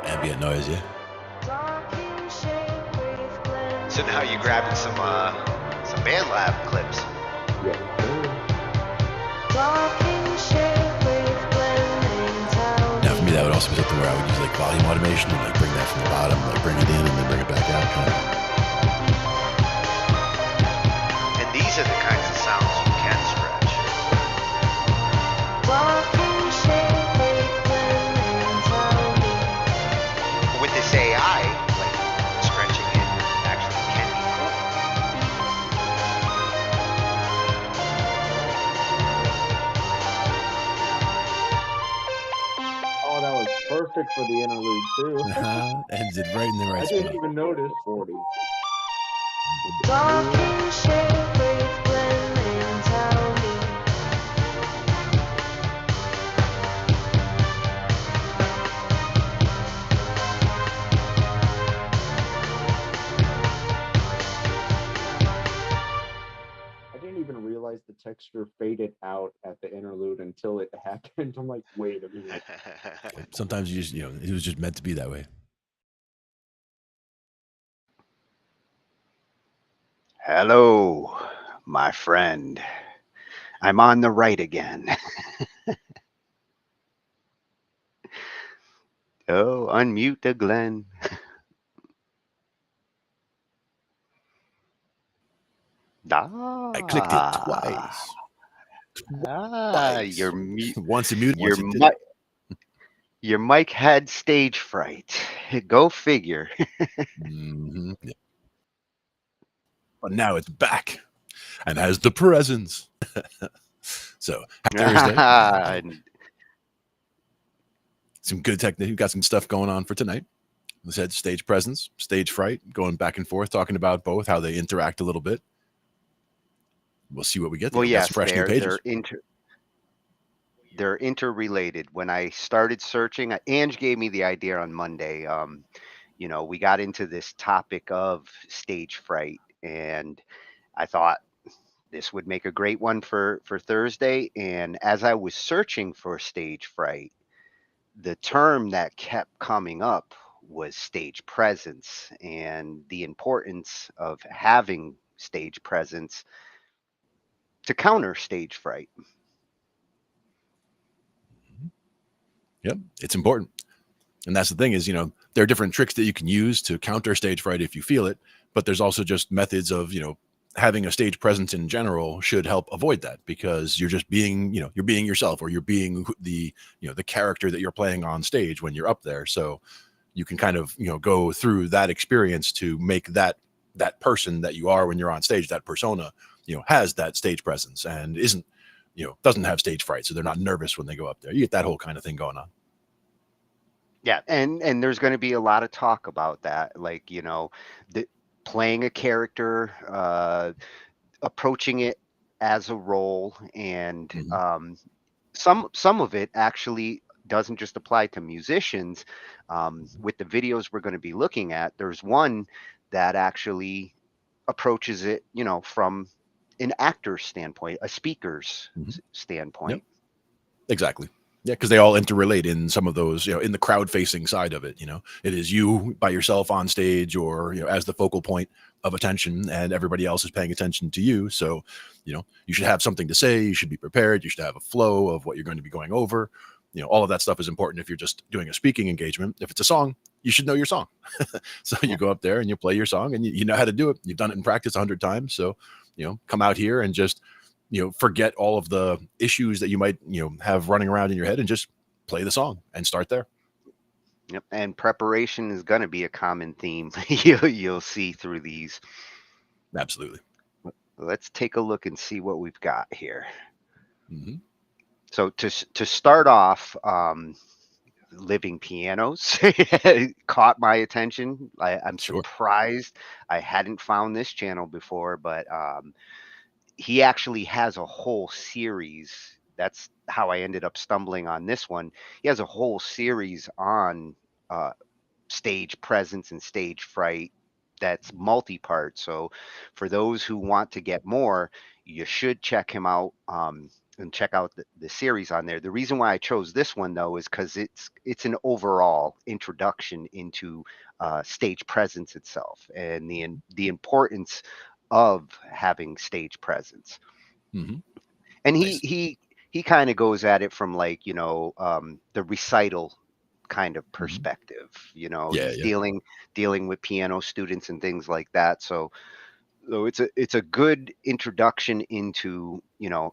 Ambient noise, yeah. So now you're grabbing some band lab clips. Now for me, that would also be something where I would use like volume automation and like bring that from the bottom, like bring it in and then bring it back out. And these are the kinds of sounds you can scratch. With this AI, like scratching it actually can be cool. Oh, that was perfect for the interlude too. Ends it right in the right I spot. didn't even notice 40. I didn't even realize the texture faded out at the interlude until it happened. I'm like, wait a minute. Sometimes you just, it was just meant to be that way. Hello, my friend. I'm on the right again. Oh, unmute the Glenn. I clicked it Ah, twice. your Twice. mute, Once it muted, your once it didn't. mic, your mic had stage fright. Go figure. Yeah. But now it's back and has the presence. So happy Thursday. And Some good technique. We've got some stuff going on for tonight. We said stage presence, stage fright, going back and forth, talking about both, how they interact a little bit. We'll see what we get there. well, We got some yes, fresh new pages. they're interrelated. When I started searching, Ange gave me the idea on Monday. We got into this topic of stage fright, and I thought this would make a great one for Thursday. And as I was searching for stage fright, the term that kept coming up was stage presence and the importance of having stage presence to counter stage fright. Yep, it's important. And that's the thing is, there are different tricks that you can use to counter stage fright if you feel it, but there's also just methods of, having a stage presence in general should help avoid that, because you're just being, you're being yourself, or you're being the character that you're playing on stage when you're up there. So you can kind of, go through that experience to make that person that you are when you're on stage, that persona, has that stage presence and isn't, doesn't have stage fright. So they're not nervous when they go up there. You get that whole kind of thing going on. Yeah, and there's going to be a lot of talk about that, like the playing a character, approaching it as a role, and some of it actually doesn't just apply to musicians. With the videos we're going to be looking at, there's one that actually approaches it, from an actor's standpoint, a speaker's Yep. standpoint. Exactly. Yeah, because they all interrelate in some of those, in the crowd facing side of it. It is you by yourself on stage, or, as the focal point of attention, and everybody else is paying attention to you. So, you should have something to say. You should be prepared. You should have a flow of what you're going to be going over. All of that stuff is important if you're just doing a speaking engagement. If it's a song, you should know your song. So you go up there and you play your song, and you know how to do it. You've done it in practice 100 times. So, come out here and just forget all of the issues that you might, have running around in your head, and just play the song and start there. Yep, and preparation is going to be a common theme you'll see through these. Absolutely. Let's take a look and see what we've got here. Mm-hmm. So to start off, living pianos caught my attention. I'm Sure. surprised I hadn't found this channel before, but he actually has a whole series. That's how I ended up stumbling on this one. He has a whole series on stage presence and stage fright that's multi-part. So for those who want to get more, you should check him out, and check out the series on there. The reason why I chose this one though is because it's an overall introduction into stage presence itself, and the importance of having stage presence. Mm-hmm. And Nice. he kind of goes at it from, like, the recital kind of perspective. Yeah, He's yeah. dealing with piano students and things like that. So it's a good introduction into,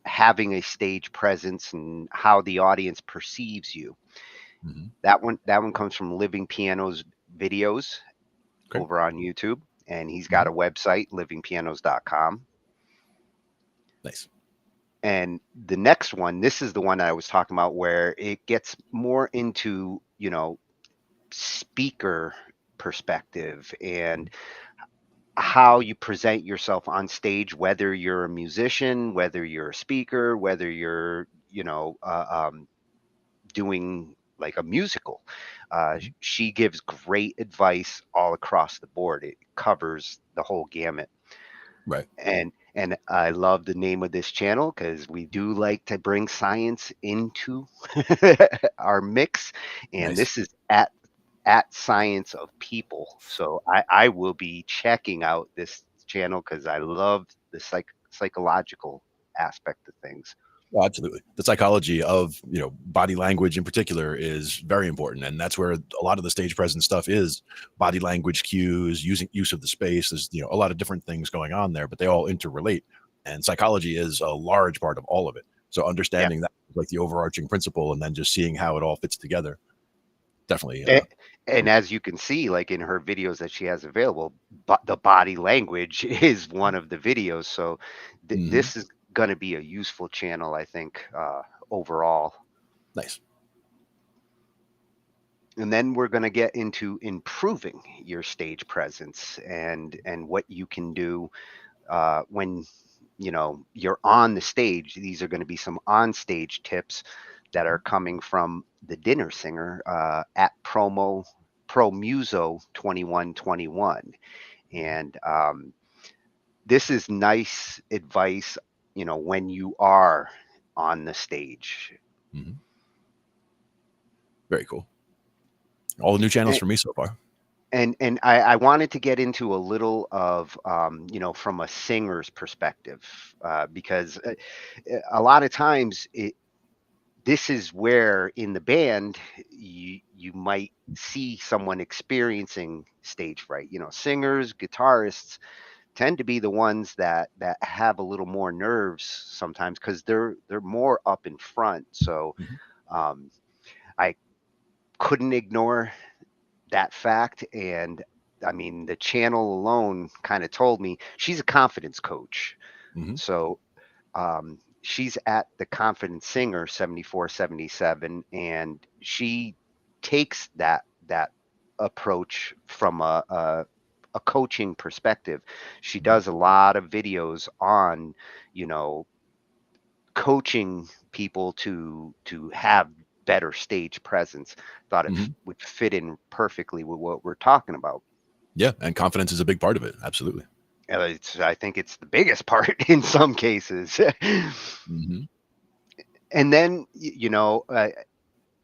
having a stage presence and how the audience perceives you. Mm-hmm. That one comes from Living Pianos videos Okay. over on YouTube, and he's got a website, livingpianos.com. Nice. And the next one, this is the one I was talking about, where it gets more into, speaker perspective and how you present yourself on stage, whether you're a musician, whether you're a speaker, whether you're, doing like a musical. She gives great advice all across the board. It covers the whole gamut. Right. And I love the name of this channel because we do like to bring science into our mix. And Nice. this is at Science of People. So I will be checking out this channel because I love the psychological aspect of things. Oh, absolutely. The psychology of, body language in particular is very important. And that's where a lot of the stage presence stuff is: body language cues, use of the space. There's, a lot of different things going on there, but they all interrelate. And psychology is a large part of all of it. So Yeah. understanding that, like the overarching principle, and then just seeing how it all fits together. Definitely. And as you can see, like in her videos that she has available, but the body language is one of the videos. So Mhm. this is going to be a useful channel, I think, overall. Nice. And then we're going to get into improving your stage presence and what you can do when you're on the stage. These are going to be some on stage tips that are coming from the dinner singer at Promuso 2121. And this is nice advice, when you are on the stage. Mhm. Very cool. All the new channels for me so far. And I wanted to get into a little of from a singer's perspective, because a lot of times this is where in the band you might see someone experiencing stage fright. Singers, guitarists tend to be the ones that have a little more nerves sometimes because they're more up in front. So Mhm. I couldn't ignore that fact. And I mean, the channel alone kind of told me she's a confidence coach. Mhm. So she's at the Confident Singer 7477, and she takes that approach from a coaching perspective. She does a lot of videos on, coaching people to have better stage presence. Thought it Mhm. would fit in perfectly with what we're talking about. Yeah, and confidence is a big part of it. Absolutely. I think it's the biggest part in some cases. Mhm. And then,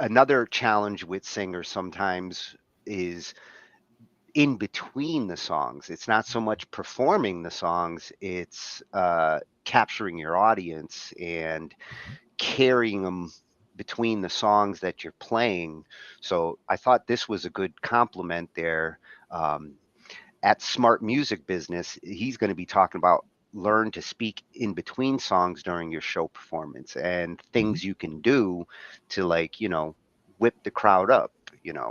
another challenge with singers sometimes is in between the songs. It's not so much performing the songs, it's capturing your audience and carrying them between the songs that you're playing. So I thought this was a good compliment there. At Smart Music Business, he's going to be talking about learn to speak in between songs during your show performance and Mhm. things you can do to, like, whip the crowd up.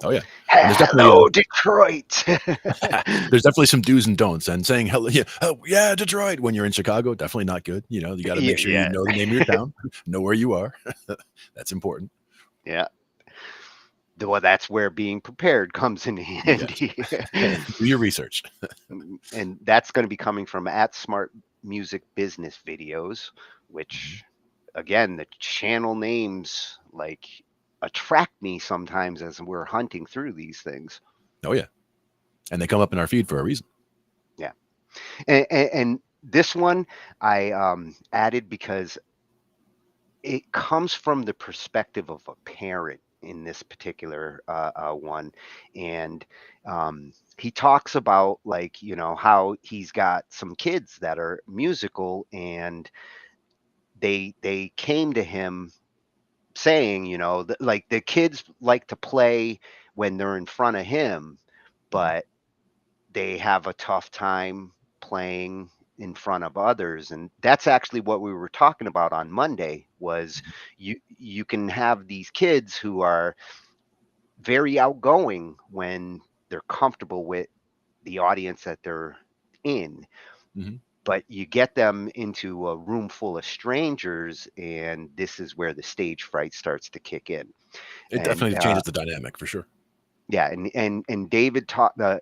Oh yeah, and there's definitely Hello, Detroit. there's definitely some do's and don'ts. And saying hello, yeah, oh, yeah, Detroit, when you're in Chicago, definitely not good. You got to make sure you Yeah, know the name of your town, know where you are. That's important. yeah. Well, that's where being prepared comes in Yes. handy. Do your research. And that's going to be coming from at Smart Music Business Videos, Mhm. which, again, the channel names like attract me sometimes as we're hunting through these things. Oh yeah, and they come up in our feed for a reason. Yeah. And this one I added because it comes from the perspective of a parent in this particular one. And he talks about, like, how he's got some kids that are musical, and they came to him saying, that, like, the kids like to play when they're in front of him, Mhm. but they have a tough time playing in front of others. And that's actually what we were talking about on Monday was Mhm. you can have these kids who are very outgoing when they're comfortable with the audience that they're in, Mhm. but you get them into a room full of strangers, and this is where the stage fright starts to kick in. It And definitely changes the dynamic for sure. yeah, and David taught the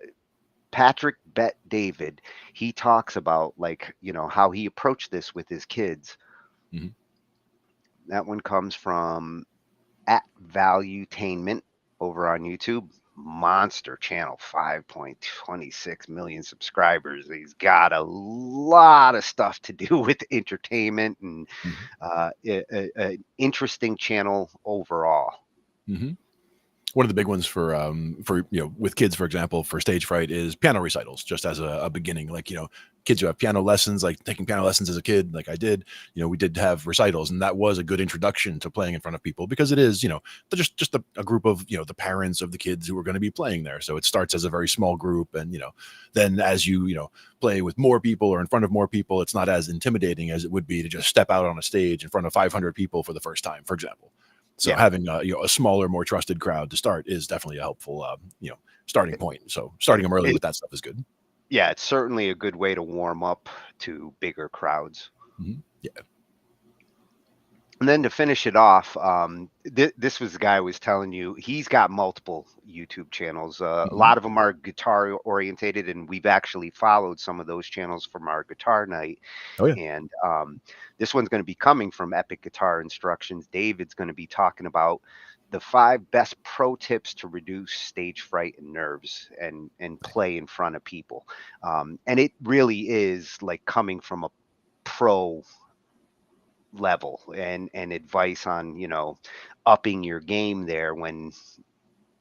Patrick Bet David, he talks about, like, how he approached this with his kids. Mhm. That one comes from at Valuetainment over on YouTube. Monster channel, 5.26 million subscribers. He's got a lot of stuff to do with entertainment and Mhm. an interesting channel overall. Mhm. One of the big ones for with kids, for example, for stage fright is piano recitals, just as a beginning. Like, kids who have piano lessons, like taking piano lessons as a kid, like I did, we did have recitals, and that was a good introduction to playing in front of people, because it is, just a group of, the parents of the kids who are going to be playing there. So it starts as a very small group, and, then as you play with more people or in front of more people, it's not as intimidating as it would be to just step out on a stage in front of 500 people for the first time, for example. So having a smaller, more trusted crowd to start is definitely a helpful, starting point. So starting them early with that stuff is good. Yeah, it's certainly a good way to warm up to bigger crowds. Yeah. And then to finish it off, this was the guy I was telling you. He's got multiple YouTube channels. A lot of them are guitar orientated, and we've actually followed some of those channels from our guitar night. Oh, yeah. And this one's going to be coming from Epic Guitar Instructions. David's going to be talking about the 5 best pro tips to reduce stage fright and nerves and play in front of people. And it really is like coming from a pro level and advice on, upping your game there when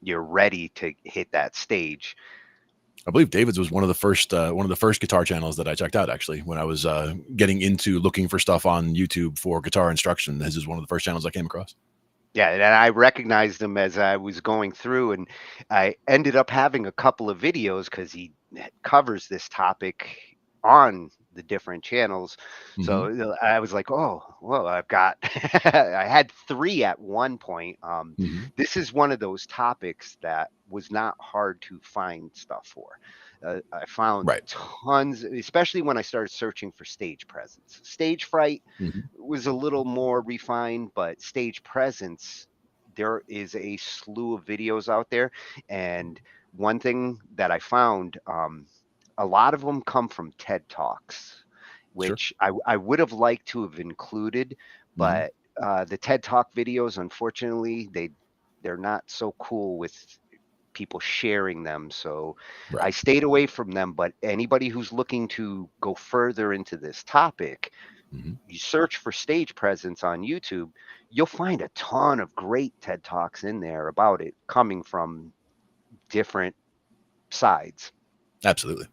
you're ready to hit that stage. I believe David's was one of the first guitar channels that I checked out, actually, when I was getting into looking for stuff on YouTube for guitar instruction. This is one of the first channels I came across. Yeah, and I recognized him as I was going through, and I ended up having a couple of videos because he covers this topic on the different channels. So I was like, oh, well, I've got, I had 3 at one point. This is one of those topics that was not hard to find stuff for. I found tons, especially when I started searching for stage presence. Stage fright was a little more refined, but stage presence, there is a slew of videos out there. And one thing that I found, a lot of them come from TED Talks, which I would have liked to have included, but the TED Talk videos, unfortunately, they're not so cool with people sharing them. So I stayed away from them. But anybody who's looking to go further into this topic, you search for stage presence on YouTube, you'll find a ton of great TED Talks in there about it, coming from different sides. Absolutely.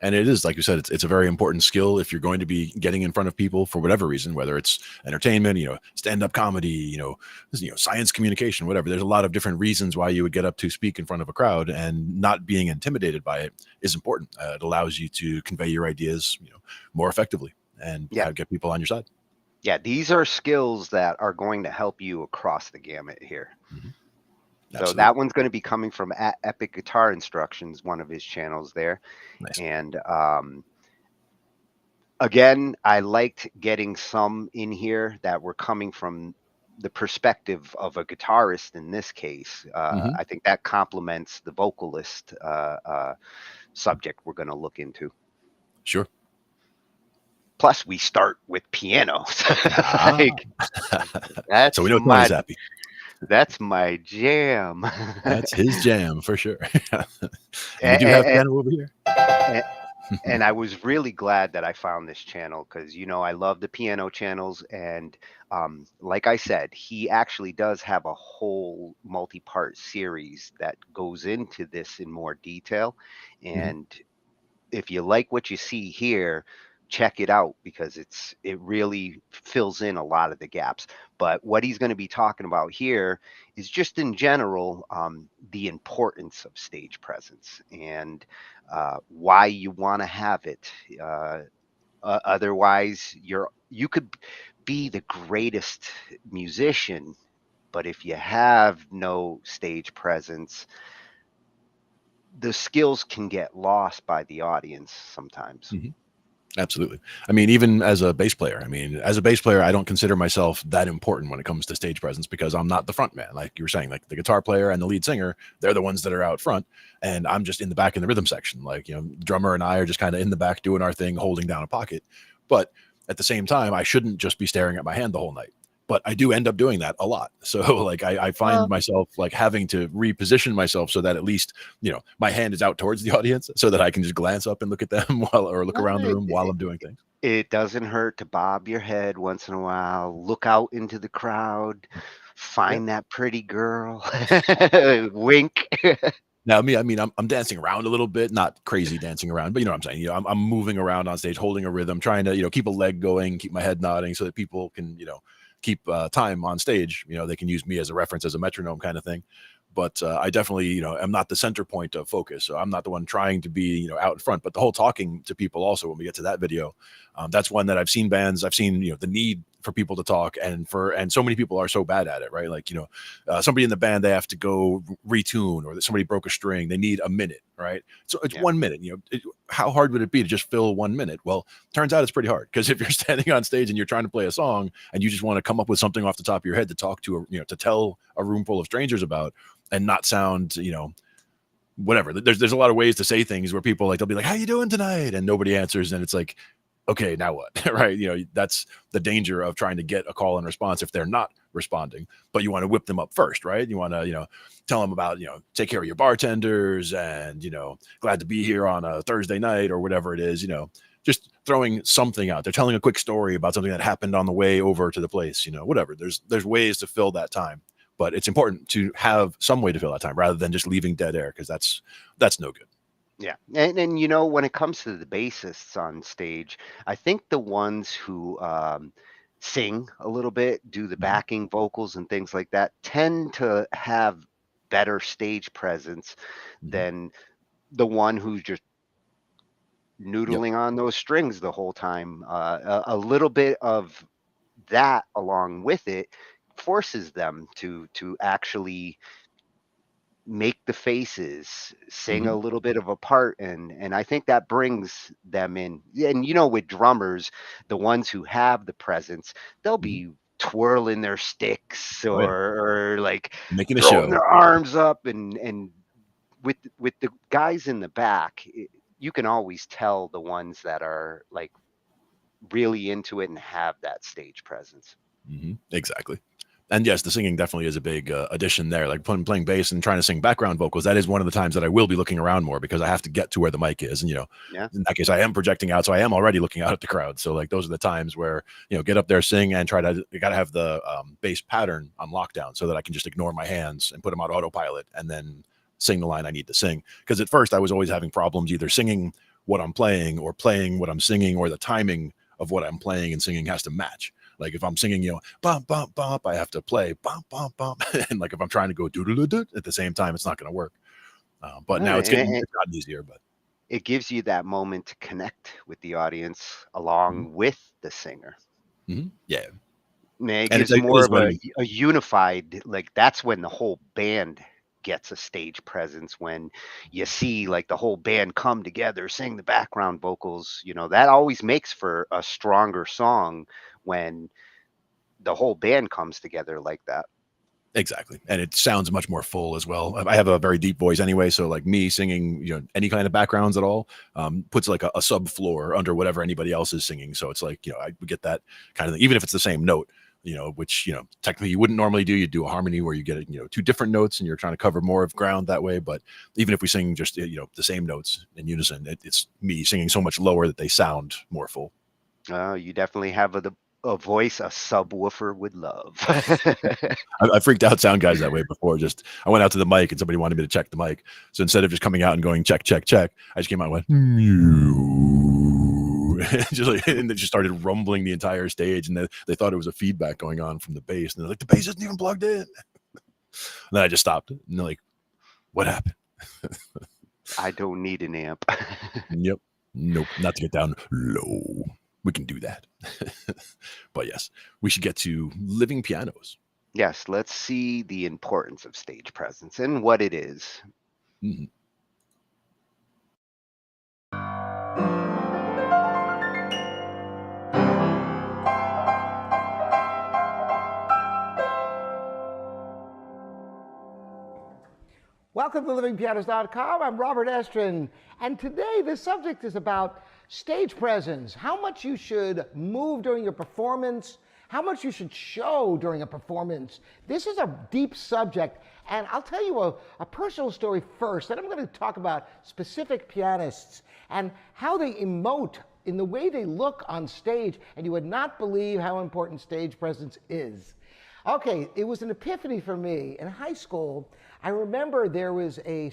And it is, like you said, it's a very important skill if you're going to be getting in front of people for whatever reason, whether it's entertainment, stand-up comedy, science communication, whatever. There's a lot of different reasons why you would get up to speak in front of a crowd, and not being intimidated by it is important. It allows you to convey your ideas, more effectively, and get people on your side. Yeah, these are skills that are going to help you across the gamut here. So that one's going to be coming from Epic Guitar Instructions, one of his channels there. Nice. And again, I liked getting some in here that were coming from the perspective of a guitarist in this case. I think that complements the vocalist subject we're going to look into. Sure. Plus, we start with piano. Like, that's so we know Tony's happy. That's my jam. That's his jam for sure. And we do have piano over here. And I was really glad that I found this channel because, I love the piano channels. And like I said, he actually does have a whole multi-part series that goes into this in more detail. And if you like what you see here, check it out, because it really fills in a lot of the gaps. But what he's going to be talking about here is just in general, the importance of stage presence and why you want to have it. Otherwise, you could be the greatest musician, but if you have no stage presence, the skills can get lost by the audience sometimes. Absolutely. I mean, even as a bass player, I don't consider myself that important when it comes to stage presence, because I'm not the front man. Like you were saying, like the guitar player and the lead singer, they're the ones that are out front, and I'm just in the back in the rhythm section. Like, the drummer and I are just kind of in the back doing our thing, holding down a pocket. But at the same time, I shouldn't just be staring at my hand the whole night. But I do end up doing that a lot. So like I find myself like having to reposition myself so that at least, my hand is out towards the audience so that I can just glance up and look at them or look around the room while I'm doing things. It doesn't hurt to bob your head once in a while, look out into the crowd, find that pretty girl, wink. Now, me, I mean, I'm dancing around a little bit, not crazy dancing around, but you know what I'm saying. You know, I'm moving around on stage, holding a rhythm, trying to, you know, keep a leg going, keep my head nodding, so that people can, you know, keep time on stage. You know, they can use me as a reference, as a metronome kind of thing. But I definitely, you know, am not the center point of focus. So I'm not the one trying to be, you know, out in front. But the whole talking to people also, when we get to that video, that's one that I've seen bands, I've seen, you know, the need for people to talk, and so many people are so bad at it, right? Like, you know, somebody in the band, they have to go retune, or that somebody broke a string, they need a minute, right? So it's Yeah. 1 minute. You know, how hard would it be to just fill 1 minute? Well, turns out it's pretty hard, because if you're standing on stage and you're trying to play a song and you just want to come up with something off the top of your head to talk to, you know, to tell a room full of strangers about, and not sound, you know, whatever. There's a lot of ways to say things where people, like, they'll be like, "How you doing tonight?" and nobody answers, and it's like, okay, now what? Right? You know, that's the danger of trying to get a call and response if they're not responding. But you want to whip them up first, right? You want to, you know, tell them about, you know, take care of your bartenders, and, you know, glad to be here on a Thursday night, or whatever it is. You know, just throwing something out. They're telling a quick story about something that happened on the way over to the place. You know, whatever. There's ways to fill that time. But it's important to have some way to fill that time, rather than just leaving dead air, because that's no good. Yeah. And you know, when it comes to the bassists on stage, I think the ones who sing a little bit, do the Mhm. backing vocals and things like that, tend to have better stage presence Mhm. than the one who's just Yep. noodling on those strings the whole time. A little bit of that along with it forces them to actually make the faces, sing a Mhm. little bit of a part, and I think that brings them in. And you know, with drummers, the ones who have the presence, they'll Mhm. be twirling their sticks, Oh yeah, or like making a throwing show. their arms up, and with the guys in the back, you can always tell the ones that are like really into it and have that stage presence. Exactly. And yes, the singing definitely is a big addition there. Like playing bass and trying to sing background vocals, that is one of the times that I will be looking around more, because I have to get to where the mic is. And, you know, Yeah. in that case, I am projecting out. So I am already looking out at the crowd. So, like, those are the times where, you know, get up there, sing, and you got to have the bass pattern on lockdown, so that I can just ignore my hands and put them on autopilot, and then sing the line I need to sing. Because at first I was always having problems either singing what I'm playing, or playing what I'm singing, or the timing of what I'm playing and singing has to match. Like, if I'm singing, you know, bump, bump, bump, I have to play bump, bump, bump. And like, if I'm trying to go doo doo doo at the same time, it's not going to work. But now Alright, it's gotten easier. But it gives you that moment to connect with the audience mhm, along with the singer. yeah, Man, it and gives it more is of when a unified, like that's when the whole band gets a stage presence, when you see like the whole band come together, sing the background vocals, you know, that always makes for a stronger song when the whole band comes together like that. exactly, and it sounds much more full as well. I have a very deep voice anyway, so like me singing, you know, any kind of backgrounds at all, puts like a subfloor under whatever anybody else is singing. So it's like, you know, I would get that kind of thing, even if it's the same note. You know, which, you know, technically you wouldn't normally do. You'd do a harmony where you get, you know, two different notes, and you're trying to cover more of ground that way. But even if we sing just, you know, the same notes in unison, it's me singing so much lower that they sound more full. You definitely have a voice a subwoofer would love. I freaked out sound guys that way before. Just, I went out to the mic and somebody wanted me to check the mic. So instead of just coming out and going check, check, check, I just came out and went, "Meow." Just like, and they just started rumbling the entire stage, and they thought it was a feedback going on from the bass, and they're like, the bass isn't even plugged in. And then I just stopped, and they're like, what happened? I don't need an amp. Yep. Nope. Not to get down low. We can do that. But yes, we should get to living pianos. Yes, let's see the importance of stage presence and what it is. Mhm. Welcome to livingpianos.com. I'm Robert Estrin, and today the subject is about stage presence, how much you should move during your performance, how much you should show during a performance. This is a deep subject, and I'll tell you a personal story first, then I'm going to talk about specific pianists and how they emote in the way they look on stage, and you would not believe how important stage presence is. Okay, it was an epiphany for me. In high school, I remember there was a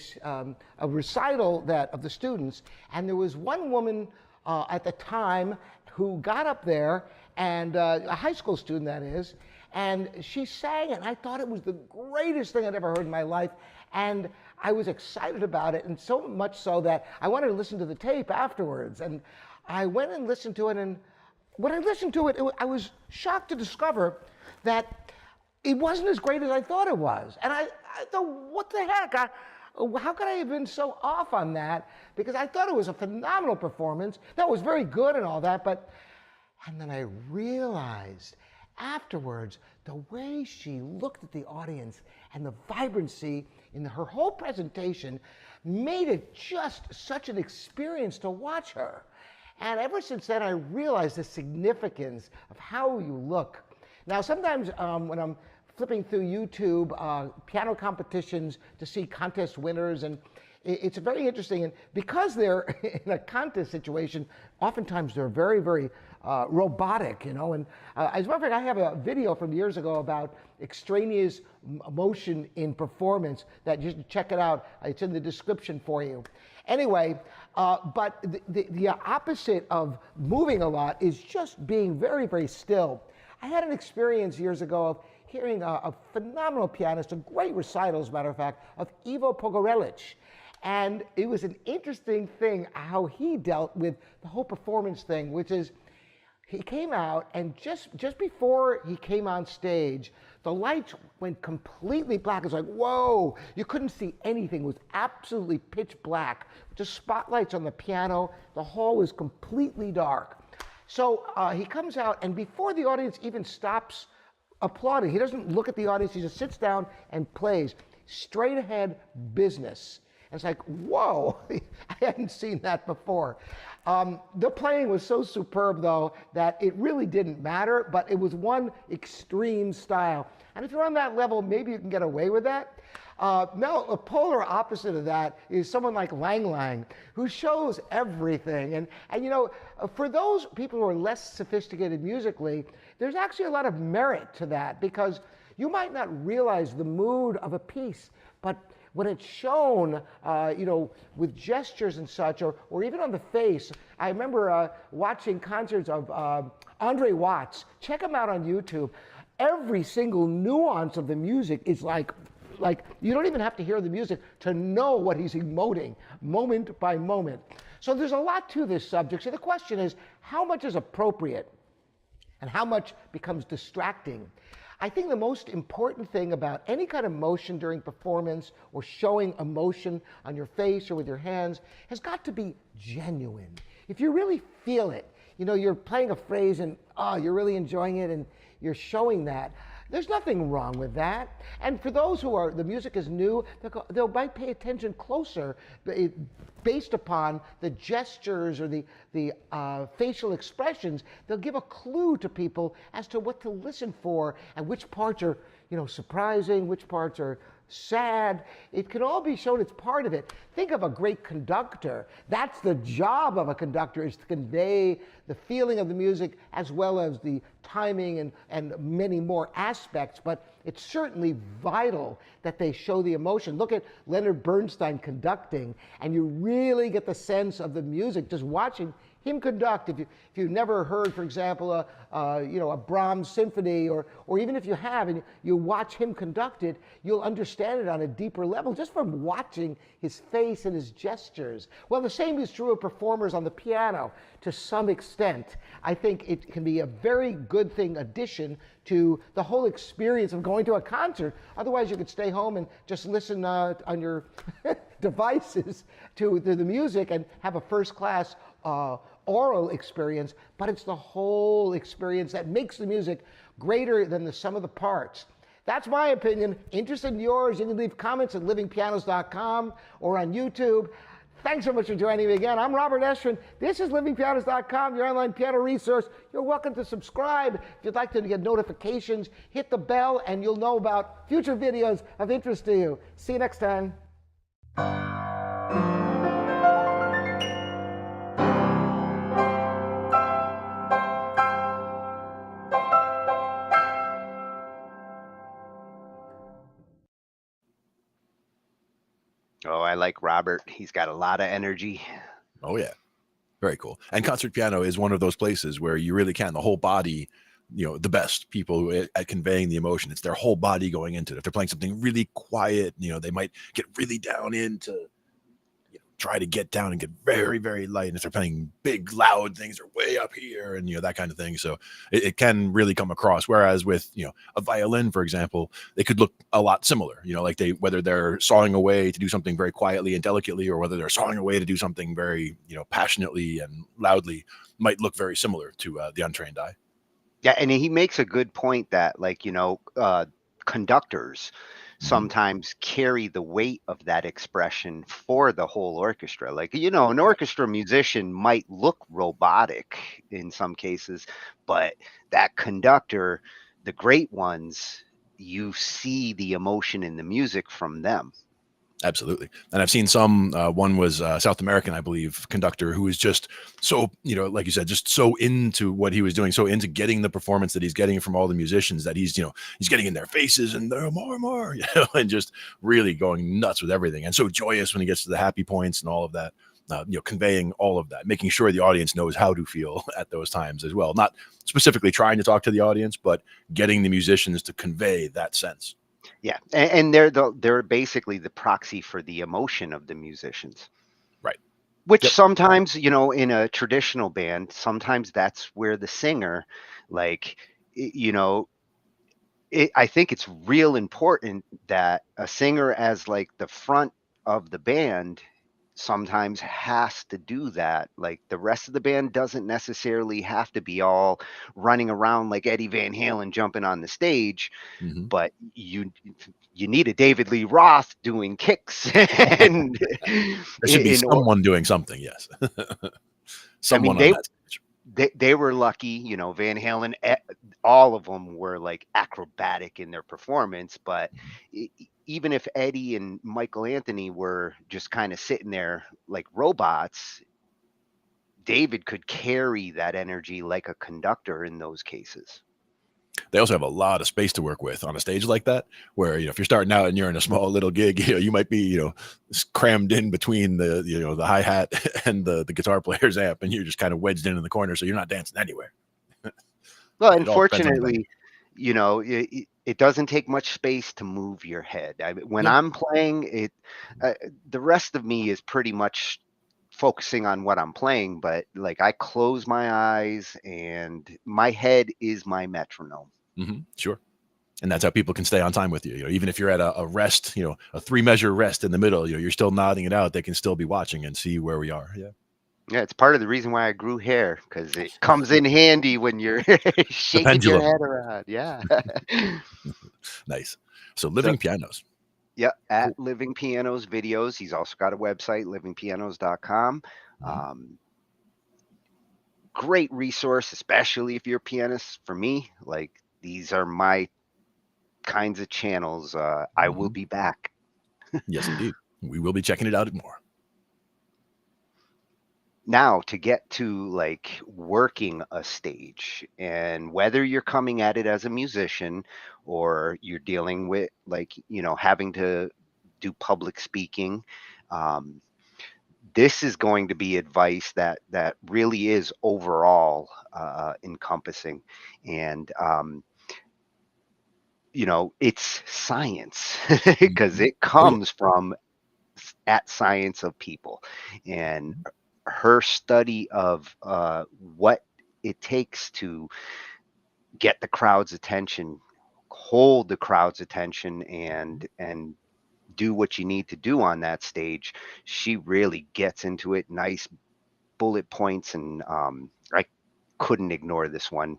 recital of the students, and there was one woman at the time who got up there, and a high school student that is, and she sang, and I thought it was the greatest thing I'd ever heard in my life, and I was excited about it, and so much so that I wanted to listen to the tape afterwards, and I went and listened to it, and when I listened to it, I was shocked to discover that it wasn't as great as I thought it was. And I thought, what the heck? How could I have been so off on that? Because I thought it was a phenomenal performance. That was very good and all that, and then I realized afterwards the way she looked at the audience and the vibrancy in her whole presentation made it just such an experience to watch her. And ever since then, I realized the significance of how you look. Now, sometimes when I'm flipping through YouTube, piano competitions to see contest winners, and it's very interesting. And because they're in a contest situation, oftentimes they're very, very robotic, you know. And as a matter of fact, I have a video from years ago about extraneous motion in performance that you should check it out. It's in the description for you. Anyway, but the opposite of moving a lot is just being very, very still. I had an experience years ago of hearing a phenomenal pianist, a great recital, as a matter of fact, of Ivo Pogorelic. And it was an interesting thing how he dealt with the whole performance thing, which is he came out, and just before he came on stage, the lights went completely black. It was like, whoa, you couldn't see anything. It was absolutely pitch black. Just spotlights on the piano. The hall was completely dark. So he comes out, and before the audience even stops applauding, he doesn't look at the audience, he just sits down and plays. Straight ahead business. And it's like, whoa, I hadn't seen that before. The playing was so superb, though, that it really didn't matter, but it was one extreme style. And if you're on that level, maybe you can get away with that. Now, a polar opposite of that is someone like Lang Lang, who shows everything. And you know, for those people who are less sophisticated musically, there's actually a lot of merit to that, because you might not realize the mood of a piece, but when it's shown, you know, with gestures and such, or even on the face. I remember watching concerts of Andre Watts. Check him out on YouTube. Every single nuance of the music is like you don't even have to hear the music to know what he's emoting moment by moment. So there's a lot to this subject. So the question is, how much is appropriate and how much becomes distracting? I think the most important thing about any kind of motion during performance or showing emotion on your face or with your hands has got to be genuine. If you really feel it, you know, you're playing a phrase and you're really enjoying it and you're showing that, there's nothing wrong with that. And for those who the music is new, they might pay attention closer based upon the gestures or the facial expressions. They'll give a clue to people as to what to listen for and which parts are, you know, surprising, which parts are sad. It can all be shown. It's part of it. Think of a great conductor. That's the job of a conductor, is to convey the feeling of the music as well as the timing and many more aspects. But it's certainly vital that they show the emotion. Look at Leonard Bernstein conducting, and you really get the sense of the music just watching him conduct. If you've never heard, for example, a Brahms symphony, or even if you have and you watch him conduct it, you'll understand it on a deeper level just from watching his face and his gestures. Well, the same is true of performers on the piano to some extent. I think it can be a very good thing addition to the whole experience of going to a concert. Otherwise, you could stay home and just listen on your devices to the music and have a first-class oral experience, but it's the whole experience that makes the music greater than the sum of the parts. That's my opinion. Interested in yours? You can leave comments at livingpianos.com or on YouTube. Thanks so much for joining me again. I'm Robert Estrin. This is livingpianos.com, your online piano resource. You're welcome to subscribe. If you'd like to get notifications, hit the bell and you'll know about future videos of interest to you. See you next time. like Robert. He's got a lot of energy. Oh yeah, very cool. And concert piano is one of those places where you really can, the whole body, the best people who, at conveying the emotion, it's their whole body going into it. If they're playing something really quiet, they might get really down into, try to get down and get very, very light. And if they're playing big, loud things, they're way up here and, that kind of thing. So it can really come across. Whereas with, a violin, for example, they could look a lot similar, like whether they're sawing away to do something very quietly and delicately, or whether they're sawing away to do something very, passionately and loudly, might look very similar to the untrained eye. Yeah. And he makes a good point that conductors sometimes carry the weight of that expression for the whole orchestra. An orchestra musician might look robotic in some cases, but that conductor, the great ones, you see the emotion in the music from them. Absolutely. And I've seen some, one was South American, I believe, conductor who was just so, like you said, just so into what he was doing, so into getting the performance that he's getting from all the musicians that he's getting in their faces and they're more, and just really going nuts with everything. And so joyous when he gets to the happy points and all of that, conveying all of that, making sure the audience knows how to feel at those times as well. Not specifically trying to talk to the audience, but getting the musicians to convey that sense. Yeah, and they're basically the proxy for the emotion of the musicians, right? Which sometimes, in a traditional band, sometimes that's where the singer, I think it's real important that a singer, as the front of the band, sometimes has to do that. The rest of the band doesn't necessarily have to be all running around like Eddie Van Halen jumping on the stage, but you need a David Lee Roth doing kicks. And there should be someone doing something. Yes. Someone on that stage. They were lucky, Van Halen, all of them were acrobatic in their performance, but even if Eddie and Michael Anthony were just kind of sitting there like robots, David could carry that energy like a conductor in those cases. They also have a lot of space to work with on a stage like that, where, if you're starting out and you're in a small little gig, you might be, crammed in between the, the hi-hat and the guitar player's amp, and you're just kind of wedged in the corner. So you're not dancing anywhere. Well, unfortunately, it doesn't take much space to move your head. When I'm playing the rest of me is pretty much focusing on what I'm playing, but I close my eyes and my head is my metronome. Sure. And that's how people can stay on time with you. Even if you're at a rest, a 3-measure rest in the middle, you're still nodding it out. They can still be watching and see where we are. Yeah. Yeah, it's part of the reason why I grew hair, because it comes in handy when you're shaking your head around. Yeah. Nice. So Living Pianos. Yeah, at Living Pianos Videos. He's also got a website, livingpianos.com. Great resource, especially if you're a pianist. For me, these are my kinds of channels. I will be back. Yes, indeed. We will be checking it out more. Now, to get to working a stage, and whether you're coming at it as a musician or you're dealing with having to do public speaking, this is going to be advice that really is overall encompassing. And it's science, because it comes from at Science of People, and her study of what it takes to get the crowd's attention, hold the crowd's attention, and do what you need to do on that stage. She really gets into it, nice bullet points, and I couldn't ignore this one.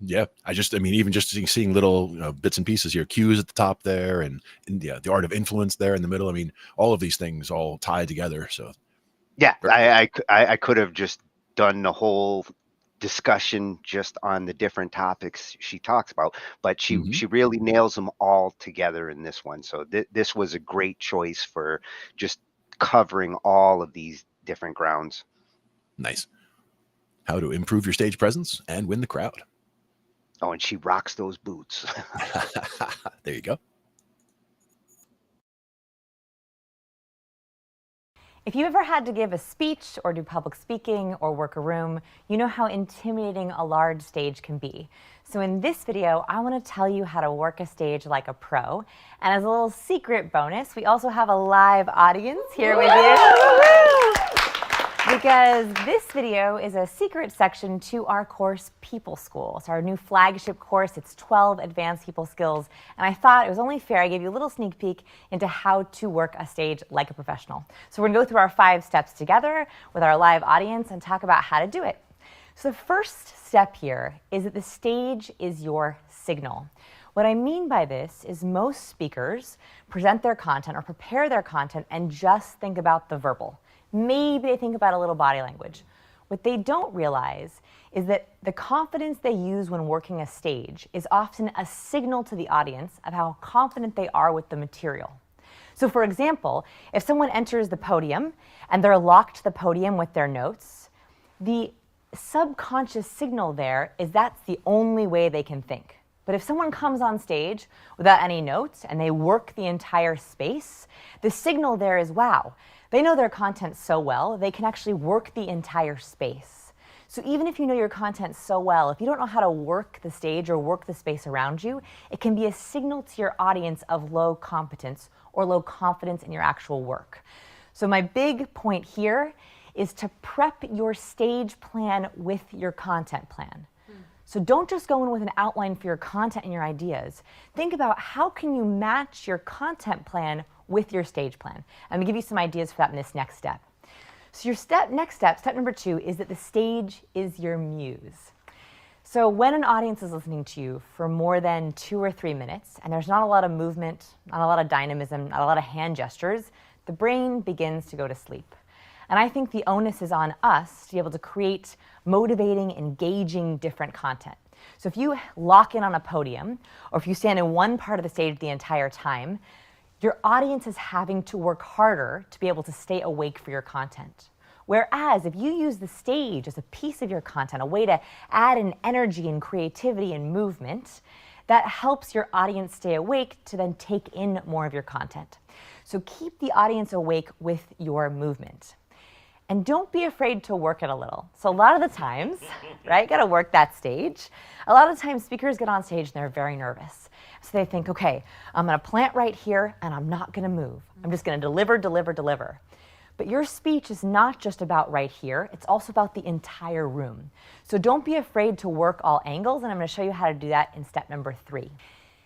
Yeah, even just seeing little bits and pieces here, cues at the top there, and the art of influence there in the middle. All of these things all tie together. So yeah, I could have just done the whole discussion just on the different topics she talks about, but she really nails them all together in this one. So this was a great choice for just covering all of these different grounds. Nice. How to improve your stage presence and win the crowd. Oh, and she rocks those boots. There you go. If you've ever had to give a speech or do public speaking or work a room, you know how intimidating a large stage can be. So in this video, I want to tell you how to work a stage like a pro. And as a little secret bonus, we also have a live audience here with you. Because this video is a secret section to our course, People School. It's our new flagship course. It's 12 advanced people skills. And I thought it was only fair I gave you a little sneak peek into how to work a stage like a professional. So we're going to go through our 5 steps together with our live audience and talk about how to do it. So the first step here is that the stage is your signal. What I mean by this is most speakers present their content or prepare their content and just think about the verbal. Maybe they think about a little body language. What they don't realize is that the confidence they use when working a stage is often a signal to the audience of how confident they are with the material. So for example, if someone enters the podium and they're locked to the podium with their notes, the subconscious signal there is that's the only way they can think. But if someone comes on stage without any notes and they work the entire space, the signal there is, wow, they know their content so well, they can actually work the entire space. So even if you know your content so well, if you don't know how to work the stage or work the space around you, it can be a signal to your audience of low competence or low confidence in your actual work. So my big point here is to prep your stage plan with your content plan. So don't just go in with an outline for your content and your ideas. Think about how can you match your content plan with your stage plan. I'm going to give you some ideas for that in this next step. So your next step, step number 2, is that the stage is your muse. So when an audience is listening to you for more than 2 or 3 minutes, and there's not a lot of movement, not a lot of dynamism, not a lot of hand gestures, the brain begins to go to sleep. And I think the onus is on us to be able to create motivating, engaging, different content. So if you lock in on a podium, or if you stand in one part of the stage the entire time, your audience is having to work harder to be able to stay awake for your content. Whereas if you use the stage as a piece of your content, a way to add an energy and creativity and movement, that helps your audience stay awake to then take in more of your content. So keep the audience awake with your movement. And don't be afraid to work it a little. So a lot of the times, right, got to work that stage. A lot of times speakers get on stage and they're very nervous. So they think, okay, I'm going to plant right here and I'm not going to move. I'm just going to deliver, deliver, deliver. But your speech is not just about right here. It's also about the entire room. So don't be afraid to work all angles, and I'm going to show you how to do that in step number 3.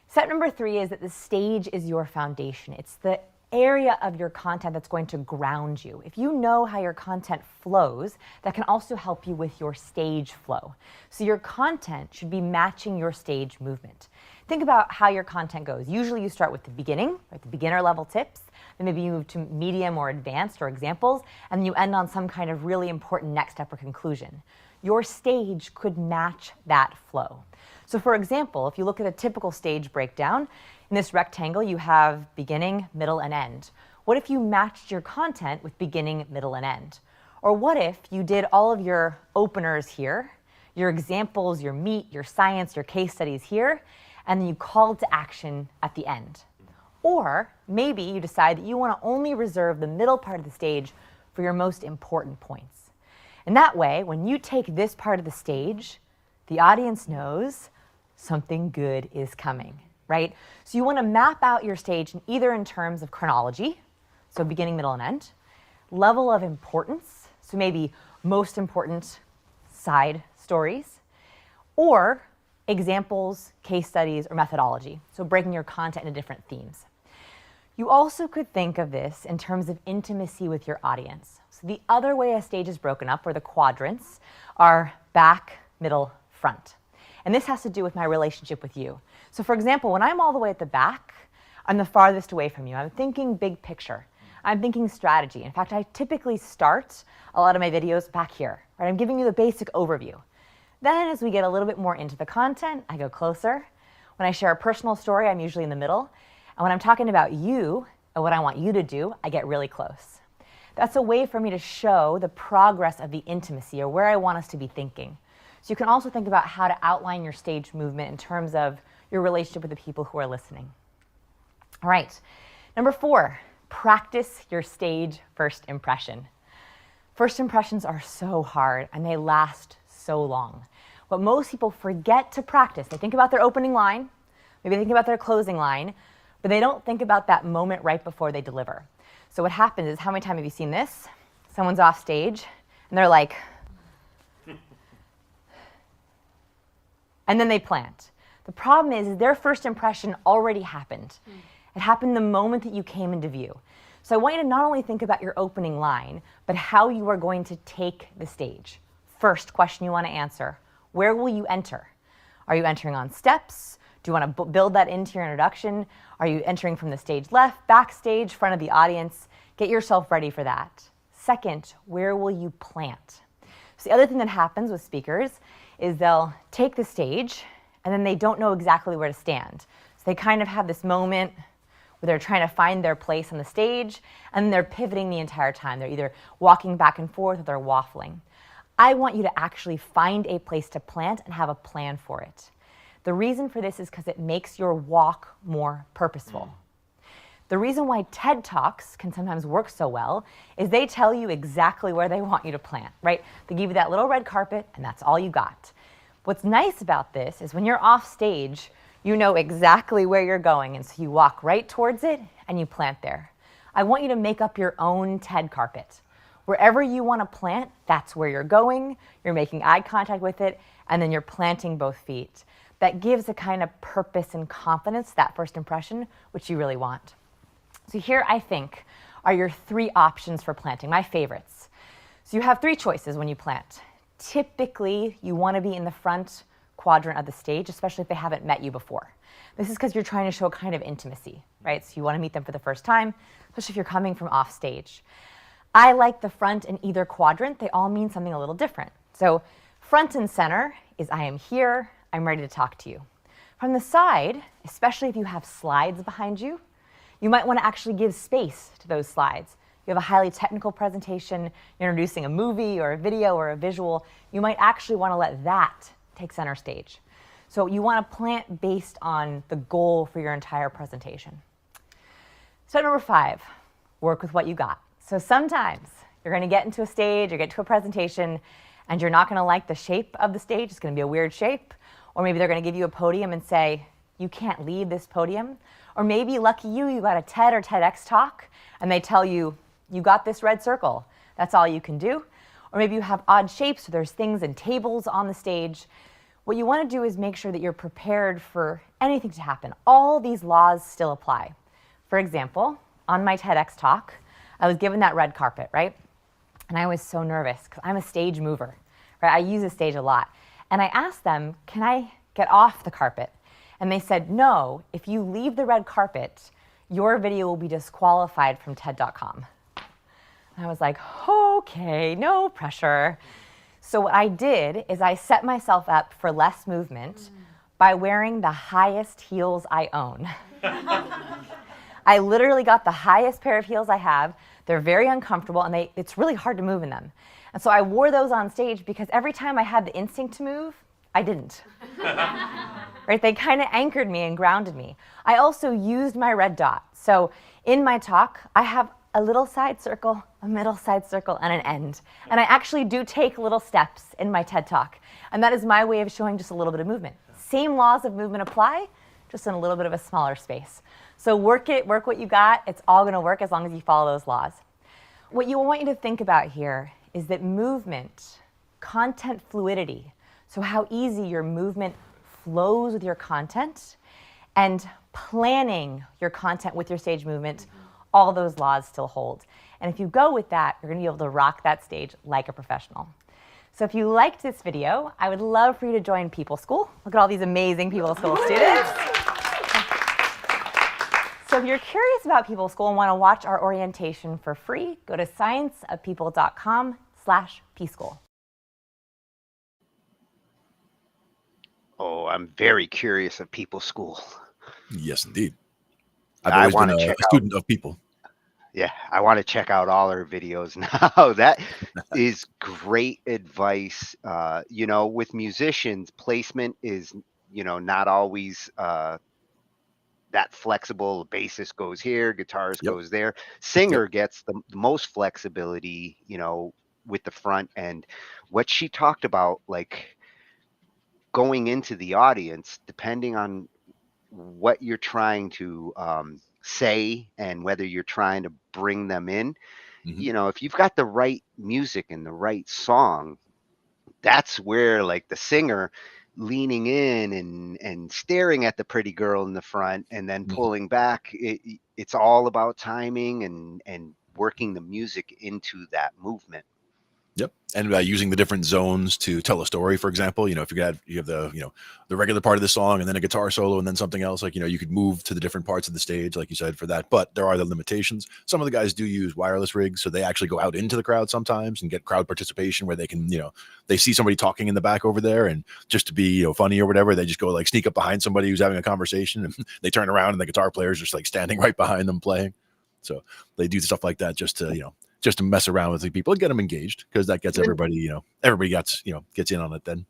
Step number 3 is that the stage is your foundation. It's the area of your content that's going to ground you. If you know how your content flows, that can also help you with your stage flow. So your content should be matching your stage movement. Think about how your content goes. Usually you start with the beginning, right, the beginner level tips, then maybe you move to medium or advanced or examples, and then you end on some kind of really important next step or conclusion. Your stage could match that flow. So for example, if you look at a typical stage breakdown, in this rectangle, you have beginning, middle, and end. What if you matched your content with beginning, middle, and end? Or what if you did all of your openers here, your examples, your meat, your science, your case studies here, and then you called to action at the end? Or maybe you decide that you want to only reserve the middle part of the stage for your most important points. And that way, when you take this part of the stage, the audience knows something good is coming. Right? So you want to map out your stage either in terms of chronology, so beginning, middle, and end, level of importance, so maybe most important side stories, or examples, case studies, or methodology, so breaking your content into different themes. You also could think of this in terms of intimacy with your audience. So the other way a stage is broken up, or the quadrants, are back, middle, front. And this has to do with my relationship with you. So for example, when I'm all the way at the back, I'm the farthest away from you. I'm thinking big picture. I'm thinking strategy. In fact, I typically start a lot of my videos back here, right? I'm giving you the basic overview. Then as we get a little bit more into the content, I go closer. When I share a personal story, I'm usually in the middle. And when I'm talking about you and what I want you to do, I get really close. That's a way for me to show the progress of the intimacy, or where I want us to be thinking. So you can also think about how to outline your stage movement in terms of your relationship with the people who are listening. All right, number 4, practice your stage first impression. First impressions are so hard and they last so long. But most people forget to practice. They think about their opening line, maybe they think about their closing line, but they don't think about that moment right before they deliver. So what happens is, how many times have you seen this? Someone's off stage and they're like, and then they plant. The problem is their first impression already happened. It happened the moment that you came into view. So I want you to not only think about your opening line, but how you are going to take the stage. First question you want to answer, where will you enter? Are you entering on steps? Do you want to build that into your introduction? Are you entering from the stage left, backstage, front of the audience? Get yourself ready for that. Second, where will you plant? So the other thing that happens with speakers is they'll take the stage and then they don't know exactly where to stand. So they kind of have this moment where they're trying to find their place on the stage and they're pivoting the entire time. They're either walking back and forth or they're waffling. I want you to actually find a place to plant and have a plan for it. The reason for this is because it makes your walk more purposeful. The reason why TED Talks can sometimes work so well is they tell you exactly where they want you to plant, right? They give you that little red carpet and that's all you got. What's nice about this is when you're off stage, you know exactly where you're going, and so you walk right towards it and you plant there. I want you to make up your own TED carpet. Wherever you want to plant, that's where you're going, you're making eye contact with it, and then you're planting both feet. That gives a kind of purpose and confidence, that first impression, which you really want. So here, I think, are your 3 options for planting, my favorites. So you have 3 choices when you plant. Typically, you want to be in the front quadrant of the stage, especially if they haven't met you before. This is because you're trying to show a kind of intimacy, right? So you want to meet them for the first time, especially if you're coming from off stage. I like the front in either quadrant. They all mean something a little different. So front and center is I am here, I'm ready to talk to you. From the side, especially if you have slides behind you, you might want to actually give space to those slides. You have a highly technical presentation, you're introducing a movie or a video or a visual, you might actually want to let that take center stage. So you want to plant based on the goal for your entire presentation. Step number 5, work with what you got. So sometimes you're going to get into a stage or get to a presentation and you're not going to like the shape of the stage, it's going to be a weird shape, or maybe they're going to give you a podium and say, you can't leave this podium. Or maybe, lucky you got a TED or TEDx talk and they tell you, you got this red circle, that's all you can do. Or maybe you have odd shapes, so there's things and tables on the stage. What you want to do is make sure that you're prepared for anything to happen. All these laws still apply. For example, on my TEDx talk, I was given that red carpet, right? And I was so nervous because I'm a stage mover, right? I use the stage a lot. And I asked them, can I get off the carpet? And they said, no, if you leave the red carpet, your video will be disqualified from TED.com. And I was like, okay, no pressure. So what I did is I set myself up for less movement by wearing the highest heels I own. I literally got the highest pair of heels I have. They're very uncomfortable and it's really hard to move in them. And so I wore those on stage because every time I had the instinct to move, I didn't. Right? They kind of anchored me and grounded me. I also used my red dot. So in my talk, I have a little side circle, a middle side circle, and an end. And I actually do take little steps in my TED Talk. And that is my way of showing just a little bit of movement. Same laws of movement apply, just in a little bit of a smaller space. So work what you got. It's all gonna work as long as you follow those laws. What you want you to think about here is that movement, content fluidity, so how easy your movement flows with your content, and planning your content with your stage movement, all those laws still hold. And if you go with that, you're gonna be able to rock that stage like a professional. So if you liked this video, I would love for you to join People School. Look at all these amazing People School students. So if you're curious about People School and wanna watch our orientation for free, go to scienceofpeople.com/pschool. Oh, I'm very curious of People School. Yes, indeed. I've always been a student of people. Yeah, I want to check out all her videos now. That is great advice. You know, with musicians, placement is, you know, not always that that flexible. The bassist goes here, guitarist Yep. goes there. Singer gets the most flexibility, you know, with the front. And what she talked about, like going into the audience, depending on what you're trying to say and whether you're trying to bring them in, Mhm. you know, if you've got the right music and the right song, that's where like the singer leaning in and staring at the pretty girl in the front and then Mhm. pulling back, it's all about timing and working the music into that movement. Yep. And using the different zones to tell a story, for example, you know, if you have the, you know, the regular part of the song and then a guitar solo and then something else, like, you know, you could move to the different parts of the stage, like you said, for that. But there are the limitations. Some of the guys do use wireless rigs. So they actually go out into the crowd sometimes and get crowd participation where they can, you know, they see somebody talking in the back over there. And just to be, you know, funny or whatever, they just go like sneak up behind somebody who's having a conversation and they turn around and the guitar player's just like standing right behind them playing. So they do stuff like that just to, you know, just to mess around with the people and get them engaged, because that gets everybody, you know, everybody gets, you know, gets in on it then.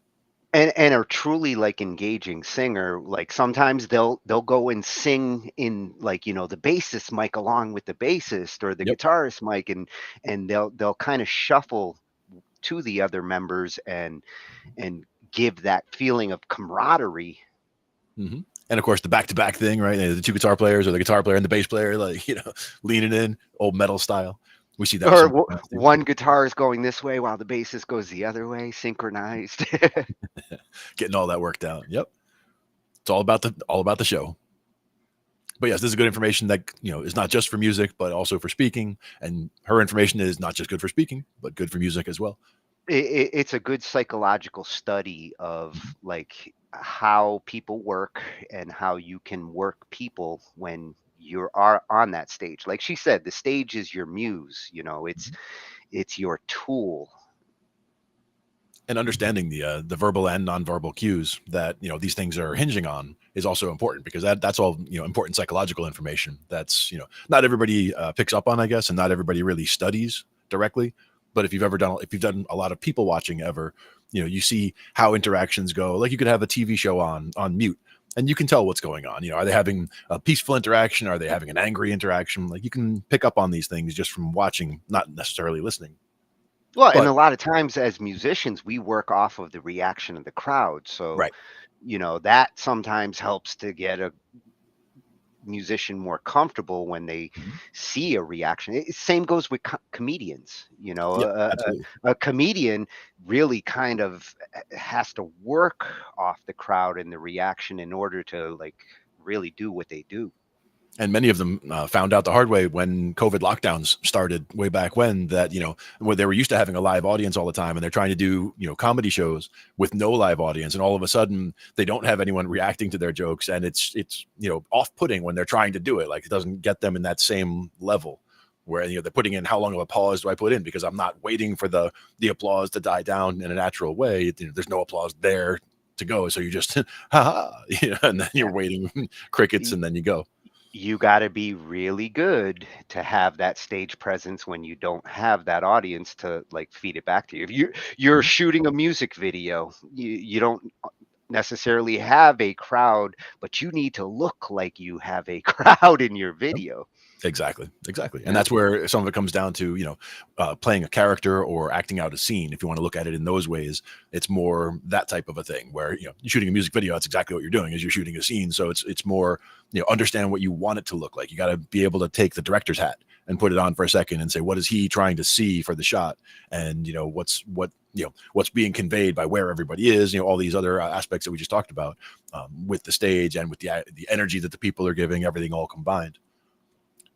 And are truly like engaging singer. Like sometimes they'll go and sing in like, you know, the bassist mic along with the bassist or the Yep. guitarist mic, and they'll kind of shuffle to the other members and give that feeling of camaraderie. Mm-hmm. And of course the back-to-back thing, right? The two guitar players or the guitar player and the bass player, like, you know, leaning in, old metal style. We see that Or sometimes too. one guitar is going this way while the bassist goes the other way, synchronized. Getting all that worked out. Yep. It's all about the show. But yes, this is good information that, you know, is not just for music, but also for speaking. And her information is not just good for speaking, but good for music as well. It's a good psychological study of like how people work and how you can work people when you are on that stage. Like she said, the stage is your muse, you know, it's your tool. And understanding the verbal and nonverbal cues that, you know, these things are hinging on is also important, because that's all, you know, important psychological information that's, you know, not everybody picks up on, I guess, and not everybody really studies directly. But if you've done a lot of people watching ever, you know, you see how interactions go. Like you could have a TV show on mute and you can tell what's going on. You know, are they having a peaceful interaction? Are they having an angry interaction? Like you can pick up on these things just from watching, not necessarily listening. Well, and But a lot of times as musicians, we work off of the reaction of the crowd. So, right. you know, that sometimes helps to get a musician more comfortable when they Mhm. see a reaction. Same goes with comedians. You know, Yep, absolutely. a comedian really kind of has to work off the crowd and the reaction in order to like really do what they do. And many of them found out the hard way when COVID lockdowns started way back when, that, you know, where they were used to having a live audience all the time and they're trying to do, you know, comedy shows with no live audience. And all of a sudden they don't have anyone reacting to their jokes. And it's, you know, off-putting when they're trying to do it. Like it doesn't get them in that same level where, you know, they're putting in, how long of a pause do I put in? Because I'm not waiting for the applause to die down in a natural way. You know, there's no applause there to go. So you just, ha ha, you know, and then you're waiting, crickets, and then you go. You got to be really good to have that stage presence when you don't have that audience to like feed it back to you. If you're shooting a music video, you don't necessarily have a crowd, but you need to look like you have a crowd in your video. Exactly. And Yeah. that's where some of it comes down to, you know, playing a character or acting out a scene. If you want to look at it in those ways, it's more that type of a thing where, you know, you're shooting a music video. That's exactly what you're doing, is you're shooting a scene. So it's more, you know, understand what you want it to look like. You got to be able to take the director's hat and put it on for a second and say, what is he trying to see for the shot? And, you know, what's being conveyed by where everybody is, you know, all these other aspects that we just talked about with the stage and with the energy that the people are giving, everything all combined.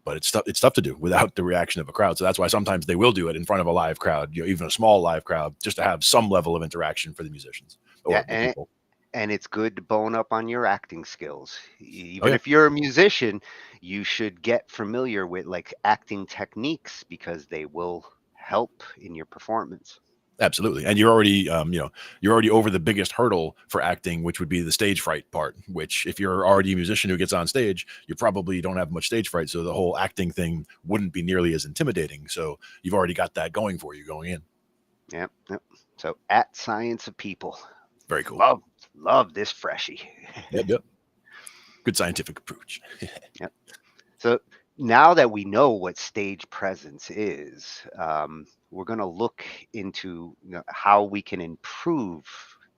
But it's tough to do without the reaction of a crowd. So that's why sometimes they will do it in front of a live crowd, you know, even a small live crowd, just to have some level of interaction for the musicians or Yeah, the people. and it's good to bone up on your acting skills. Oh, Even yeah, if you're a musician, you should get familiar with like acting techniques because they will help in your performance. absolutely. And you're already, you know, you're already over the biggest hurdle for acting, which would be the stage fright part, which if you're already a musician who gets on stage, you probably don't have much stage fright. So the whole acting thing wouldn't be nearly as intimidating. So you've already got that going for you going in. Yep. So at Science of People. Very cool. Love this freshie. Yep. Good Good scientific approach. Yep. So now that we know what stage presence is, we're going to look into how we can improve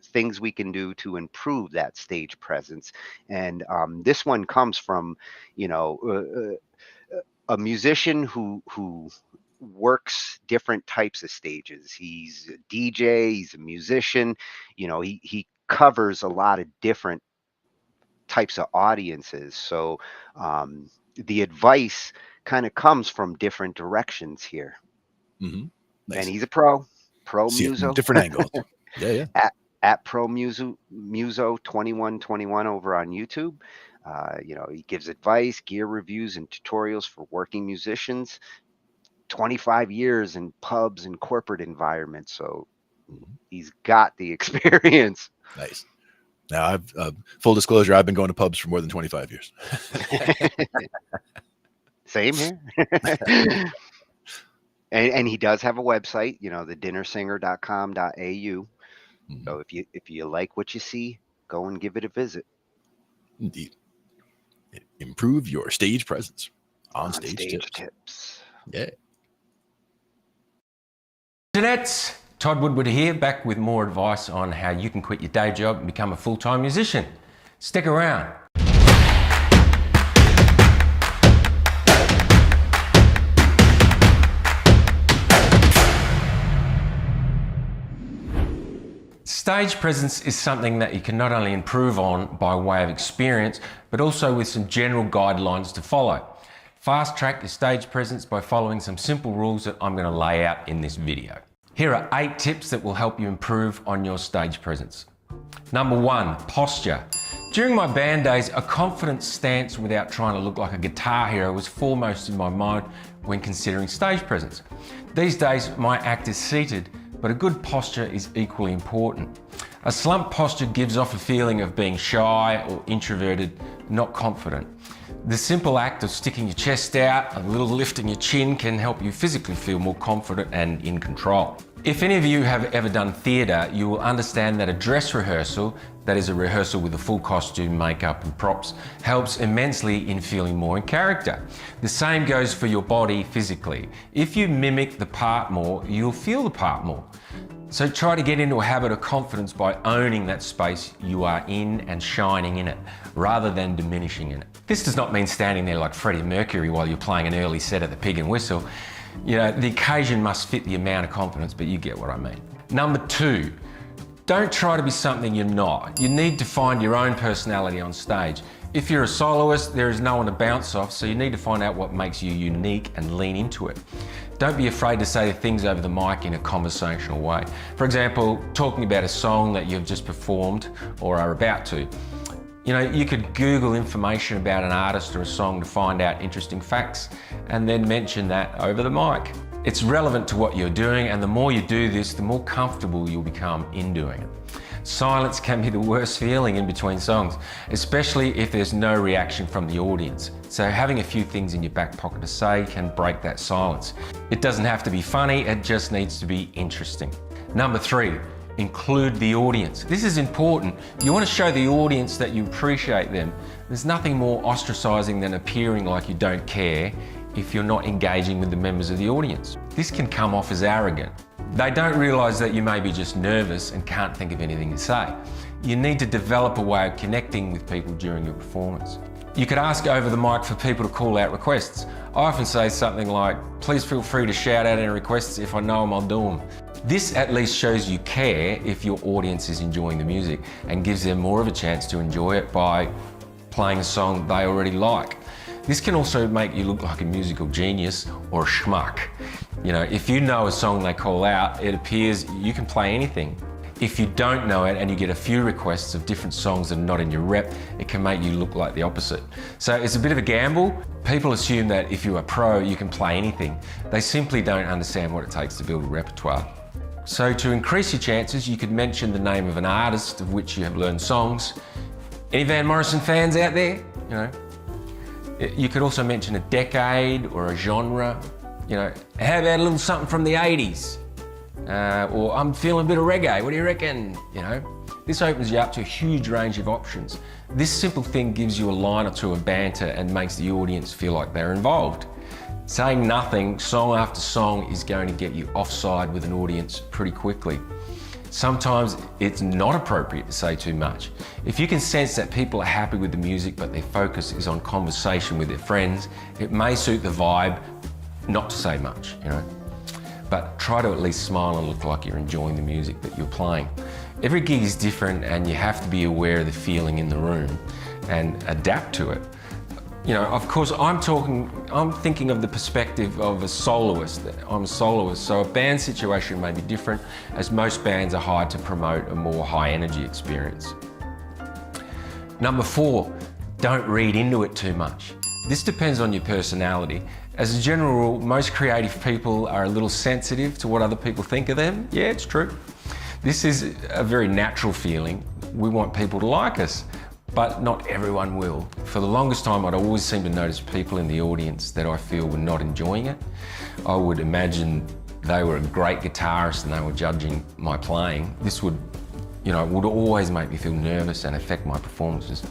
things we can do to improve that stage presence. And this one comes from, a musician who works different types of stages. He's a DJ, he's a musician, he covers a lot of different types of audiences. So the advice kind of comes from different directions here. Mm-hmm. Nice. And he's a pro See it from muso. different angles. Yeah. At pro muso 2121 over on YouTube. He gives advice, gear reviews, and tutorials for working musicians. 25 years in pubs and corporate environments, so he's got the experience. Nice. Now, I've full disclosure, I've been going to pubs for more than 25 years. Same here. and he does have a website, thedinnersinger.com.au. So if you like what you see, go and give it a visit. Indeed. Improve your stage presence. On stage tips. Yeah. Internets, Todd Woodward here, back with more advice on how you can quit your day job and become a full-time musician. Stick around. Stage presence is something that you can not only improve on by way of experience, but also with some general guidelines to follow. Fast track your stage presence by following some simple rules that I'm going to lay out in this video. Here are 8 tips that will help you improve on your stage presence. Number 1, posture. During my band days, a confident stance without trying to look like a guitar hero was foremost in my mind when considering stage presence. These days, my act is seated, but a good posture is equally important. A slumped posture gives off a feeling of being shy or introverted, not confident. The simple act of sticking your chest out, a little lifting your chin can help you physically feel more confident and in control. If any of you have ever done theatre, you will understand that a dress rehearsal, that is a rehearsal with a full costume, makeup and props, helps immensely in feeling more in character. The same goes for your body physically. If you mimic the part more, you'll feel the part more. So try to get into a habit of confidence by owning that space you are in and shining in it, rather than diminishing in it. This does not mean standing there like Freddie Mercury while you're playing an early set at the Pig and Whistle. The occasion must fit the amount of confidence, but you get what I mean. Number 2, don't try to be something you're not. You need to find your own personality on stage. If you're a soloist, there is no one to bounce off, so you need to find out what makes you unique and lean into it. Don't be afraid to say things over the mic in a conversational way. For example, talking about a song that you've just performed or are about to. You could Google information about an artist or a song to find out interesting facts and then mention that over the mic. It's relevant to what you're doing, and the more you do this, the more comfortable you'll become in doing it. Silence can be the worst feeling in between songs, especially if there's no reaction from the audience. So having a few things in your back pocket to say can break that silence. It doesn't have to be funny, it just needs to be interesting. Number 3, include the audience. This is important. You want to show the audience that you appreciate them. There's nothing more ostracizing than appearing like you don't care if you're not engaging with the members of the audience. This can come off as arrogant. They don't realize that you may be just nervous and can't think of anything to say. You need to develop a way of connecting with people during your performance. You could ask over the mic for people to call out requests. I often say something like, please feel free to shout out any requests. If I know them, I'll do them. This at least shows you care if your audience is enjoying the music and gives them more of a chance to enjoy it by playing a song they already like. This can also make you look like a musical genius or a schmuck. If you know a song they call out, it appears you can play anything. If you don't know it and you get a few requests of different songs that are not in your rep, it can make you look like the opposite. So it's a bit of a gamble. People assume that if you're a pro, you can play anything. They simply don't understand what it takes to build a repertoire. So to increase your chances, you could mention the name of an artist of which you have learned songs. Any Van Morrison fans out there? You could also mention a decade or a genre. How about a little something from the 80s? Or I'm feeling a bit of reggae, what do you reckon? This opens you up to a huge range of options. This simple thing gives you a line or two of banter and makes the audience feel like they're involved. Saying nothing, song after song, is going to get you offside with an audience pretty quickly. Sometimes it's not appropriate to say too much. If you can sense that people are happy with the music but their focus is on conversation with their friends, it may suit the vibe not to say much, But try to at least smile and look like you're enjoying the music that you're playing. Every gig is different and you have to be aware of the feeling in the room and adapt to it. Of course, I'm thinking of the perspective of a soloist. I'm a soloist, so a band situation may be different, as most bands are hired to promote a more high energy experience. Number 4, don't read into it too much. This depends on your personality. As a general rule, most creative people are a little sensitive to what other people think of them. Yeah, it's true. This is a very natural feeling. We want people to like us. But not everyone will. For the longest time, I'd always seem to notice people in the audience that I feel were not enjoying it. I would imagine they were a great guitarist and they were judging my playing. This would always make me feel nervous and affect my performances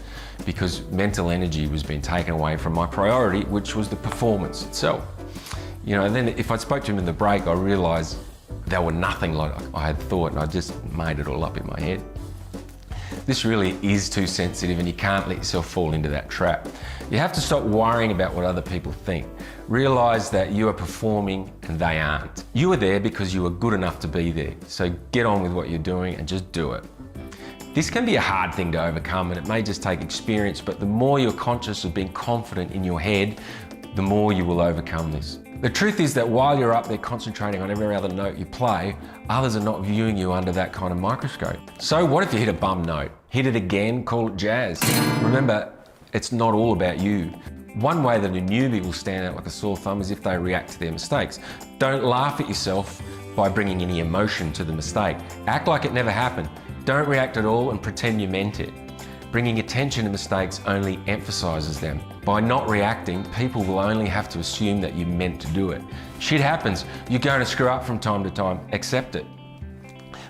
because mental energy was being taken away from my priority, which was the performance itself. And then if I spoke to him in the break, I realized they were nothing like I had thought and I just made it all up in my head. This really is too sensitive and you can't let yourself fall into that trap. You have to stop worrying about what other people think. Realize that you are performing and they aren't. You are there because you are good enough to be there. So get on with what you're doing and just do it. This can be a hard thing to overcome and it may just take experience, but the more you're conscious of being confident in your head, the more you will overcome this. The truth is that while you're up there concentrating on every other note you play, others are not viewing you under that kind of microscope. So what if you hit a bum note? Hit it again, call it jazz. Remember, it's not all about you. One way that a newbie will stand out like a sore thumb is if they react to their mistakes. Don't laugh at yourself by bringing any emotion to the mistake. Act like it never happened. Don't react at all and pretend you meant it. Bringing attention to mistakes only emphasizes them. By not reacting, people will only have to assume that you meant to do it. Shit happens. You're going to screw up from time to time. Accept it.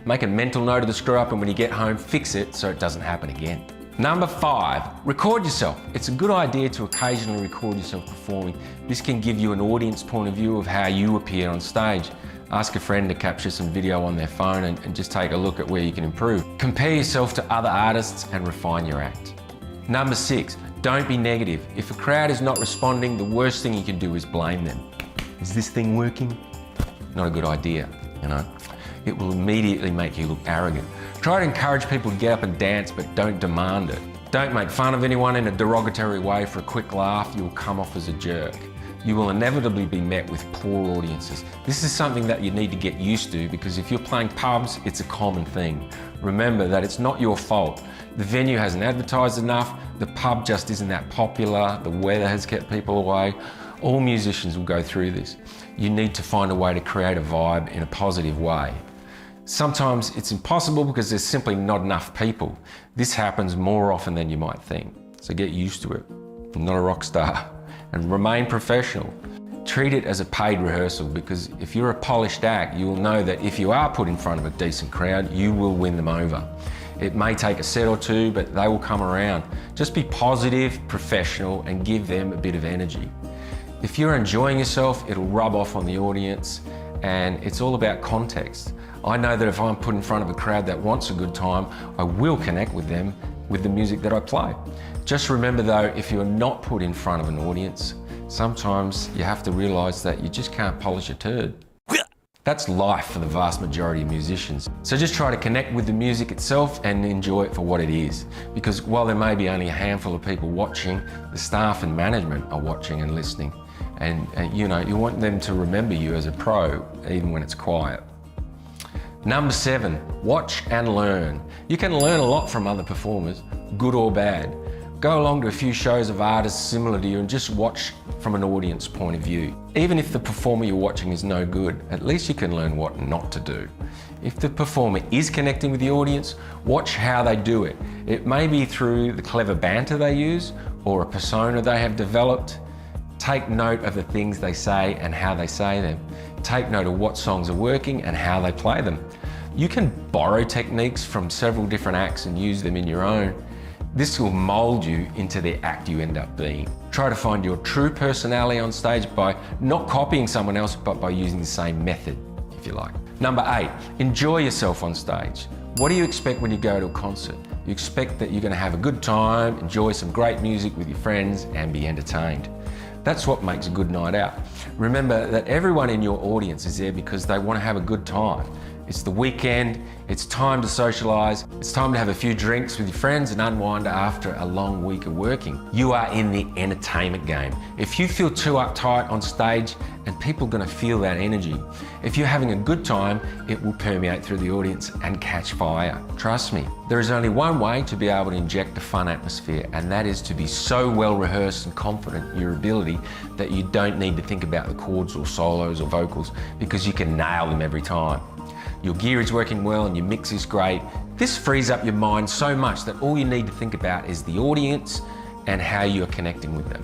Make a mental note of the screw up and when you get home, fix it so it doesn't happen again. Number 5, record yourself. It's a good idea to occasionally record yourself performing. This can give you an audience point of view of how you appear on stage. Ask a friend to capture some video on their phone and just take a look at where you can improve. Compare yourself to other artists and refine your act. Number 6, don't be negative. If a crowd is not responding, the worst thing you can do is blame them. Is this thing working? Not a good idea, It will immediately make you look arrogant. Try to encourage people to get up and dance, but don't demand it. Don't make fun of anyone in a derogatory way for a quick laugh. You will come off as a jerk. You will inevitably be met with poor audiences. This is something that you need to get used to because if you're playing pubs, it's a common thing. Remember that it's not your fault. The venue hasn't advertised enough, the pub just isn't that popular, the weather has kept people away. All musicians will go through this. You need to find a way to create a vibe in a positive way. Sometimes it's impossible because there's simply not enough people. This happens more often than you might think. So get used to it. I'm not a rock star. And remain professional. Treat it as a paid rehearsal because if you're a polished act, you will know that if you are put in front of a decent crowd, you will win them over. It may take a set or two, but they will come around. Just be positive, professional, and give them a bit of energy. If you're enjoying yourself, it'll rub off on the audience, and it's all about context. I know that if I'm put in front of a crowd that wants a good time, I will connect with them with the music that I play. Just remember though, if you're not put in front of an audience, sometimes you have to realize that you just can't polish a turd. That's life for the vast majority of musicians. So just try to connect with the music itself and enjoy it for what it is. Because while there may be only a handful of people watching, the staff and management are watching and listening. And you want them to remember you as a pro, even when it's quiet. Number 7, watch and learn. You can learn a lot from other performers, good or bad. Go along to a few shows of artists similar to you and just watch from an audience point of view. Even if the performer you're watching is no good, at least you can learn what not to do. If the performer is connecting with the audience, watch how they do it. It may be through the clever banter they use or a persona they have developed. Take note of the things they say and how they say them. Take note of what songs are working and how they play them. You can borrow techniques from several different acts and use them in your own. This will mold you into the act you end up being. Try to find your true personality on stage by not copying someone else, but by using the same method, if you like. Number 8, enjoy yourself on stage. What do you expect when you go to a concert? You expect that you're going to have a good time, enjoy some great music with your friends, and be entertained. That's what makes a good night out. Remember that everyone in your audience is there because they want to have a good time. It's the weekend, it's time to socialise, it's time to have a few drinks with your friends and unwind after a long week of working. You are in the entertainment game. If you feel too uptight on stage, and people are going to feel that energy. If you're having a good time, it will permeate through the audience and catch fire. Trust me, there is only one way to be able to inject a fun atmosphere, and that is to be so well rehearsed and confident in your ability that you don't need to think about the chords or solos or vocals, because you can nail them every time. Your gear is working well and your mix is great. This frees up your mind so much that all you need to think about is the audience and how you're connecting with them.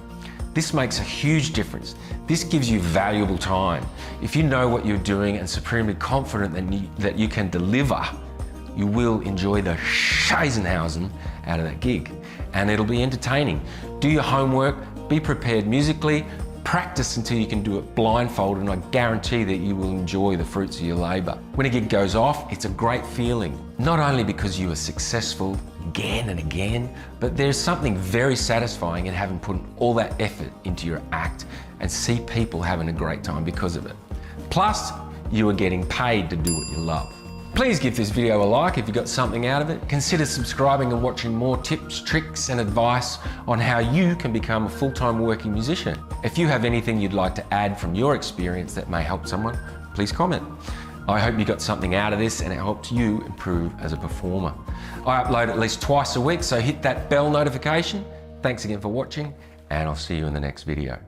This makes a huge difference. This gives you valuable time. If you know what you're doing and supremely confident that you can deliver, you will enjoy the Scheißenhausen out of that gig, and it'll be entertaining. Do your homework, be prepared musically, practice until you can do it blindfolded, and I guarantee that you will enjoy the fruits of your labour. When a gig goes off, it's a great feeling, not only because you are successful again and again, but there's something very satisfying in having put all that effort into your act and see people having a great time because of it. Plus, you are getting paid to do what you love. Please give this video a like if you got something out of it. Consider subscribing and watching more tips, tricks and advice on how you can become a full-time working musician. If you have anything you'd like to add from your experience that may help someone, please comment. I hope you got something out of this and it helped you improve as a performer. I upload at least twice a week, so hit that bell notification. Thanks again for watching, and I'll see you in the next video.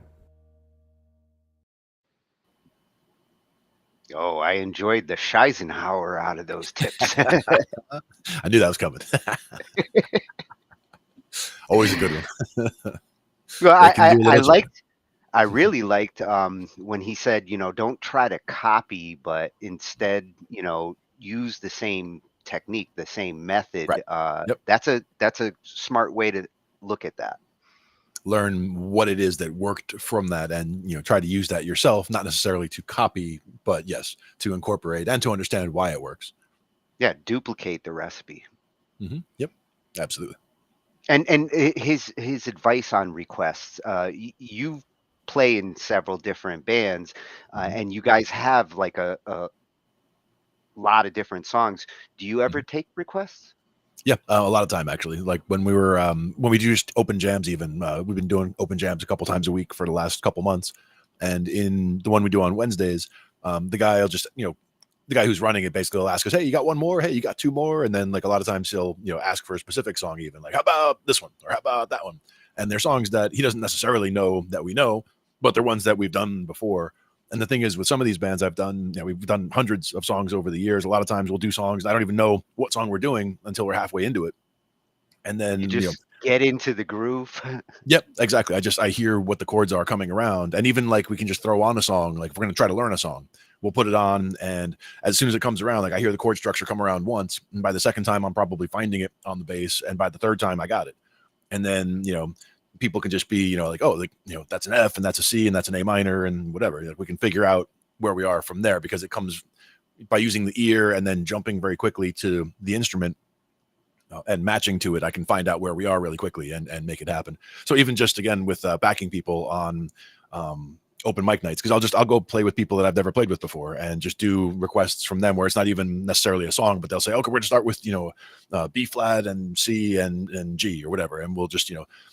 Oh, I enjoyed the Scheisenhauer out of those tips. I knew that was coming. Always a good one. Well, I really liked when he said, don't try to copy, but instead, use the same technique, the same method. Right. Yep. That's a smart way to look at that. Learn what it is that worked from that, and try to use that yourself, not necessarily to copy, but yes, to incorporate and to understand why it works. Yeah, duplicate the recipe. Mm-hmm. Yep, absolutely. And his advice on requests. You play in several different bands, and you guys have like a lot of different songs. Do you ever take requests? Yeah, a lot of time actually. Like when we were when we do just open jams, even we've been doing open jams a couple times a week for the last couple months. And in the one we do on Wednesdays, the guy will just the guy who's running it basically will ask us, hey, you got one more? Hey, you got two more? And then like a lot of times he'll ask for a specific song, even like, how about this one or how about that one? And they're songs that he doesn't necessarily know that we know, but they're ones that we've done before. And the thing is, with some of these bands I've done, we've done hundreds of songs over the years. A lot of times we'll do songs, I don't even know what song we're doing until we're halfway into it. And then you just get into the groove. Yep, exactly. I hear what the chords are coming around. And even like we can just throw on a song, like if we're going to try to learn a song, we'll put it on. And as soon as it comes around, like I hear the chord structure come around once. And by the second time, I'm probably finding it on the bass. And by the third time, I got it. And then, people can just be, like, oh, like, that's an F and that's a C and that's an A minor and whatever. Like, we can figure out where we are from there, because it comes by using the ear and then jumping very quickly to the instrument and matching to it. I can find out where we are really quickly and make it happen. So even just again with backing people on open mic nights, because I'll go play with people that I've never played with before and just do requests from them where it's not even necessarily a song, but they'll say, okay, we're gonna start with B flat and C and G or whatever, and we'll just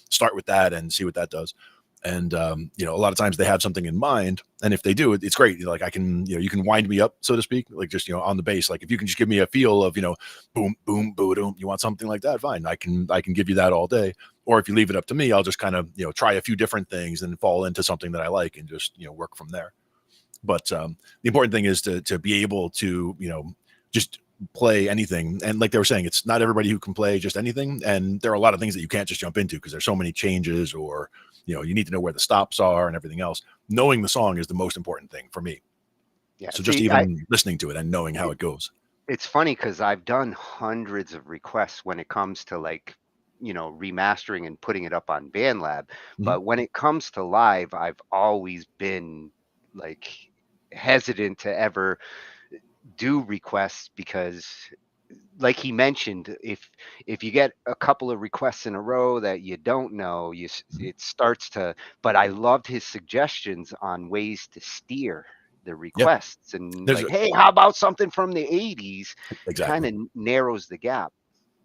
start with that and see what that does. And a lot of times they have something in mind, and if they do, it's great. Like I can you can wind me up, so to speak, like just on the bass. Like if you can just give me a feel of boom boom boom, you want something like that, fine, I can give you that all day. Or if you leave it up to me, I'll just kind of try a few different things and fall into something that I like and just work from there. But the important thing is to be able to just play anything. And like they were saying, it's not everybody who can play just anything, and there are a lot of things that you can't just jump into because there's so many changes, or you need to know where the stops are and everything else. Knowing the song is the most important thing for me. Yeah. So just even listening to it and knowing how it goes. It's funny because I've done hundreds of requests when it comes to like, remastering and putting it up on BandLab. Mhm. But when it comes to live, I've always been like hesitant to ever do requests because like he mentioned, if you get a couple of requests in a row that you don't know, Mhm. it starts to. But I loved his suggestions on ways to steer the Yeah, requests and there's like, hey, how about something from the '80s? Kind exactly. of narrows the gap.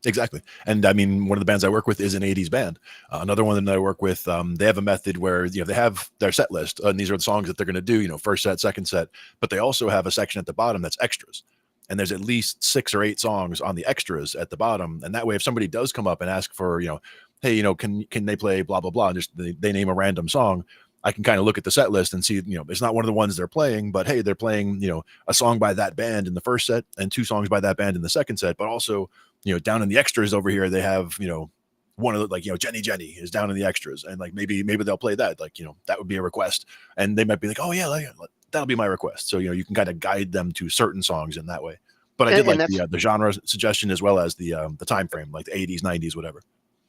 Exactly. And I mean, one of the bands I work with is an 80s band. Another one that I work with, they have a method where, they have their set list, and these are the songs that they're going to do, first set, second set, but they also have a section at the bottom that's extras. And there's at least 6 or 8 songs on the extras at the bottom. And that way, if somebody does come up and ask for, hey, can they play blah, blah, blah, and just they name a random song, I can kind of look at the set list and see, it's not one of the ones they're playing, but hey, they're playing, a song by that band in the first set and 2 songs by that band in the second set, but also down in the extras over here, they have, one of the, like, Jenny Jenny is down in the extras. And like, maybe they'll play that. Like, that would be a request. And they might be like, oh yeah, that'll be my request. So, you can kind of guide them to certain songs in that way. But I did And like that's the genre suggestion as well as the time frame, like the 80s, 90s, whatever.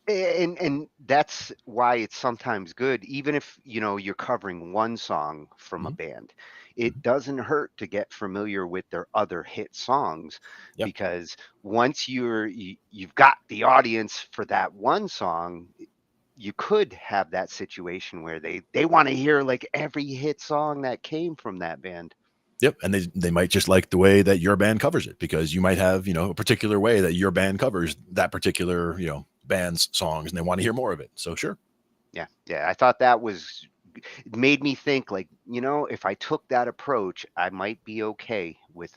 and that's why it's sometimes good, even if you're covering one song from a Mhm. band. Mhm. It doesn't hurt to get familiar with their other hit songs, Yep. because once you've got the audience for that one song, you could have that situation where they want to hear like every hit song that came from that band. Yep. And they might just like the way that your band covers it, because you might have, a particular way that your band covers that particular, band's songs, and they want to hear more of it. So sure. Yeah, I thought that was it made me think like, if I took that approach, I might be okay with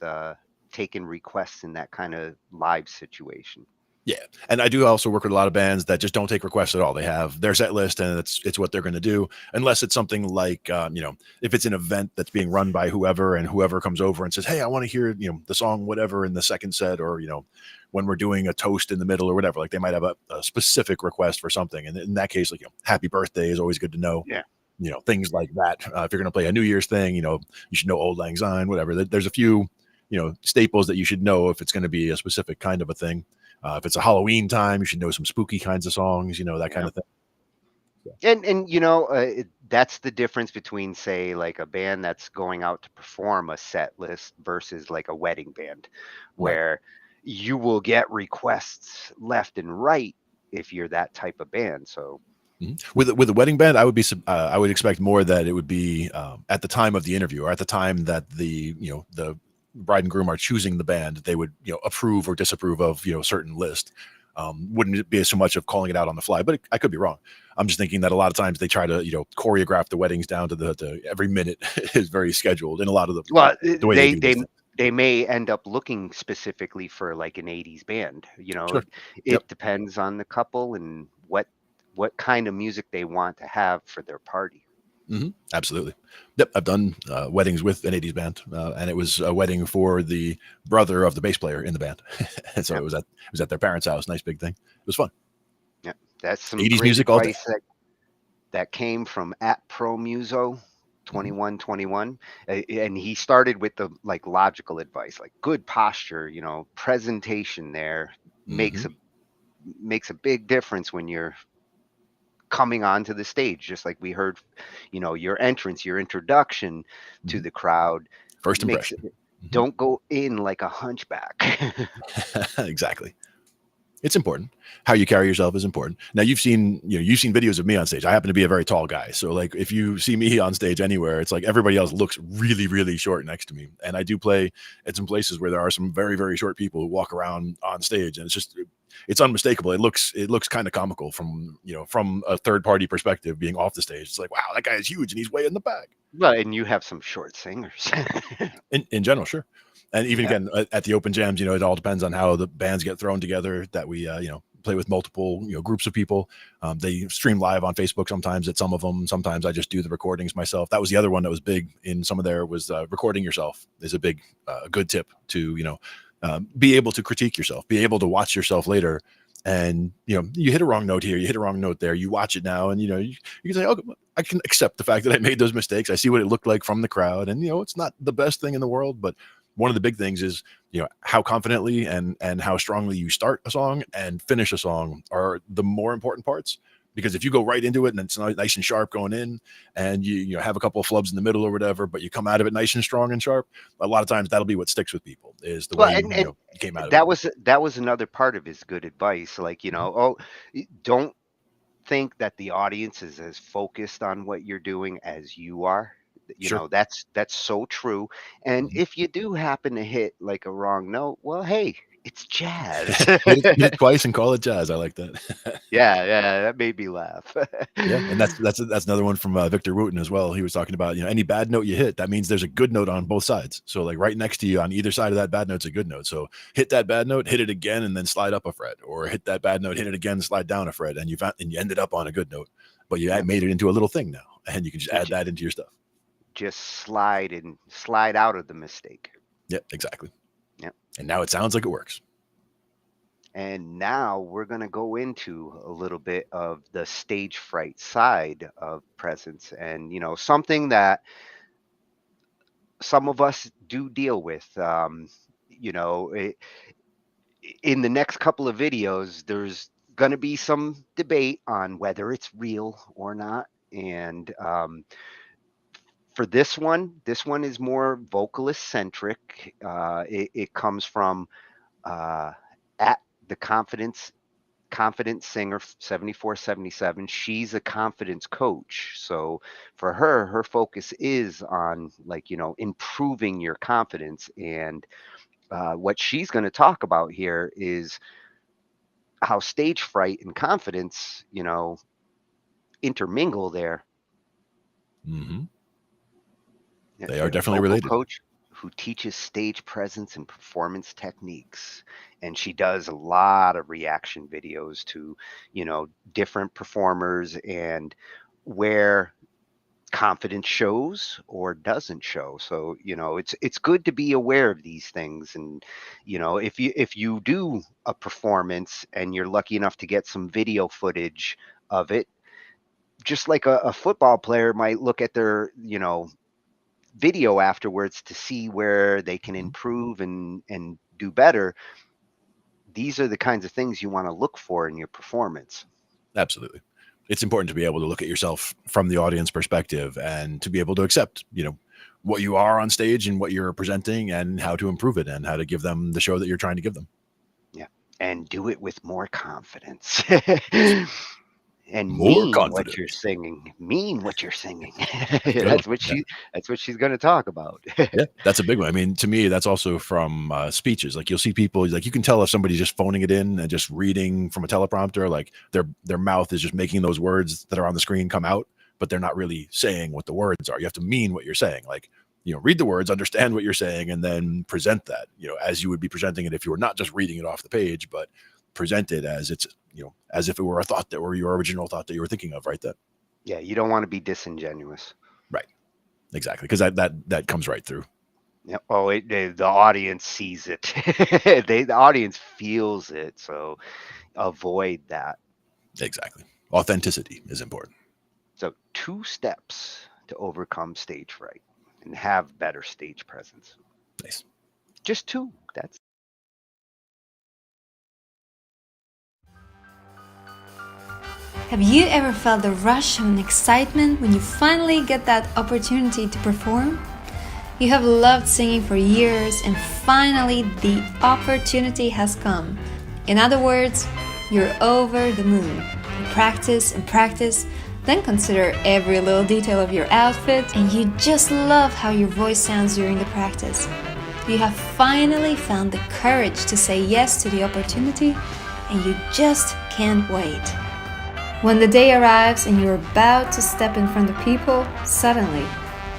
taking requests in that kind of live situation. Yeah, and I do also work with a lot of bands that just don't take requests at all. They have their set list, and it's what they're going to do, unless it's something like, if it's an event that's being run by whoever, and whoever comes over and says, "Hey, I want to hear the song whatever in the second set," or when we're doing a toast in the middle or whatever. Like, they might have a specific request for something, and in that case, like, "Happy Birthday" is always good to know. Yeah. Things like that. If you're going to play a New Year's thing, you should know "Old Lang Syne," whatever. There's a few staples that you should know if it's going to be a specific kind of a thing. If it's a Halloween time, you should know some spooky kinds of songs, that kind Yeah. of thing. And that's the difference between, say, like a band that's going out to perform a set list versus like a wedding band, Right. where you will get requests left and right if you're that type of band. So Mhm. With a wedding band, I would expect more that it would be at the time of the interview, or at the time that the bride and groom are choosing the band, they would approve or disapprove of certain list. Wouldn't it be so much of calling it out on the fly? But I could be wrong. I'm just thinking that a lot of times they try to choreograph the weddings down to the every minute is very scheduled in a lot of well, the way they do these things. they may end up looking specifically for like an '80s band. Sure. It Yep. depends on the couple and what kind of music they want to have for their party. Absolutely. Yep. I've done weddings with an 80s band, and it was a wedding for the brother of the bass player in the band. And so Yep. it was at their parents' house. Nice big thing. It was fun. Yeah, that's some 80s great music all day. advice that came from @ProMuso Mhm. 2121, and he started with the like logical advice, like good posture, presentation there makes Mhm. makes a big difference when you're coming onto the stage, just like we heard, your entrance, your introduction to Mhm. the crowd First makes impression. Mhm. don't go in like a hunchback. Exactly. It's important. How you carry yourself is important. Now, you've seen videos of me on stage. I happen to be a very tall guy. So like, if you see me on stage anywhere, it's like everybody else looks really, really short next to me. And I do play at some places where there are some very, very short people who walk around on stage, and it's unmistakable. It looks kind of comical from a third party perspective, being off the stage. It's like, wow, that guy is huge and he's way in the back. Well, and you have some short singers. In general, sure. And even Yeah. again, at the open jams, it all depends on how the bands get thrown together, that we play with multiple groups of people. They stream live on Facebook sometimes at some of them. Sometimes I just do the recordings myself. That was the other one that was big in some of there, was recording yourself is a big good tip to be able to critique yourself, be able to watch yourself later. And you hit a wrong note here, you hit a wrong note there, you watch it now, and you can say, oh, I can accept the fact that I made those mistakes. I see what it looked like from the crowd, and it's not the best thing in the world, but one of the big things is, how confidently and how strongly you start a song and finish a song are the more important parts. Because if you go right into it and it's nice and sharp going in, and you have a couple of flubs in the middle or whatever, but you come out of it nice and strong and sharp, a lot of times that'll be what sticks with people, is the way you came out of it. That was another part of his good advice. Like, don't think that the audience is as focused on what you're doing as you are. Sure. That's so true. And if you do happen to hit like a wrong note, well, hey, it's jazz. hit it twice and call it jazz. I like that. Yeah, that made me laugh. Yeah, and that's another one from Victor Wooten as well. He was talking about, any bad note you hit, that means there's a good note on both sides. So like right next to you on either side of that bad note's a good note. So hit that bad note, hit it again, and then slide up a fret, or hit that bad note, hit it again, slide down a fret, and you ended up on a good note. But you made it into a little thing now, and you can just add that into your stuff. Just slide out of the mistake. Yeah, exactly. Yeah. And now it sounds like it works. And now we're going to go into a little bit of the stage fright side of presence, and something that some of us do deal with. In the next couple of videos, there's going to be some debate on whether it's real or not. And for this one is more vocalist centric. It comes from at the confident singer 7477. She's a confidence coach, so for her focus is on improving your confidence. And what she's going to talk about here is how stage fright and confidence intermingle there. They are definitely related. Coach who teaches stage presence and performance techniques, and she does a lot of reaction videos to different performers and where confidence shows or doesn't show. So it's good to be aware of these things. And if you do a performance and you're lucky enough to get some video footage of it, just like a football player might look at their video afterwards to see where they can improve and do better. These are the kinds of things you want to look for in your performance. Absolutely. It's important to be able to look at yourself from the audience perspective and to be able to accept, what you are on stage and what you're presenting and how to improve it and how to give them the show that you're trying to give them. Yeah. And do it with more confidence. And more mean confidence. What you're singing. Mean what you're singing. That's what she's going to talk about. Yeah, that's a big one. I mean, to me, that's also from speeches. Like you'll see people, like you can tell if somebody's just phoning it in and just reading from a teleprompter, like their mouth is just making those words that are on the screen come out, but they're not really saying what the words are. You have to mean what you're saying. Like, read the words, understand what you're saying, and then present that, as you would be presenting it if you were not just reading it off the page, but present it as it's, as if it were a thought that were your original thought that you were thinking of right then. Yeah, you don't want to be disingenuous. Right. Exactly. Because that comes right through. Yeah. Oh, the audience sees it. The audience feels it. So avoid that. Exactly. Authenticity is important. So 2 steps to overcome stage fright and have better stage presence. Nice. Just 2. That's Have you ever felt the rush of an excitement when you finally get that opportunity to perform? You have loved singing for years and finally the opportunity has come. In other words, you're over the moon. You practice and practice, then consider every little detail of your outfit, and you just love how your voice sounds during the practice. You have finally found the courage to say yes to the opportunity, and you just can't wait. When the day arrives and you're about to step in front of people, suddenly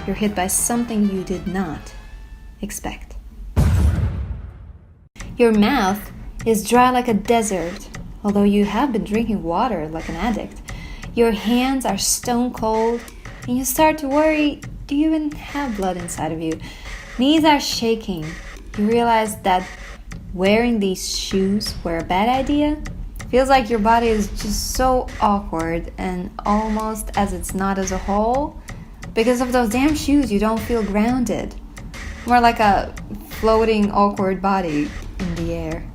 you're hit by something you did not expect. Your mouth is dry like a desert, although you have been drinking water like an addict. Your hands are stone cold, and you start to worry, do you even have blood inside of you? Knees are shaking. You realize that wearing these shoes were a bad idea. Feels like your body is just so awkward and almost as it's not as a whole. Because of those damn shoes, you don't feel grounded. More like a floating awkward body in the air.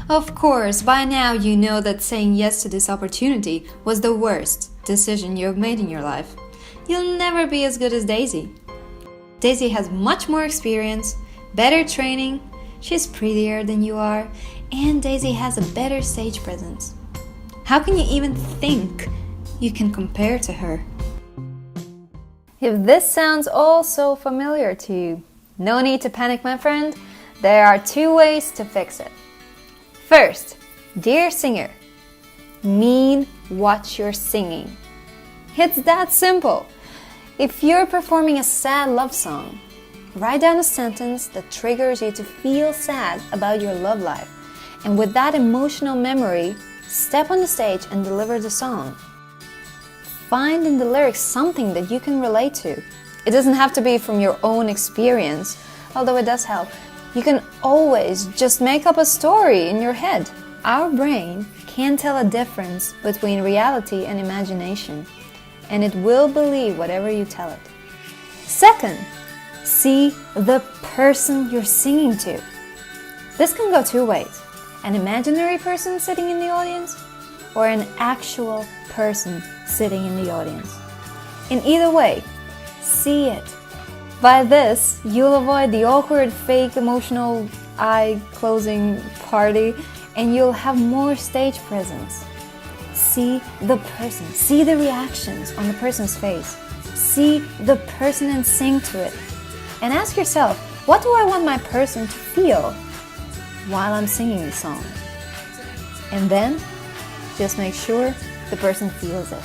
Of course, by now you know that saying yes to this opportunity was the worst decision you have made in your life. You'll never be as good as Daisy. Daisy has much more experience, better training, she's prettier than you are, and Daisy has a better stage presence. How can you even think you can compare to her? If this sounds all so familiar to you, no need to panic, my friend. There are 2 ways to fix it. First, dear singer, mean what you're singing. It's that simple. If you're performing a sad love song, write down a sentence that triggers you to feel sad about your love life. And with that emotional memory, step on the stage and deliver the song. Find in the lyrics something that you can relate to. It doesn't have to be from your own experience, although it does help. You can always just make up a story in your head. Our brain can tell a difference between reality and imagination, and it will believe whatever you tell it. Second, see the person you're singing to. This can go 2 ways. An imaginary person sitting in the audience, or an actual person sitting in the audience. In either way, see it. By this, you'll avoid the awkward, fake, emotional, eye-closing party, and you'll have more stage presence. See the person. See the reactions on the person's face. See the person and sing to it. And ask yourself, what do I want my person to feel while I'm singing the song? And then, just make sure the person feels it.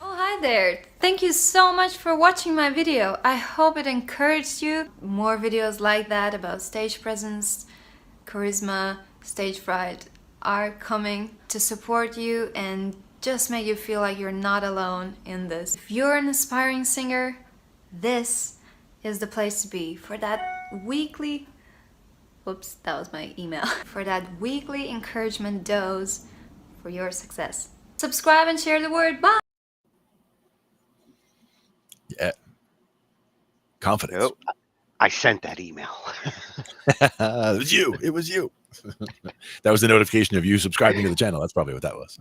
Oh, hi there! Thank you so much for watching my video. I hope it encouraged you. More videos like that about stage presence, charisma, stage fright are coming to support you and just make you feel like you're not alone in this. If you're an aspiring singer, this is the place to be for that weekly, whoops, that was my email, for that weekly encouragement dose for your success. Subscribe and share the word. Bye! Yeah. Confidence. Nope. I sent that email. It was you. It was you. That was the notification of you subscribing to the channel. That's probably what that was.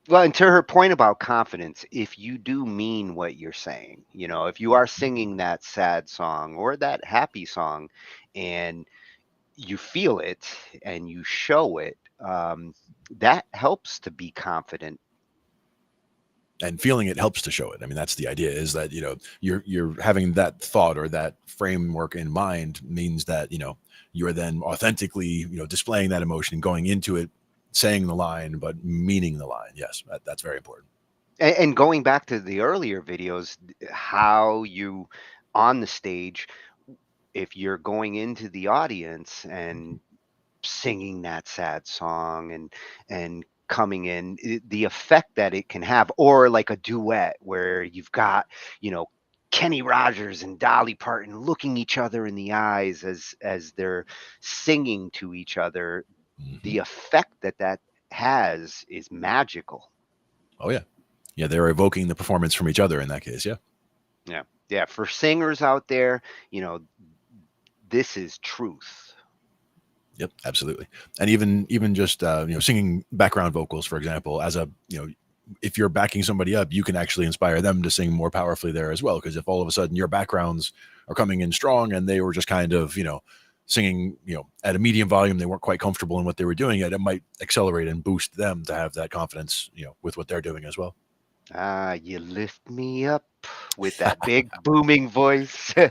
Well, and to her point about confidence, if you do mean what you're saying, you know, if you are singing that sad song or that happy song and you feel it and you show it, that helps to be confident. And feeling it helps to show it. I mean, that's the idea, is that, you know, you're having that thought or that framework in mind means that, you know, you're then authentically, you know, displaying that emotion, going into it, saying the line, but meaning the line. Yes, that's very important. And going back to the earlier videos, how you on the stage, if you're going into the audience and singing that sad song and coming in, the effect that it can have, or like a duet where you've got, you know, Kenny Rogers and Dolly Parton looking each other in the eyes as they're singing to each other. The effect that has is magical. Oh yeah. Yeah, they're evoking the performance from each other in that case. Yeah. Yeah, for singers out there, you know, this is truth. Yep, absolutely. And even just you know, singing background vocals, for example, as a, you know, if you're backing somebody up, you can actually inspire them to sing more powerfully there as well. Because if all of a sudden your backgrounds are coming in strong and they were just kind of, you know, singing, you know, at a medium volume, they weren't quite comfortable in what they were doing, it might accelerate and boost them to have that confidence, you know, with what they're doing as well. You lift me up with that big booming voice. Yeah,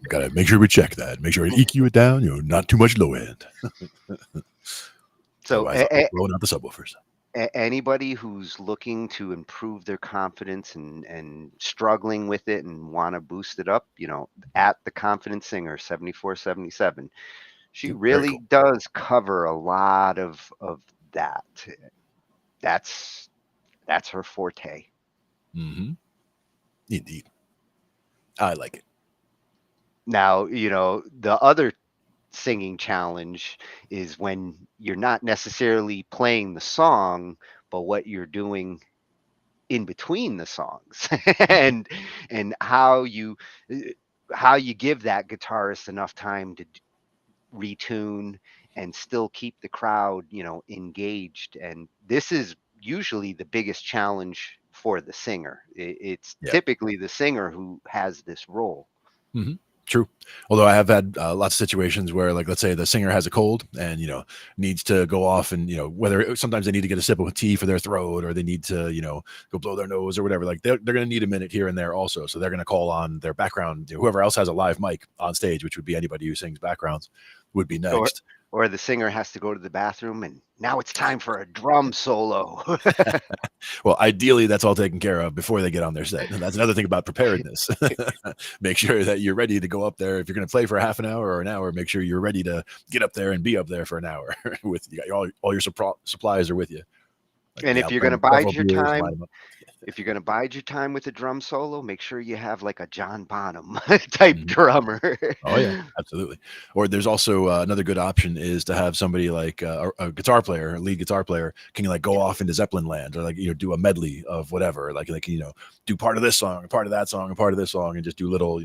gotta make sure we check that. Make sure we EQ it down, you know, not too much low end. So blowing out the subwoofers. Anybody who's looking to improve their confidence and struggling with it and want to boost it up, you know, at the Confident Singer 7477, she really does cover a lot of that. That's her forte. Indeed. I like it. Now, you know, the other singing challenge is when you're not necessarily playing the song, but what you're doing in between the songs, and how you give that guitarist enough time to retune and still keep the crowd, engaged. And this is usually the biggest challenge for the singer. It's Yeah. typically the singer who has this role. Mhm. True. Although I have had lots of situations where, like, let's say the singer has a cold and, needs to go off and, whether sometimes they need to get a sip of tea for their throat, or they need to, go blow their nose or whatever, like they're going to need a minute here and there also. So they're going to call on their background, whoever else has a live mic on stage, which would be anybody who sings backgrounds would be next. Or the singer has to go to the bathroom and now it's time for a drum solo. Well, ideally, that's all taken care of before they get on their set. And that's another thing about preparedness. Make sure that you're ready to go up there. If you're going to play for half an hour or an hour, make sure you're ready to get up there and be up there for an hour with all your supplies are with you. Like And the if you're going to Alpine bide your Buffalo beers, time, line 'em up. if you're going to bide your time with a drum solo, make sure you have like a John Bonham type Mhm. drummer. Oh yeah, absolutely. Or there's also another good option is to have somebody like a guitar player, a lead guitar player, can like go off into Zeppelin land, or like do a medley of whatever, like do part of this song, part of that song, and part of this song, and just do little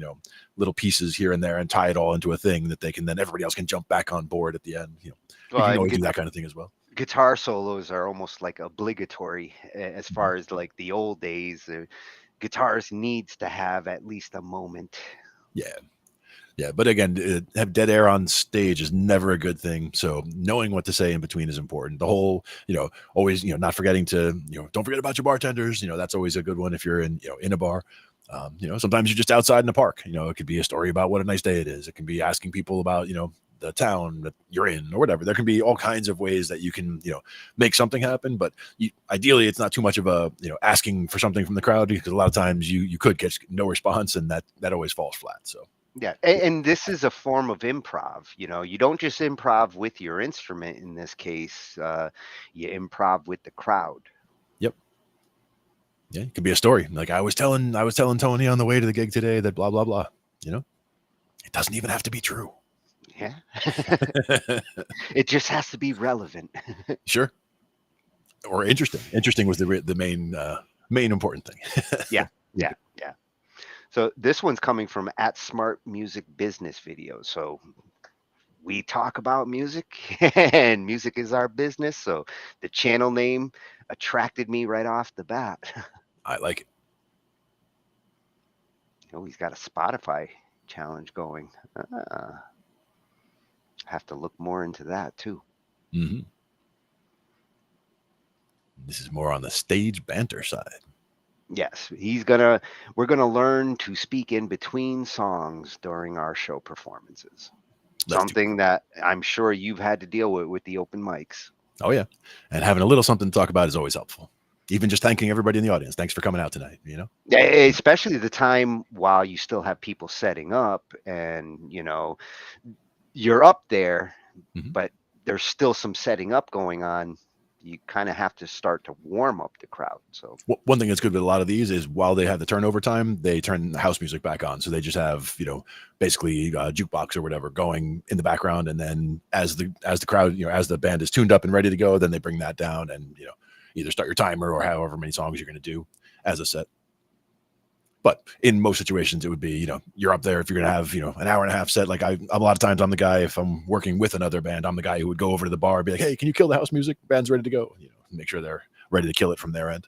little pieces here and there, and tie it all into a thing that then everybody else can jump back on board at the end. You Well, can and always do that kind of thing as well. guitar solos are almost like obligatory as Mhm. far as like the old days. Guitarist needs to have at least a moment. Yeah. Yeah, but again, have dead air on stage is never a good thing. So knowing what to say in between is important. The whole, always, not forgetting to, don't forget about your bartenders. That's always a good one if you're in a bar. Sometimes you're just outside in a park. It could be a story about what a nice day it is. It can be asking people about, the town that you're in or whatever. There can be all kinds of ways that you can, make something happen. But ideally, it's not too much of a, asking for something from the crowd, because a lot of times you could get no response, and that always falls flat. So. Yeah, and this is a form of improv. You don't just improv with your instrument in this case. You improv with the crowd. Yep. Yeah, it could be a story. Like I was telling Tony on the way to the gig today that blah blah blah. It doesn't even have to be true. Yeah, it just has to be relevant. Sure. Or interesting. Interesting was the main important thing. Yeah. So this one's coming from @Smart Music Business Videos. So we talk about music, and music is our business. So the channel name attracted me right off the bat. I like it. He's got a Spotify challenge going. Have to look more into that too. Mm-hmm. This is more on the stage banter side. Yes, we're gonna learn to speak in between songs during our show performances. Something that I'm sure you've had to deal with the open mics. Oh yeah, and having a little something to talk about is always helpful. Even just thanking everybody in the audience. Thanks for coming out tonight. Yeah, especially the time while you still have people setting up, and you're up there, Mhm. but there's still some setting up going on. You kind of have to start to warm up the crowd. So one thing that's good with a lot of these is while they have the turnover time, they turn the house music back on. So they just have, basically a jukebox or whatever going in the background. And then as the crowd, as the band is tuned up and ready to go, then they bring that down and, either start your timer or however many songs you're going to do as a set. But in most situations, it would be, you're up there if you're going to have, an hour and a half set. Like a lot of times I'm the guy, if I'm working with another band, I'm the guy who would go over to the bar and be like, hey, can you kill the house music? Band's ready to go. Make sure they're ready to kill it from their end.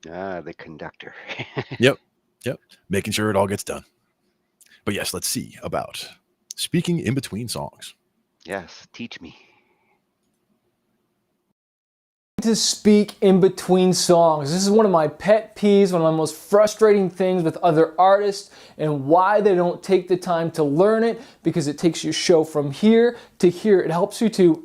the conductor. Yep. Making sure it all gets done. But yes, let's see about speaking in between songs. Yes, teach me. To speak in between songs. This is one of my pet peeves, one of my most frustrating things with other artists, and why they don't take the time to learn it, because it takes your show from here to here. It helps you to,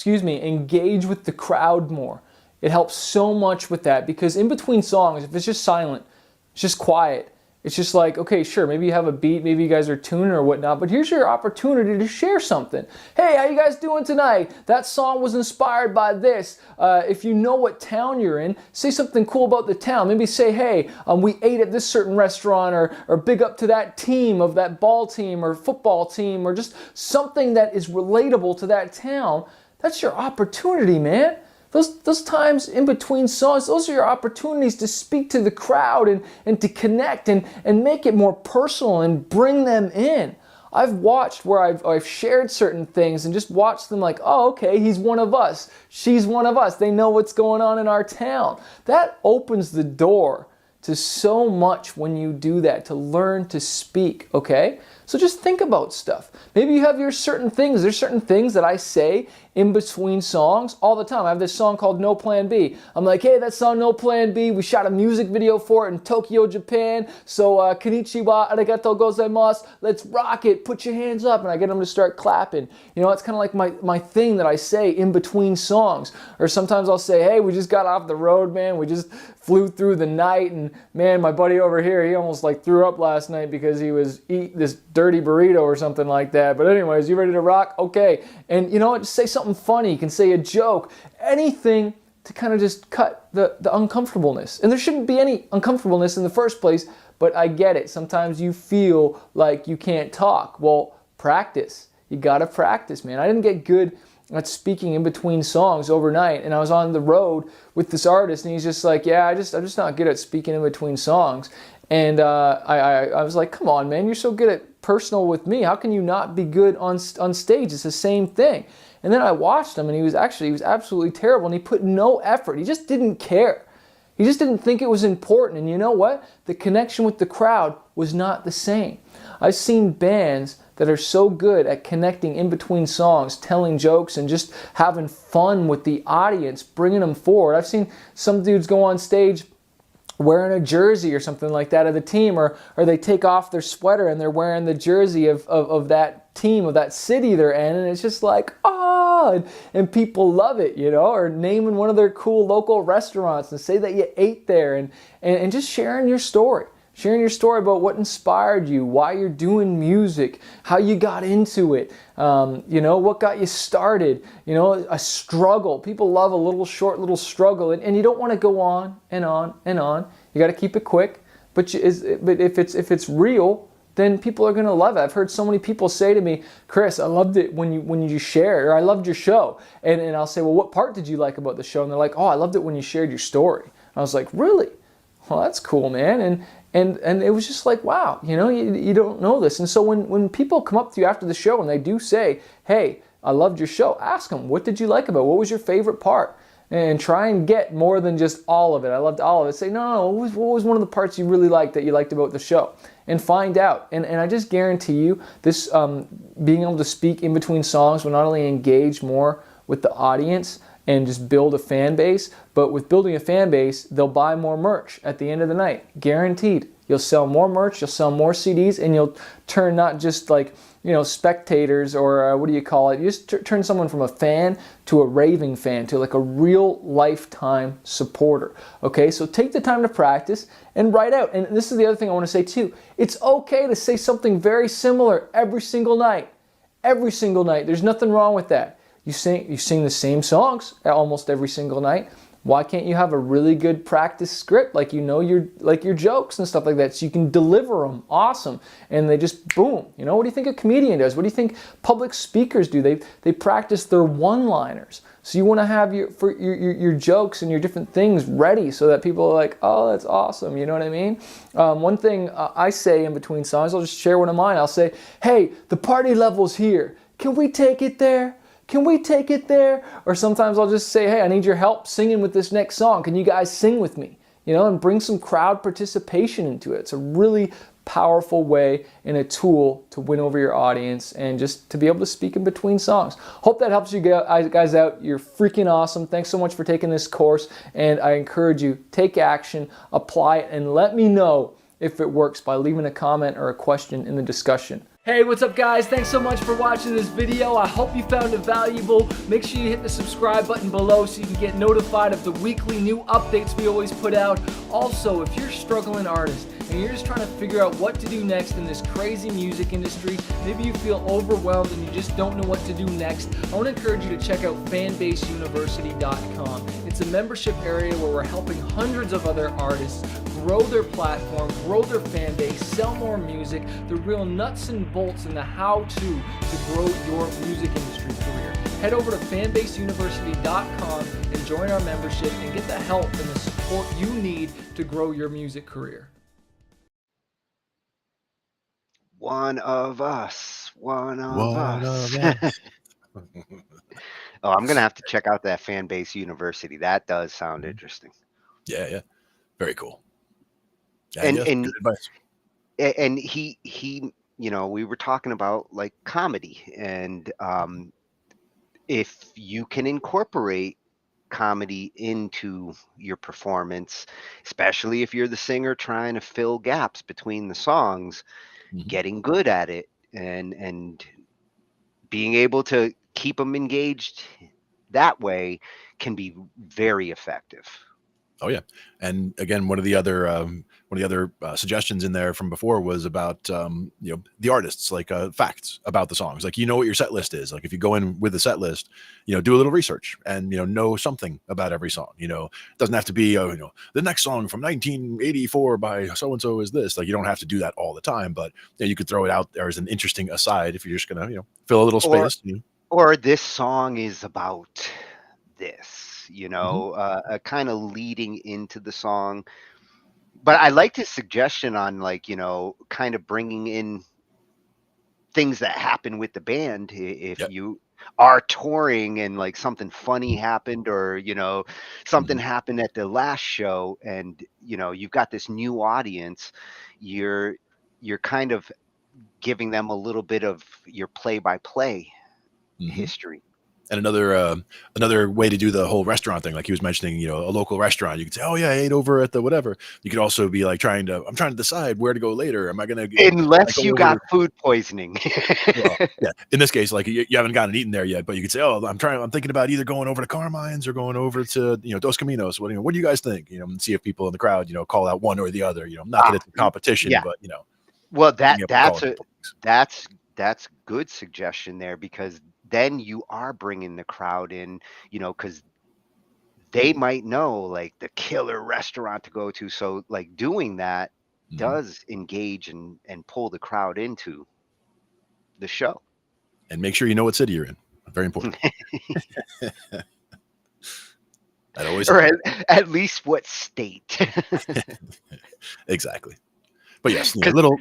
engage with the crowd more. It helps so much with that, because in between songs, if it's just silent, it's just quiet, it's just like, okay, sure, maybe you have a beat, maybe you guys are tuning or whatnot, but here's your opportunity to share something. Hey, how you guys doing tonight? That song was inspired by this. If you know what town you're in, say something cool about the town. Maybe say, hey, we ate at this certain restaurant, or big up to that team, of that ball team or football team, or just something that is relatable to that town. That's your opportunity, man. those times in between songs, those are your opportunities to speak to the crowd and to connect and make it more personal and bring them in. I've watched where I've shared certain things and just watched them like, oh, okay, he's one of us. She's one of us. They know what's going on in our town. That opens the door to so much when you do that, to learn to speak, okay? So just think about stuff. Maybe you have your certain things. There's certain things that I say in between songs all the time. I have this song called No Plan B. I'm like, hey, that song No Plan B, we shot a music video for it in Tokyo, Japan. So konnichiwa, arigatou gozaimasu, let's rock it, put your hands up. And I get them to start clapping. You know, it's kind of like my thing that I say in between songs. Or sometimes I'll say, hey, we just got off the road, man. We just flew through the night, and man, my buddy over here, he almost like threw up last night because he was eating this dirty burrito or something like that. But anyways, you ready to rock? Okay. And you know what? Just say something funny. You can say a joke, anything to kind of just cut the uncomfortableness. And there shouldn't be any uncomfortableness in the first place, but I get it. Sometimes you feel like you can't talk. Well, practice. You got to practice, man. I didn't get good at speaking in between songs overnight, and I was on the road with this artist, and he's just like, yeah, I'm just not good at speaking in between songs. And I was like, come on, man, you're so good at personal with me. How can you not be good on stage? It's the same thing. And then I watched him, and he was absolutely terrible, and he put no effort. He just didn't care. He just didn't think it was important. And you know what? The connection with the crowd was not the same. I've seen bands that are so good at connecting in between songs, telling jokes, and just having fun with the audience, bringing them forward. I've seen some dudes go on stage wearing a jersey or something like that of the team, or they take off their sweater and they're wearing the jersey of that team, of that city they're in, and it's just like, oh, and people love it, you know, or naming one of their cool local restaurants and say that you ate there, and just sharing your story. Sharing your story about what inspired you, why you're doing music, how you got into it, you know, what got you started, you know, a struggle. People love a little short little struggle, and you don't want to go on and on and on. You got to keep it quick, but if it's real, then people are going to love it. I've heard so many people say to me, Chris, I loved it when you shared, or I loved your show. And I'll say, well, what part did you like about the show? And they're like, oh, I loved it when you shared your story. And I was like, really? Well, that's cool, man. And it was just like, wow, you know, you don't know this. And so when people come up to you after the show and they do say, hey, I loved your show, ask them, what did you like about it? What was your favorite part? And try and get more than just all of it. I loved all of it. Say, no, what was one of the parts you really liked that you liked about the show? And find out. And I just guarantee you, this being able to speak in between songs will not only engage more with the audience and just build a fan base, but with building a fan base, they'll buy more merch at the end of the night. Guaranteed. You'll sell more merch, you'll sell more CDs, and you'll turn not just like, you know, spectators or what do you call it? You just turn someone from a fan to a raving fan, to like a real lifetime supporter. Okay, so take the time to practice and write out. And this is the other thing I want to say too. It's okay to say something very similar every single night. Every single night. There's nothing wrong with that. You sing the same songs almost every single night. Why can't you have a really good practice script, like you know your jokes and stuff like that, so you can deliver them awesome, and they just boom. You know, what do you think a comedian does? What do you think public speakers do? They practice their one-liners. So you want to have your jokes and your different things ready so that people are like, oh, that's awesome. You know what I mean? One thing I say in between songs, I'll just share one of mine. I'll say, hey, the party level's here. Can we take it there? Can we take it there? Or sometimes I'll just say, hey, I need your help singing with this next song. Can you guys sing with me? You know, and bring some crowd participation into it. It's a really powerful way and a tool to win over your audience and just to be able to speak in between songs. Hope that helps you guys out. You're freaking awesome. Thanks so much for taking this course. And I encourage you, take action, apply it, and let me know if it works by leaving a comment or a question in the discussion. Hey, what's up guys? Thanks so much for watching this video. I hope you found it valuable. Make sure you hit the subscribe button below so you can get notified of the weekly new updates we always put out. Also, if you're a struggling artist and you're just trying to figure out what to do next in this crazy music industry, maybe you feel overwhelmed and you just don't know what to do next, I want to encourage you to check out fanbaseuniversity.com. It's a membership area where we're helping hundreds of other artists grow their platform, grow their fan base, sell more music, the real nuts and bolts and the how-to to grow your music industry career. Head over to fanbaseuniversity.com and join our membership and get the help and the support you need to grow your music career. One of us. One of One us. of us. Oh, I'm gonna have to check out that Fanbase University. That does sound interesting. Yeah, yeah. Very cool. And yes, and good advice. and he you know, we were talking about like comedy, and if you can incorporate comedy into your performance, especially if you're the singer trying to fill gaps between the songs, Mhm. getting good at it and being able to keep them engaged that way can be very effective. Oh yeah, and again, one of the other suggestions in there from before was about the artists, like facts about the songs. Like, what your set list is. Like, if you go in with a set list, do a little research and know something about every song. It doesn't have to be the next song from 1984 by so and so is this. Like, you don't have to do that all the time, but you could throw it out there as an interesting aside if you're just gonna fill a little space. Or this song is about this. Mm-hmm. Kind of leading into the song. But I liked his suggestion on kind of bringing in things that happen with the band. If Yep. you are touring and like something funny happened, or something Mhm. happened at the last show, and you've got this new audience, you're kind of giving them a little bit of your play-by-play Mhm. history. And another way to do the whole restaurant thing, like he was mentioning, a local restaurant, you could say, oh yeah, I ate over at the whatever. You could also be like I'm trying to decide where to go later. Am I gonna Unless go you over got food poisoning. well, yeah. In this case, like you haven't gotten eaten there yet, but you could say, oh, I'm thinking about either going over to Carmine's or going over to Dos Caminos. What do you guys think? And see if people in the crowd call out one or the other. Not that it's a competition, yeah. but Well, being able to call it that's good suggestion there, because then you are bringing the crowd in, because they might know like the killer restaurant to go to. So like doing that Mhm. does engage and pull the crowd into the show. And make sure you know what city you're in. Very important. That always Or at least what state. exactly. But yes, 'Cause little.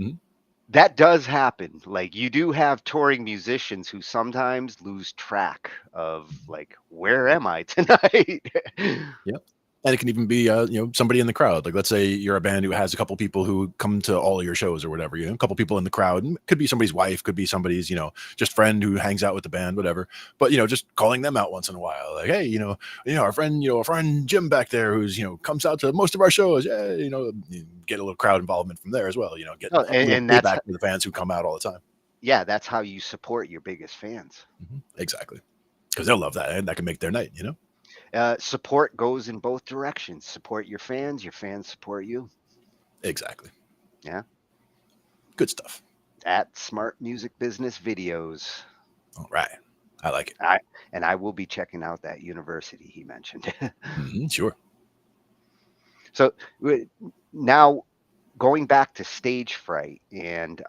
Mhm. that does happen. Like, you do have touring musicians who sometimes lose track of like, where am I tonight? Yep. And it can even be, somebody in the crowd. Like, let's say you're a band who has a couple people who come to all of your shows or whatever, a couple people in the crowd. And could be somebody's wife, could be somebody's, just friend who hangs out with the band, whatever. But, just calling them out once in a while. Like, hey, our friend Jim back there who's, comes out to most of our shows. Yeah, get a little crowd involvement from there as well. Get Oh, a little and that's payback for the fans who come out all the time. yeah, that's how you support your biggest fans. Mm-hmm. Exactly. Because they'll love that. And that can make their night, Support goes in both directions. Support your fans support you. Exactly. Yeah. Good stuff. At Smart Music Business Videos. All right. I like it. I will be checking out that university he mentioned. Mm-hmm, sure. So now going back to stage fright, and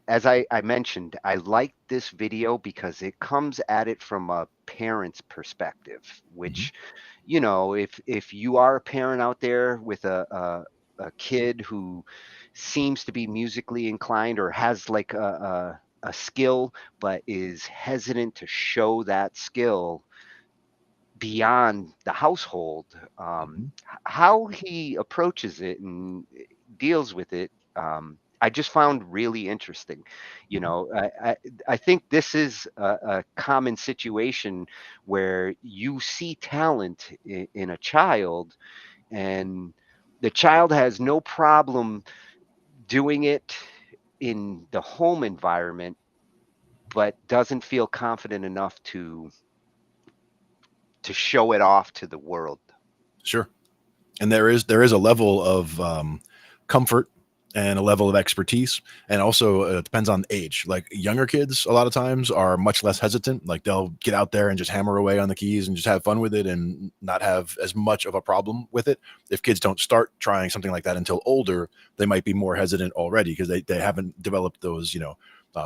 as I mentioned, I like this video because it comes at it from a parent's perspective, which, if you are a parent out there with a kid who seems to be musically inclined or has like a skill, but is hesitant to show that skill beyond the household, how he approaches it and deals with it, I just found really interesting. I think this is a common situation where you see talent in a child, and the child has no problem doing it in the home environment, but doesn't feel confident enough to show it off to the world. Sure. And there is a level of comfort and a level of expertise. And also it depends on age. Like younger kids a lot of times are much less hesitant. Like they'll get out there and just hammer away on the keys and just have fun with it and not have as much of a problem with it. If kids don't start trying something like that until older, they might be more hesitant already because they haven't developed those,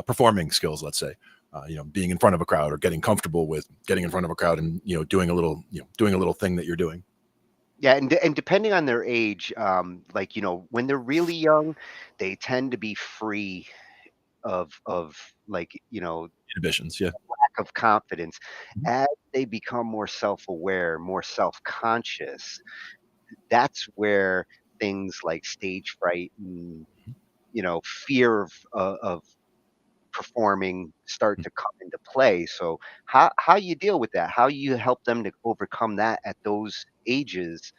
performing skills, let's say. Being in front of a crowd or getting comfortable with getting in front of a crowd and, doing a little thing that you're doing. Yeah, and depending on their age, when they're really young, they tend to be free of Inhibitions. Yeah. lack of confidence. As they become more self-aware, more self-conscious, that's where things like stage fright and fear of performing start to come into play. So how you deal with that, how you help them to overcome that at those ages,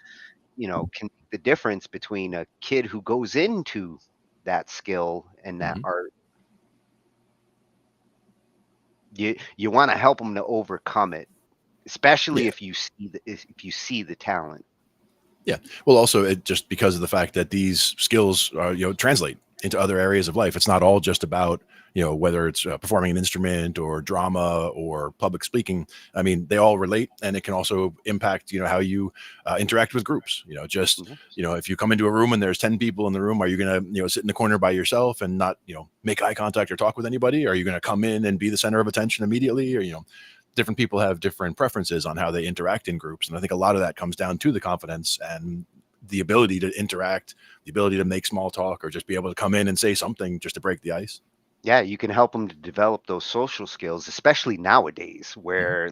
can make the difference between a kid who goes into that skill and that art. You want to help them to overcome it, especially if you see the talent. Yeah. Well, also it just because of the fact that these skills translate into other areas of life. It's not all just about, whether it's performing an instrument or drama or public speaking. I mean, they all relate, and it can also impact, how you interact with groups. If you come into a room and there's 10 people in the room, are you going to, sit in the corner by yourself and not, make eye contact or talk with anybody? Are you going to come in and be the center of attention immediately? Or, different people have different preferences on how they interact in groups. And I think a lot of that comes down to the confidence and the ability to interact, the ability to make small talk, or just be able to come in and say something just to break the ice. Yeah, you can help them to develop those social skills, especially nowadays where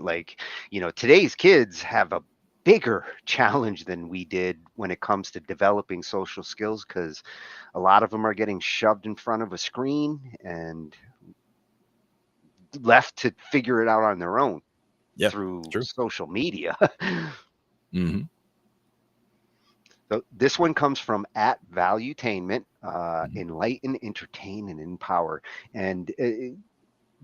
today's kids have a bigger challenge than we did when it comes to developing social skills, because a lot of them are getting shoved in front of a screen and left to figure it out on their own through social media. So this one comes from @Valuetainment, enlighten, entertain, and empower. And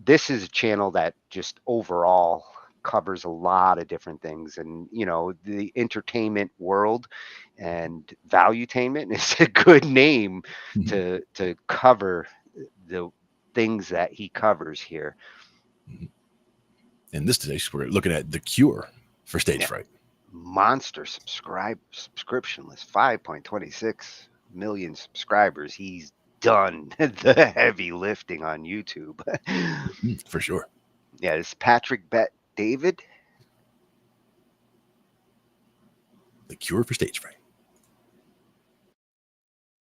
this is a channel that just overall covers a lot of different things. And, the entertainment world and Valuetainment is a good name to cover the things that he covers here. In this today, we're looking at the cure for stage fright. Monster subscription list, 5.26 million subscribers. He's done the heavy lifting on YouTube. For sure. Yeah, it's Patrick Bet David. The cure for stage fright.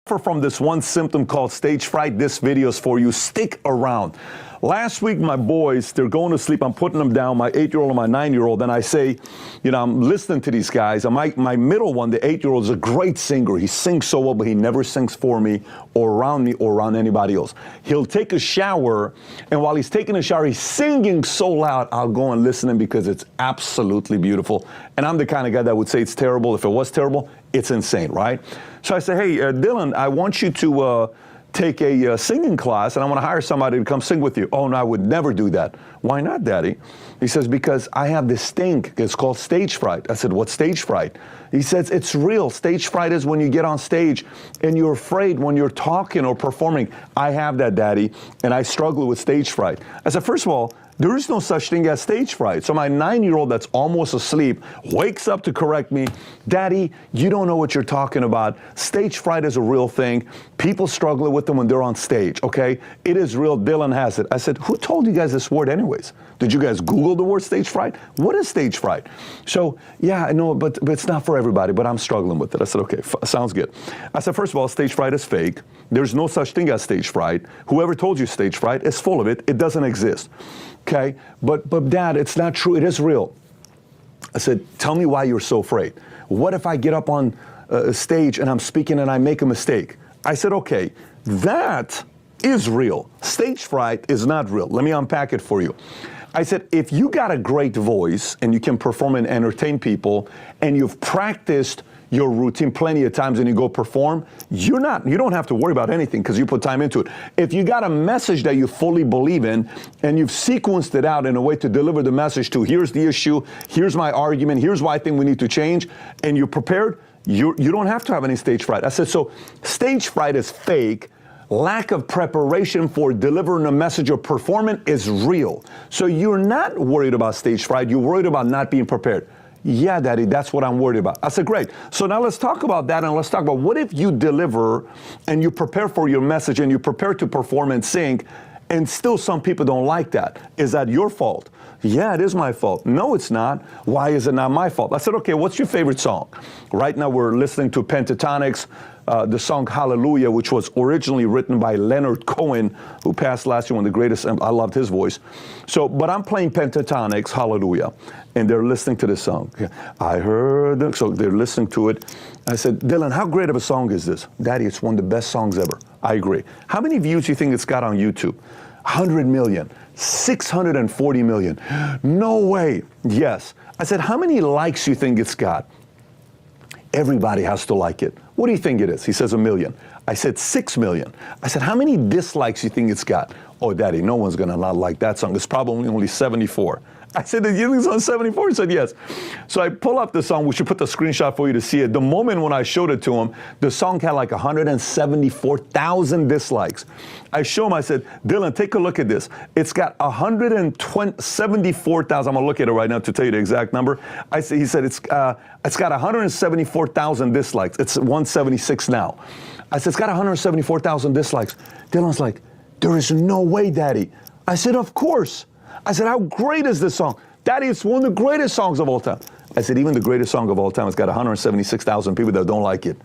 From this one symptom called stage fright, this video is for you. Stick around. Last week, my boys, they're going to sleep. I'm putting them down, my 8-year-old and my 9-year-old. And I say, I'm listening to these guys. And my middle one, the 8-year-old, is a great singer. He sings so well, but he never sings for me or around me or around anybody else. He'll take a shower. And while he's taking a shower, he's singing so loud, I'll go and listen to him because it's absolutely beautiful. And I'm the kind of guy that would say it's terrible. If it was terrible, it's insane, right? So I say, hey, Dylan, I want you to take a singing class, and I want to hire somebody to come sing with you. Oh, no, I would never do that. Why not, Daddy? He says, because I have this thing. It's called stage fright. I said, what's stage fright? He says, it's real. Stage fright is when you get on stage and you're afraid when you're talking or performing. I have that, Daddy, and I struggle with stage fright. I said, first of all, there is no such thing as stage fright. So my 9-year-old that's almost asleep wakes up to correct me. Daddy, you don't know what you're talking about. Stage fright is a real thing. People struggle with them when they're on stage, okay? It is real. Dylan has it. I said, who told you guys this word anyways? Did you guys Google the word stage fright? What is stage fright? So, yeah, I know, but it's not for everybody, but I'm struggling with it. I said, okay, sounds good. I said, first of all, stage fright is fake. There's no such thing as stage fright. Whoever told you stage fright is full of it. It doesn't exist. Okay, but Dad, it's not true. It is real. I said, tell me why you're so afraid. What if I get up on a stage and I'm speaking and I make a mistake? I said, okay, that is real. Stage fright is not real. Let me unpack it for you. I said, if you got a great voice and you can perform and entertain people and you've practiced your routine plenty of times and you go perform, you don't have to worry about anything because you put time into it. If you got a message that you fully believe in and you've sequenced it out in a way to deliver the message to, here's the issue, here's my argument, here's why I think we need to change, and you're prepared, you don't have to have any stage fright. I said, so stage fright is fake. Lack of preparation for delivering a message or performing is real. So you're not worried about stage fright. You're worried about not being prepared. Yeah, Daddy, that's what I'm worried about. I said, great. So now let's talk about that, and let's talk about what if you deliver and you prepare for your message and you prepare to perform and sing, and still some people don't like that. Is that your fault? Yeah, it is my fault. No, it's not. Why is it not my fault? I said, okay, what's your favorite song? Right now we're listening to Pentatonics, the song Hallelujah, which was originally written by Leonard Cohen, who passed last year, one of the greatest, I loved his voice. So, but I'm playing Pentatonics, Hallelujah, and they're listening to this song. I heard them, so they're listening to it. I said, Dylan, how great of a song is this? Daddy, it's one of the best songs ever. I agree. How many views do you think it's got on YouTube? 100 million, 640 million. No way. Yes. I said, how many likes do you think it's got? Everybody has to like it. What do you think it is? He says 1 million. I said 6 million. I said, how many dislikes do you think it's got? Oh, Daddy, no one's gonna not like that song. It's probably only 74. I said, you think it's on 74? He said, yes. So I pull up the song. We should put the screenshot for you to see it. The moment when I showed it to him, the song had like 174,000 dislikes. I show him, I said, Dylan, take a look at this. It's got 174,000. I'm gonna look at it right now to tell you the exact number. He said, it's got 174,000 dislikes. It's 176 now. I said, it's got 174,000 dislikes. Dylan's like, there is no way, Daddy. I said, of course. I said, how great is this song? Daddy, it's one of the greatest songs of all time. I said, even the greatest song of all time, it's got 176,000 people that don't like it.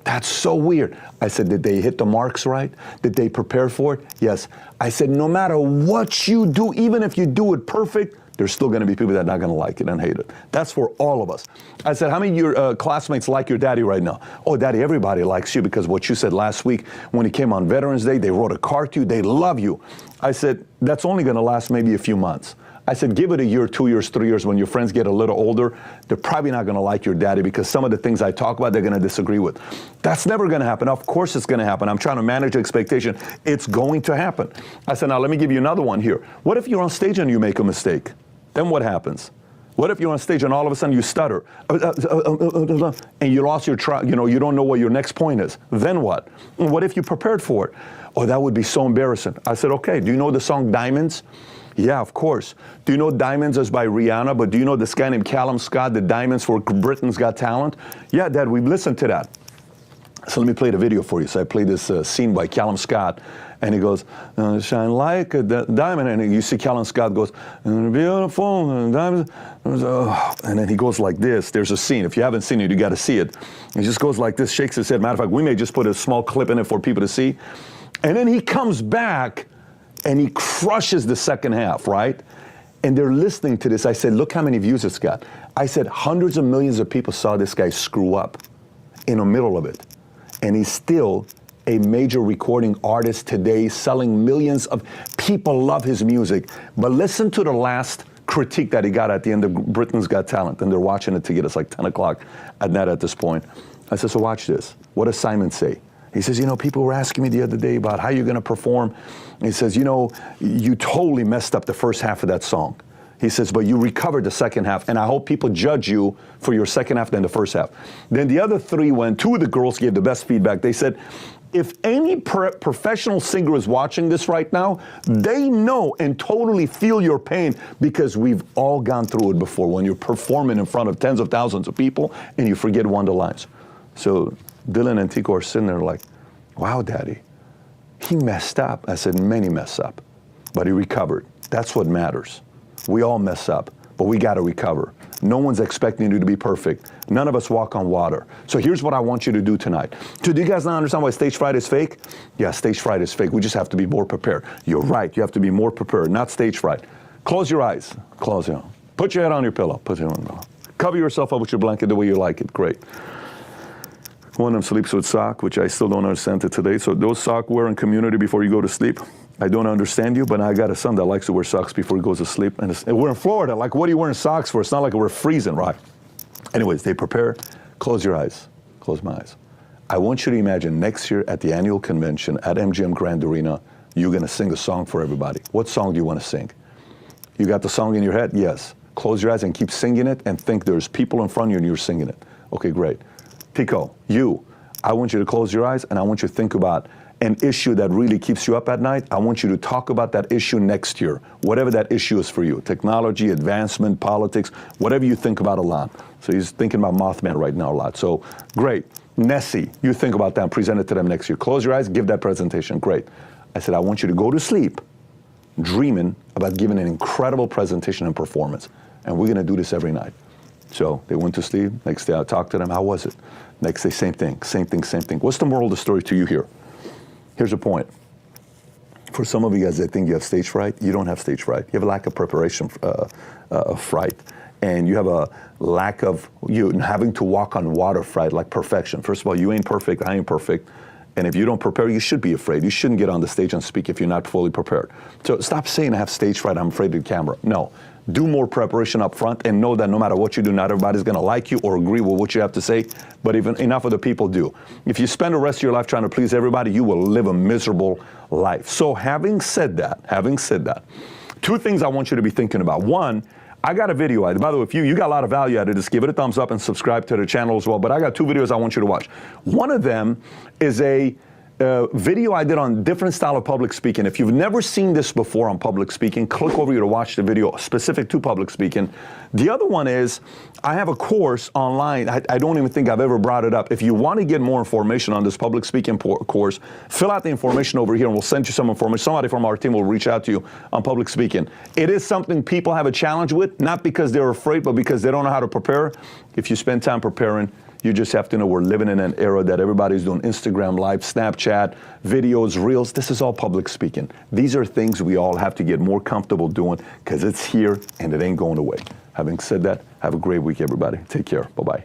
That's so weird. I said, did they hit the marks right? Did they prepare for it? Yes. I said, no matter what you do, even if you do it perfect, there's still going to be people that are not going to like it and hate it. That's for all of us. I said, how many of your classmates like your daddy right now? Oh, Daddy, everybody likes you because what you said last week when he came on Veterans Day, they wrote a card to you, they love you. I said, that's only going to last maybe a few months. I said, give it a year, 2 years, 3 years. When your friends get a little older, they're probably not going to like your daddy because some of the things I talk about, they're going to disagree with. That's never going to happen. Of course it's going to happen. I'm trying to manage expectation. It's going to happen. I said, now let me give you another one here. What if you're on stage and you make a mistake? Then what happens? What if you're on stage and all of a sudden you stutter and you lost your you don't know what your next point is? Then what? What if you prepared for it? Oh, that would be so embarrassing. I said, okay, do you know the song Diamonds? Yeah, of course. Do you know Diamonds is by Rihanna, but do you know this guy named Callum Scott, the Diamonds for Britain's Got Talent? Yeah, Dad, we've listened to that. So let me play the video for you. So I played this scene by Callum Scott, and he goes, shine like a diamond, and you see Callum Scott goes, beautiful, diamonds, and then he goes like this. There's a scene. If you haven't seen it, you got to see it. He just goes like this, shakes his head. Matter of fact, we may just put a small clip in it for people to see. And then he comes back, and he crushes the second half, right? And they're listening to this. I said, look how many views it's got. I said, hundreds of millions of people saw this guy screw up in the middle of it. And he's still a major recording artist today, selling millions of people love his music. But listen to the last critique that he got at the end of Britain's Got Talent. And they're watching it together. It's like 10 o'clock at night at this point. I said, so watch this. What does Simon say? He says, people were asking me the other day about how you're going to perform. And he says, you totally messed up the first half of that song. He says, but you recovered the second half, and I hope people judge you for your second half than the first half. Then the other three two of the girls gave the best feedback. They said, if any professional singer is watching this right now, they know and totally feel your pain because we've all gone through it before when you're performing in front of tens of thousands of people and you forget one of the lines. So Dylan and Tico are sitting there like, wow, Daddy, he messed up. I said, many mess up, but he recovered. That's what matters. We all mess up, but we got to recover. No one's expecting you to be perfect. None of us walk on water. So here's what I want you to do tonight. So do you guys not understand why stage fright is fake? Yeah, stage fright is fake. We just have to be more prepared. You're right. You have to be more prepared, not stage fright. Close your eyes. Close your eyes. Put your head on your pillow. Put your head on your pillow. Cover yourself up with your blanket the way you like it. Great. One of them sleeps with sock, which I still don't understand to today. So those sock wearing community before you go to sleep. I don't understand you, but I got a son that likes to wear socks before he goes to sleep. And we're in Florida. Like, what are you wearing socks for? It's not like we're freezing, right? Anyways, they prepare. Close your eyes. Close my eyes. I want you to imagine next year at the annual convention at MGM Grand Arena, you're going to sing a song for everybody. What song do you want to sing? You got the song in your head? Yes. Close your eyes and keep singing it and think there's people in front of you and you're singing it. Okay, great. Tico, I want you to close your eyes and I want you to think about an issue that really keeps you up at night. I want you to talk about that issue next year, whatever that issue is for you. Technology, advancement, politics, whatever you think about a lot. So he's thinking about Mothman right now a lot. So great. Nessie, you think about that and present it to them next year. Close your eyes, give that presentation. Great. I said, I want you to go to sleep dreaming about giving an incredible presentation and performance. And we're going to do this every night. So they went to sleep. Next day I talked to them. How was it? Next day, same thing. What's the moral of the story to you here? Here's the point. For some of you guys that think you have stage fright, you don't have stage fright. You have a lack of preparation fright. And you have a lack of you having to walk on water fright, like perfection. First of all, you ain't perfect, I ain't perfect. And if you don't prepare, you should be afraid. You shouldn't get on the stage and speak if you're not fully prepared. So stop saying I have stage fright, I'm afraid of the camera. No. Do more preparation up front and know that no matter what you do, not everybody's going to like you or agree with what you have to say, but even enough of the people do. If you spend the rest of your life trying to please everybody, you will live a miserable life. So having said that, two things I want you to be thinking about. One, I got a video. By the way, if you got a lot of value out of this, give it a thumbs up and subscribe to the channel as well. But I got two videos I want you to watch. One of them is a video I did on different style of public speaking. If you've never seen this before on public speaking, click over here to watch the video specific to public speaking. The other one is I have a course online. I don't even think I've ever brought it up. If you want to get more information on this public speaking course, fill out the information over here and we'll send you some information. Somebody from our team will reach out to you on public speaking. It is something people have a challenge with, not because they're afraid, but because they don't know how to prepare. If you spend time preparing, you just have to know we're living in an era that everybody's doing Instagram Live, Snapchat, videos, Reels. This is all public speaking. These are things we all have to get more comfortable doing because it's here and it ain't going away. Having said that, have a great week, everybody. Take care. Bye-bye.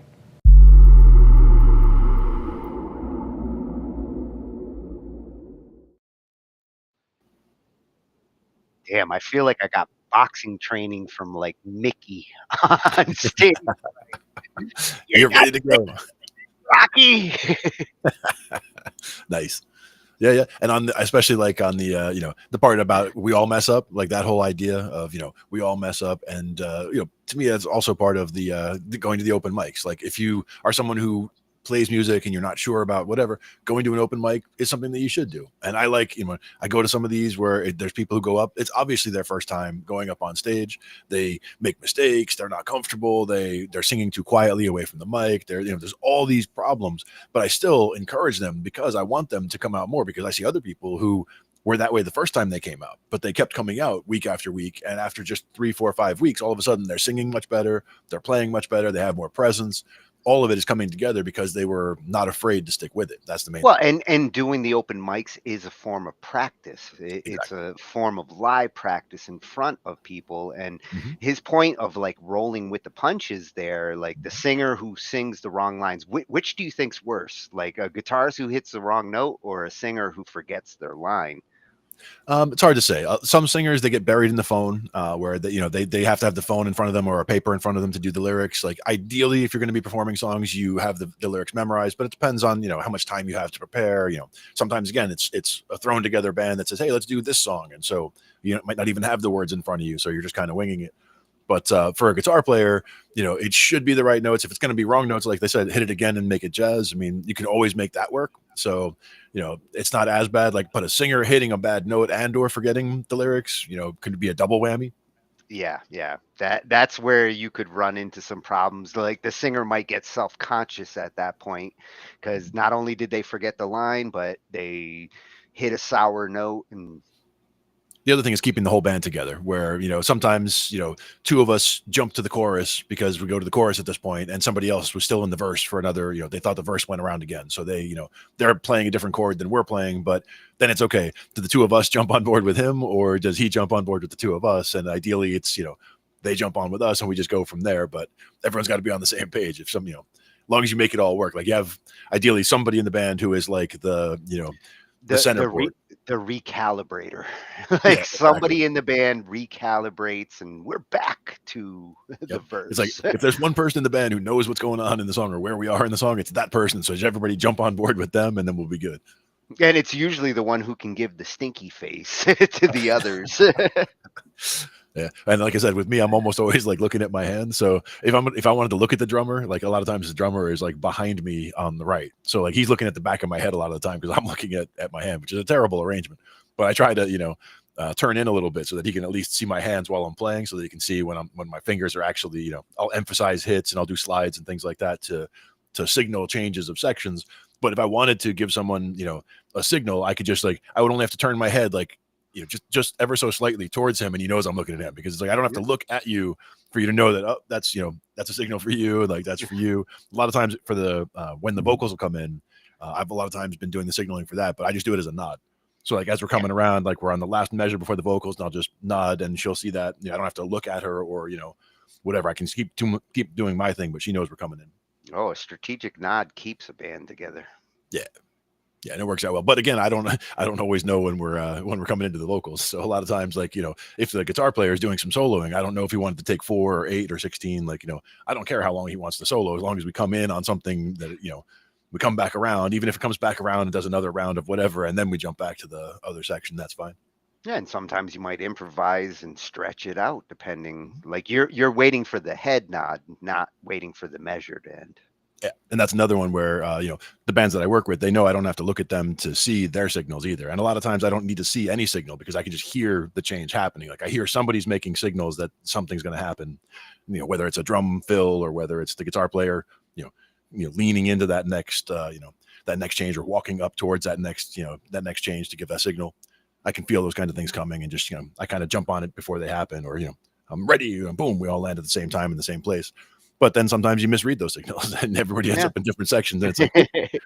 Damn, I feel like I got boxing training from like Mickey on stage. You're ready to go. Rocky. Nice. Yeah. And especially like on the, the part about we all mess up, like that whole idea of, we all mess up. And, to me, that's also part of the going to the open mics. Like if you are someone who plays music and you're not sure about whatever, going to an open mic is something that you should do. And I like, I go to some of these where there's people who go up. It's obviously their first time going up on stage. They make mistakes. They're not comfortable. They're singing too quietly away from the mic. There's all these problems, but I still encourage them because I want them to come out more because I see other people who were that way the first time they came out, but they kept coming out week after week. And after just 3, 4, 5 weeks, all of a sudden they're singing much better. They're playing much better. They have more presence. All of it is coming together because they were not afraid to stick with it. That's the main thing. And doing the open mics is a form of practice. It's a form of live practice in front of people. And his point of like rolling with the punches there, like the singer who sings the wrong lines, which do you think's worse? Like a guitarist who hits the wrong note or a singer who forgets their line? It's hard to say. Some singers, they get buried in the phone where they have to have the phone in front of them or a paper in front of them to do the lyrics. Like ideally, if you're going to be performing songs, you have the lyrics memorized, but it depends on, how much time you have to prepare. Sometimes again, it's a thrown together band that says, hey, let's do this song. And so you might not even have the words in front of you. So you're just kind of winging it. But for a guitar player, it should be the right notes. If it's going to be wrong notes, like they said, hit it again and make it jazz. I mean, you can always make that work. So, it's not as bad. Like, but a singer hitting a bad note and or forgetting the lyrics, could be a double whammy. Yeah. That's where you could run into some problems. Like the singer might get self-conscious at that point because not only did they forget the line, but they hit a sour note. And the other thing is keeping the whole band together where, sometimes, two of us jump to the chorus because we go to the chorus at this point and somebody else was still in the verse for another, they thought the verse went around again. So they, they're playing a different chord than we're playing, but then it's okay. Do the two of us jump on board with him or does he jump on board with the two of us? And ideally it's, they jump on with us and we just go from there, but everyone's got to be on the same page. If some, as long as you make it all work, like you have ideally somebody in the band who is like the center board. The recalibrator, like somebody in the band recalibrates and we're back to the verse. It's like if there's one person in the band who knows what's going on in the song or where we are in the song, it's that person. So everybody jump on board with them and then we'll be good. And it's usually the one who can give the stinky face to the others. Yeah, and like I said, with me, I'm almost always like looking at my hand. So if I wanted to look at the drummer, like a lot of times the drummer is like behind me on the right. So like he's looking at the back of my head a lot of the time because I'm looking at my hand, which is a terrible arrangement. But I try to, turn in a little bit so that he can at least see my hands while I'm playing, so that he can see when my fingers are actually, I'll emphasize hits and I'll do slides and things like that to signal changes of sections. But if I wanted to give someone, a signal, I could just I would only have to turn my head just ever so slightly towards him, and he knows I'm looking at him, because it's like I don't have to look at you for you to know that, oh, that's that's a signal for you, and like that's for you. A lot of times for the when the vocals will come in, I've a lot of times been doing the signaling for that, but I just do it as a nod. So like as we're coming around, like we're on the last measure before the vocals, and I'll just nod, and she'll see that. I don't have to look at her or whatever. I can keep doing my thing, but she knows we're coming in. Oh, a strategic nod keeps a band together. Yeah. Yeah, and it works out well. But again, I don't always know when we're coming into the vocals. So a lot of times, if the guitar player is doing some soloing, I don't know if he wanted to take 4 or 8 or 16. I don't care how long he wants to solo, as long as we come in on something that we come back around. Even if it comes back around and does another round of whatever, and then we jump back to the other section, that's fine. Yeah, and sometimes you might improvise and stretch it out, depending. Like you're waiting for the head nod, not waiting for the measured end. Yeah, and that's another one where the bands that I work with, they know I don't have to look at them to see their signals either. And a lot of times I don't need to see any signal, because I can just hear the change happening. Like I hear somebody's making signals that something's going to happen. Whether it's a drum fill or whether it's the guitar player, leaning into that next that next change, or walking up towards that next change to give that signal. I can feel those kind of things coming, and just I kind of jump on it before they happen, or I'm ready, and boom, we all land at the same time in the same place. But then sometimes you misread those signals, and everybody ends up in different sections. And it's like,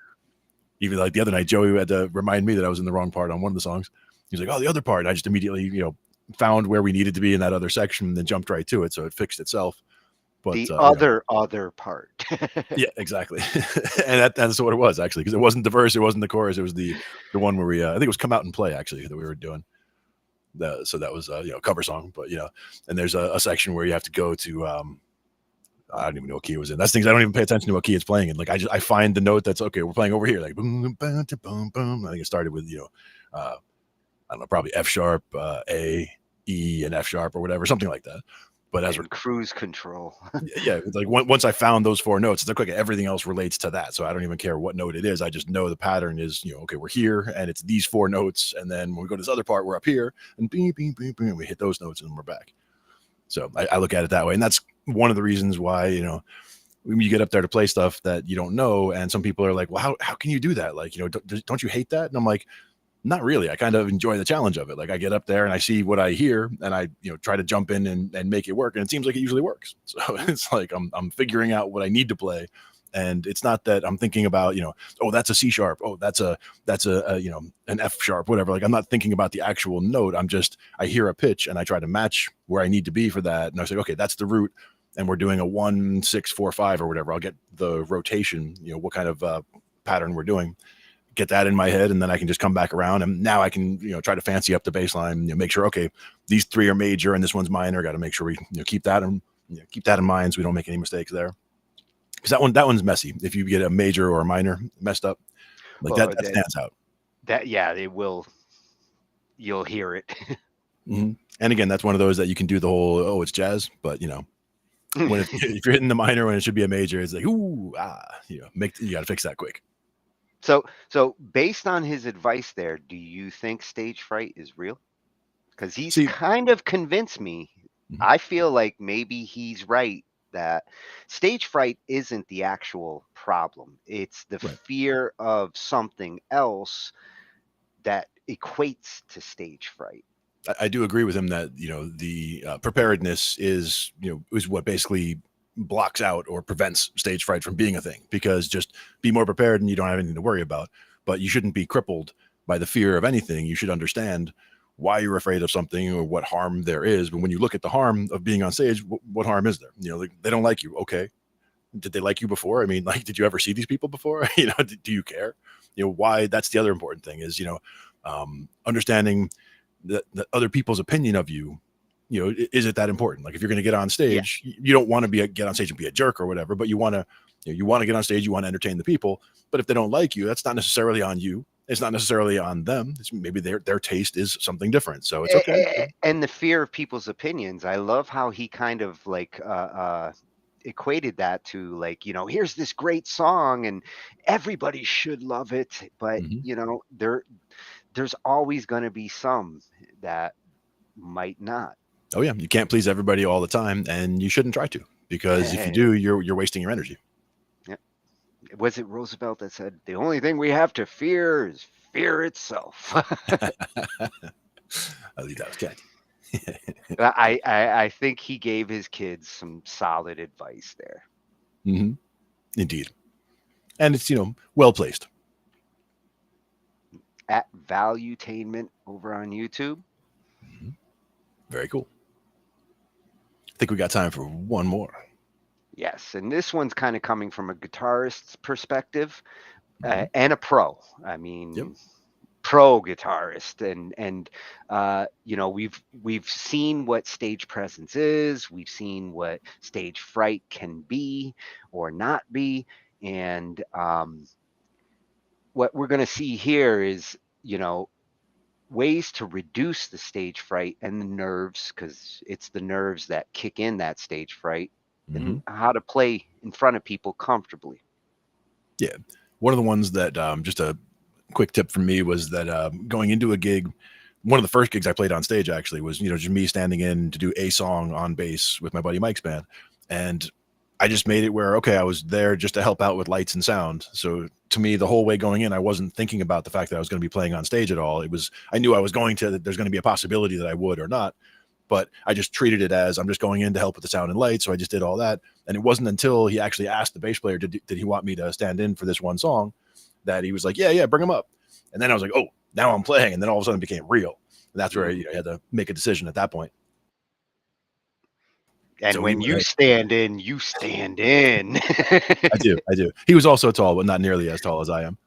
even like the other night, Joey had to remind me that I was in the wrong part on one of the songs. He's like, "Oh, the other part." And I just immediately, found where we needed to be in that other section, and then jumped right to it, so it fixed itself. But the other part. Yeah, exactly. And that's what it was, actually, because it wasn't the verse, it wasn't the chorus, it was the one where we I think it was "Come Out and Play," actually, that we were doing. So that was a cover song, but and there's a section where you have to go to I don't even know what key it was in. That's things I don't even pay attention to what key it's playing in. Like I find the note that's okay. We're playing over here, like boom, boom, boom, boom. I think it started with I don't know, probably F sharp, A, E, and F sharp, or whatever, something like that. But as we're cruise control, yeah, it's like once I found those 4 notes, it's like, okay, everything else relates to that. So I don't even care what note it is. I just know the pattern is okay, we're here, and it's these 4 notes, and then when we go to this other part, we're up here, and bing, bing, bing, bing, we hit those notes, and then we're back. So I look at it that way, and that's one of the reasons why when you get up there to play stuff that you don't know, and some people are like, well, how can you do that? Like, don't you hate that? And I'm like, not really. I kind of enjoy the challenge of it. Like I get up there and I see what I hear, and I try to jump in and make it work, and it seems like it usually works. So it's like I'm figuring out what I need to play, and it's not that I'm thinking about oh, that's a C sharp, oh, that's a an F sharp, whatever. Like I'm not thinking about the actual note. I hear a pitch and I try to match where I need to be for that, and I say, okay, that's the root, and we're doing a 1 6 4 5 or whatever. I'll get the rotation, what kind of pattern we're doing, get that in my head, and then I can just come back around, and now I can try to fancy up the bass line, make sure, okay, these 3 are major and this one's minor. Got to make sure we keep that in mind, so we don't make any mistakes there, because that one's messy. If you get a major or a minor messed up, like that stands out. It will. You'll hear it. Mm-hmm. And again, that's one of those that you can do the whole, oh, it's jazz, but if you're hitting the minor when it should be a major, it's like, ooh, you got to fix that quick. So based on his advice there, do you think stage fright is real? Because he's kind of convinced me. Mm-hmm. I feel like maybe he's right, that stage fright isn't the actual problem. It's the fear of something else that equates to stage fright. I do agree with him that the preparedness is what basically blocks out or prevents stage fright from being a thing, because just be more prepared and you don't have anything to worry about. But you shouldn't be crippled by the fear of anything. You should understand why you're afraid of something or what harm there is. But when you look at the harm of being on stage, what harm is there? They don't like you. Okay, did they like you before? I mean, like, did you ever see these people before? Do you care? Why? That's the other important thing is understanding that other people's opinion of you. Is it that important? Like if you're going to get on stage, you don't want to get on stage and be a jerk or whatever, but you want to get on stage, you want to entertain the people. But if they don't like you, that's not necessarily on you. It's not necessarily on them. It's maybe their taste is something different. So it's okay. And the fear of people's opinions. I love how he kind of like equated that to like, you know, here's this great song and everybody should love it. But Mhm. you know, there's always going to be some that might not. Oh yeah, you can't please everybody all the time, and you shouldn't try to, because if you do, you're wasting your energy. Was it Roosevelt that said the only thing we have to fear is fear itself? I believe that was Cat. I think he gave his kids some solid advice there. Hmm. Indeed, and it's, you know, well placed. At Valuetainment over on YouTube. Very cool. I think we got time for one more. Yes, and this one's kind of coming from a guitarist's perspective and a pro. I mean, Yep. pro guitarist, and you know, we've seen what stage presence is. We've seen what stage fright can be or not be, and what we're going to see here is, you know, ways to reduce the stage fright and the nerves, because it's the nerves that kick in that stage fright, and how to play in front of people comfortably. Yeah. One of the ones that, just a quick tip from me, was that going into a gig, one of the first gigs I played on stage actually was, you know, just me standing in to do a song on bass with my buddy Mike's band. And I just made it where, okay, I was there just to help out with lights and sound. So to me, the whole way going in, I wasn't thinking about the fact that I was going to be playing on stage at all. It was, I knew I was going to, that there's going to be a possibility that I would or not, but I just treated it as I'm just going in to help with the sound and light. So I just did all that. And it wasn't until he actually asked the bass player, did he want me to stand in for this one song, that he was like, yeah, bring him up. And then I was like, oh, now I'm playing. And then all of a sudden it became real. And that's where, you know, I had to make a decision at that point. And So when you stand in, you stand in. I do. He was also tall, but not nearly as tall as I am.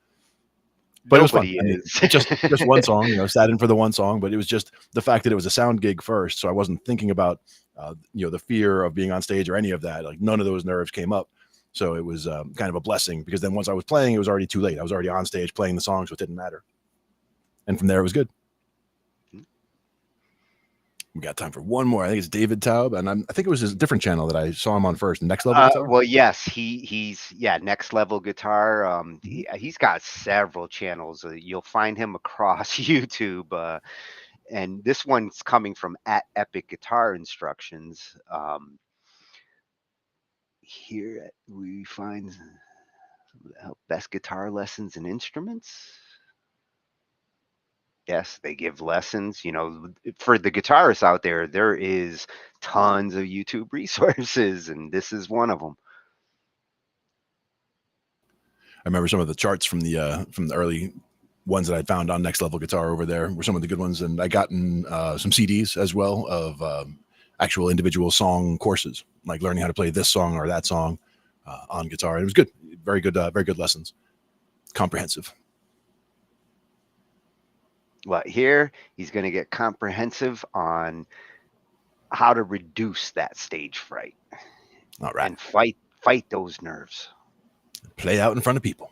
But Nobody it was fun. is. I mean, just one song, you know, sat in for the one song, but it was just the fact that it was a sound gig first. So I wasn't thinking about, you know, the fear of being on stage or any of that. Like none of those nerves came up. So it was kind of a blessing, because then once I was playing, it was already too late. I was already on stage playing the song, so it didn't matter. And from there, it was good. We got time for one more. I think it's David Taub, and I think it was his different channel that I saw him on first. Next Level Guitar. Well, yes, he's Next Level Guitar. He's got several channels. You'll find him across YouTube, and this one's coming from at Epic Guitar Instructions. Here we find best guitar lessons and instruments. Yes, they give lessons. You know, for the guitarists out there, there is tons of YouTube resources, and this is one of them. I remember some of the charts from the early ones that I found on Next Level Guitar over there were some of the good ones, and I gotten some CDs as well of actual individual song courses, like learning how to play this song or that song on guitar. It was good, very good lessons, comprehensive. Well, here he's going to get comprehensive on how to reduce that stage fright. All right. And fight those nerves. Play out in front of people.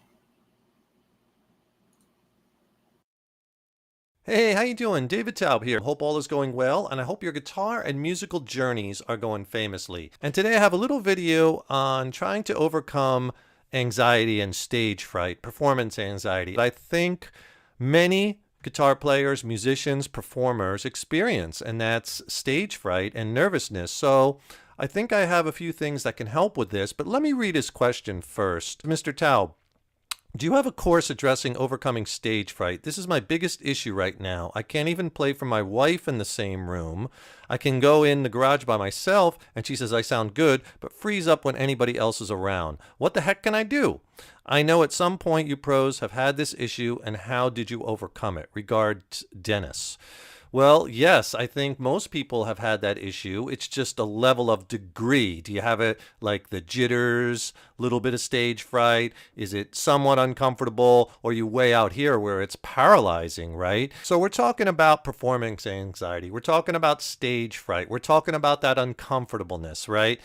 Hey, how you doing? David Taub here. Hope all is going well, and I hope your guitar and musical journeys are going famously. And today I have a little video on trying to overcome anxiety and stage fright, performance anxiety. I think many guitar players, musicians, performers experience, and that's stage fright and nervousness. So I think I have a few things that can help with this, but let me read his question first. Mr. Taub, do you have a course addressing overcoming stage fright? This is my biggest issue right now. I can't even play for my wife in the same room. I can go in the garage by myself, and she says I sound good, but freeze up when anybody else is around. What the heck can I do? I know at some point you pros have had this issue, and how did you overcome it? Regards, Dennis. Well, yes, I think most people have had that issue. It's just a level of degree. Do you have it like the jitters, little bit of stage fright? Is it somewhat uncomfortable? Or are you way out here where it's paralyzing, right? So we're talking about performance anxiety. We're talking about stage fright. We're talking about that uncomfortableness, right?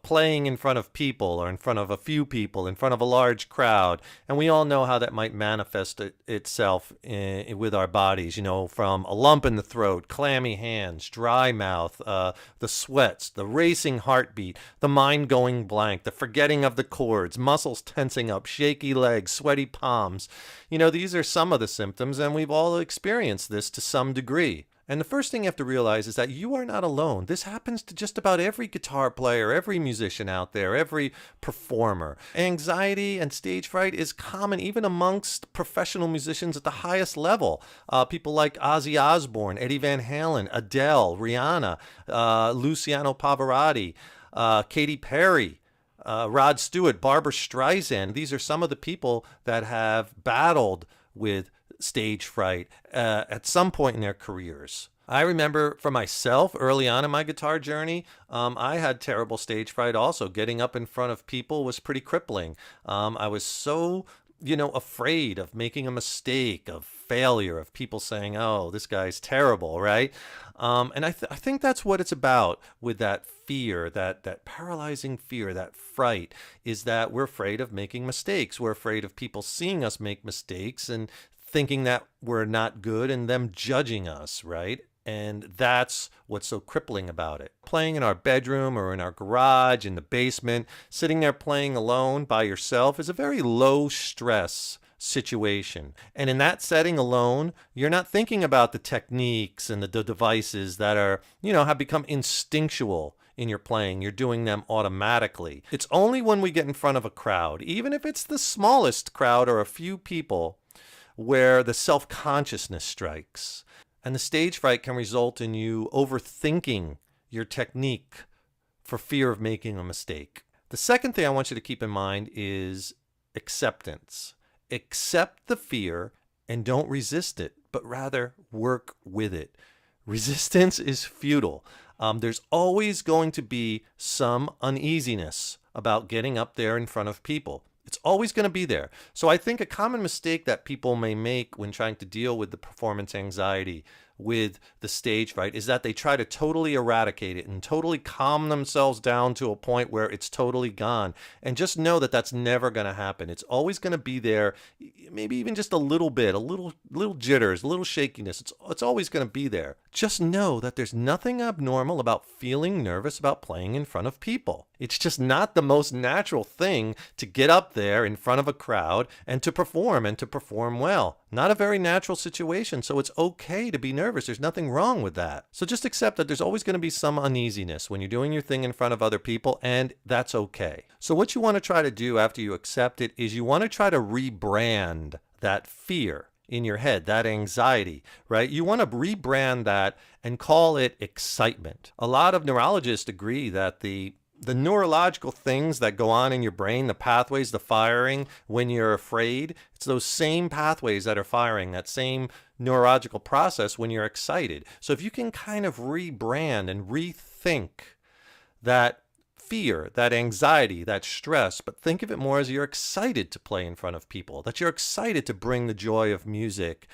Playing in front of people or in front of a few people, in front of a large crowd. And we all know how that might manifest itself with our bodies, you know, from a lump in the throat, clammy hands, dry mouth, the sweats, the racing heartbeat, the mind going blank, the forgetting of the chords, muscles tensing up, shaky legs, sweaty palms. You know, these are some of the symptoms, and we've all experienced this to some degree. And the first thing you have to realize is that you are not alone. This happens to just about every guitar player, every musician out there, every performer. Anxiety and stage fright is common even amongst professional musicians at the highest level. People like Ozzy Osbourne, Eddie Van Halen, Adele, Rihanna, Luciano Pavarotti, Katy Perry, Rod Stewart, Barbra Streisand. These are some of the people that have battled with stage fright at some point in their careers. I remember for myself early on in my guitar journey, I had terrible stage fright also. Getting up in front of people was pretty crippling. I was so, you know, afraid of making a mistake, of failure, of people saying, oh, this guy's terrible, right? And I think that's what it's about with that fear, that paralyzing fear, that fright, is that we're afraid of making mistakes. We're afraid of people seeing us make mistakes and thinking that we're not good and them judging us, right? And that's what's so crippling about it. Playing in our bedroom or in our garage, in the basement, sitting there playing alone by yourself is a very low stress situation. And in that setting alone, you're not thinking about the techniques and the devices that are, you know, have become instinctual in your playing. You're doing them automatically. It's only when we get in front of a crowd, even if it's the smallest crowd or a few people, where the self-consciousness strikes. And the stage fright can result in you overthinking your technique for fear of making a mistake. The second thing I want you to keep in mind is acceptance. Accept the fear and don't resist it, but rather work with it. Resistance is futile. There's always going to be some uneasiness about getting up there in front of people. It's always going to be there. So I think a common mistake that people may make when trying to deal with the performance anxiety with the stage fright is that they try to totally eradicate it and totally calm themselves down to a point where it's totally gone. And just know that that's never going to happen. It's always going to be there, maybe even just a little bit, a little jitters, a little shakiness. It's always going to be there. Just know that there's nothing abnormal about feeling nervous about playing in front of people. It's just not the most natural thing to get up there in front of a crowd and to perform well. Not a very natural situation, so it's okay to be nervous. There's nothing wrong with that. So just accept that there's always going to be some uneasiness when you're doing your thing in front of other people, and that's okay. So what you want to try to do after you accept it is you want to try to rebrand that fear in your head, that anxiety, right? You want to rebrand that and call it excitement. A lot of neurologists agree that the neurological things that go on in your brain, the pathways, the firing when you're afraid, it's those same pathways that are firing, that same neurological process when you're excited. So if you can kind of rebrand and rethink that fear, that anxiety, that stress, but think of it more as you're excited to play in front of people, that you're excited to bring the joy of music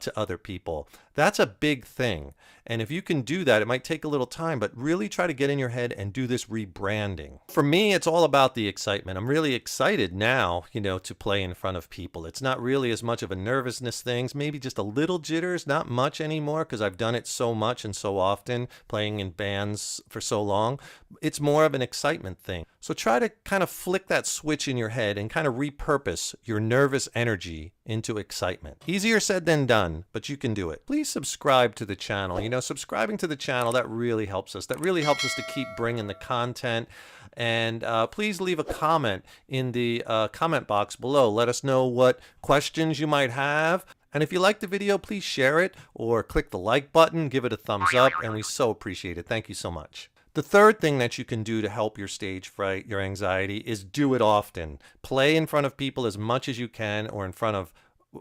to other people. That's a big thing. And if you can do that, it might take a little time, but really try to get in your head and do this rebranding. For me, it's all about the excitement. I'm really excited now, to play in front of people. It's not really as much of a nervousness thing, maybe just a little jitters, not much anymore because I've done it so much and so often, playing in bands for so long. It's more of an excitement thing. So try to kind of flick that switch in your head and kind of repurpose your nervous energy into excitement. Easier said than done, but you can do it. Please subscribe to the channel. Subscribing to the channel, that really helps us. That really helps us to keep bringing the content. And please leave a comment in the comment box below. Let us know what questions you might have. And if you like the video, please share it or click the like button, give it a thumbs up, and we so appreciate it. Thank you so much. The third thing that you can do to help your stage fright, your anxiety, is do it often. Play in front of people as much as you can, or in front of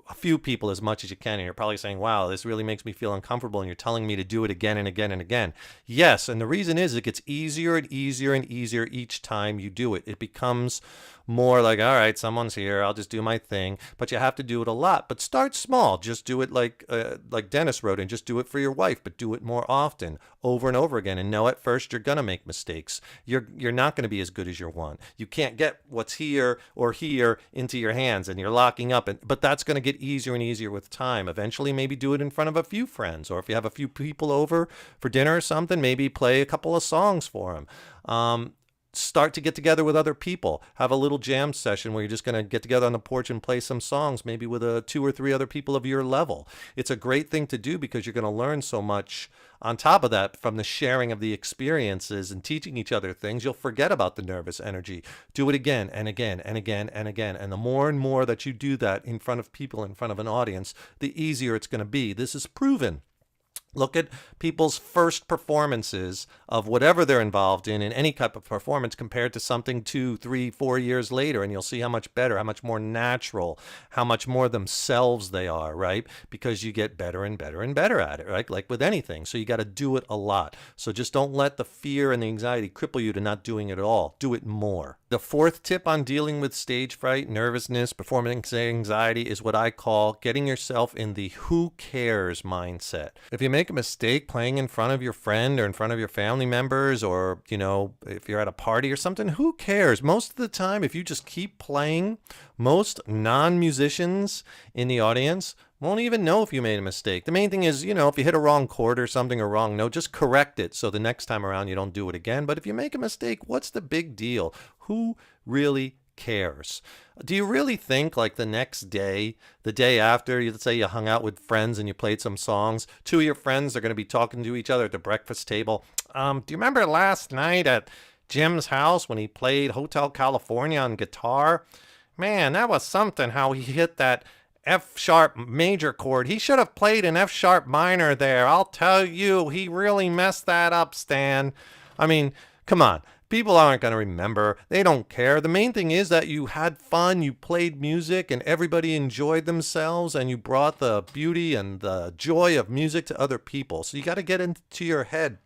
a few people as much as you can, and you're probably saying, wow, this really makes me feel uncomfortable, and you're telling me to do it again and again and again. Yes, and the reason is it gets easier and easier and easier each time you do it. It becomes more like, all right, someone's here, I'll just do my thing. But you have to do it a lot. But start small. Just do it like Dennis wrote, and just do it for your wife, but do it more often, over and over again. And know at first you're gonna make mistakes. You're not gonna be as good as you want. You can't get what's here or here into your hands, and you're locking up. But that's gonna get easier and easier with time. Eventually, maybe do it in front of a few friends, or if you have a few people over for dinner or something, maybe play a couple of songs for them. Start to get together with other people. Have a little jam session where you're just going to get together on the porch and play some songs, maybe with 2 or 3 other people of your level. It's a great thing to do because you're going to learn so much on top of that from the sharing of the experiences and teaching each other things. You'll forget about the nervous energy. Do it again and again and again and again. And the more and more that you do that in front of people, in front of an audience, the easier it's going to be. This is proven. Look at people's first performances of whatever they're involved in any type of performance compared to something 2, 3, 4 years later, and you'll see how much better, how much more natural, how much more themselves they are, right? Because you get better and better and better at it, right? Like with anything. So you got to do it a lot. So just don't let the fear and the anxiety cripple you to not doing it at all. Do it more. The 4th tip on dealing with stage fright, nervousness, performance anxiety is what I call getting yourself in the who cares mindset. If you make a mistake playing in front of your friend or in front of your family members, or, you know, if you're at a party or something, who cares? Most of the time, if you just keep playing, most non-musicians in the audience won't even know if you made a mistake. The main thing is, you know, if you hit a wrong chord or something, or wrong note, just correct it so the next time around you don't do it again. But if you make a mistake, what's the big deal? Who really cares? Do you really think like the next day, the day after, let's say you hung out with friends and you played some songs, 2 of your friends are going to be talking to each other at the breakfast table. Do you remember last night at Jim's house when he played Hotel California on guitar? Man, that was something how he hit that F-sharp major chord. He should have played an F-sharp minor there. I'll tell you, he really messed that up, Stan. I mean, come on. People aren't going to remember. They don't care. The main thing is that you had fun, you played music, and everybody enjoyed themselves, and you brought the beauty and the joy of music to other people. So you got to get into your head.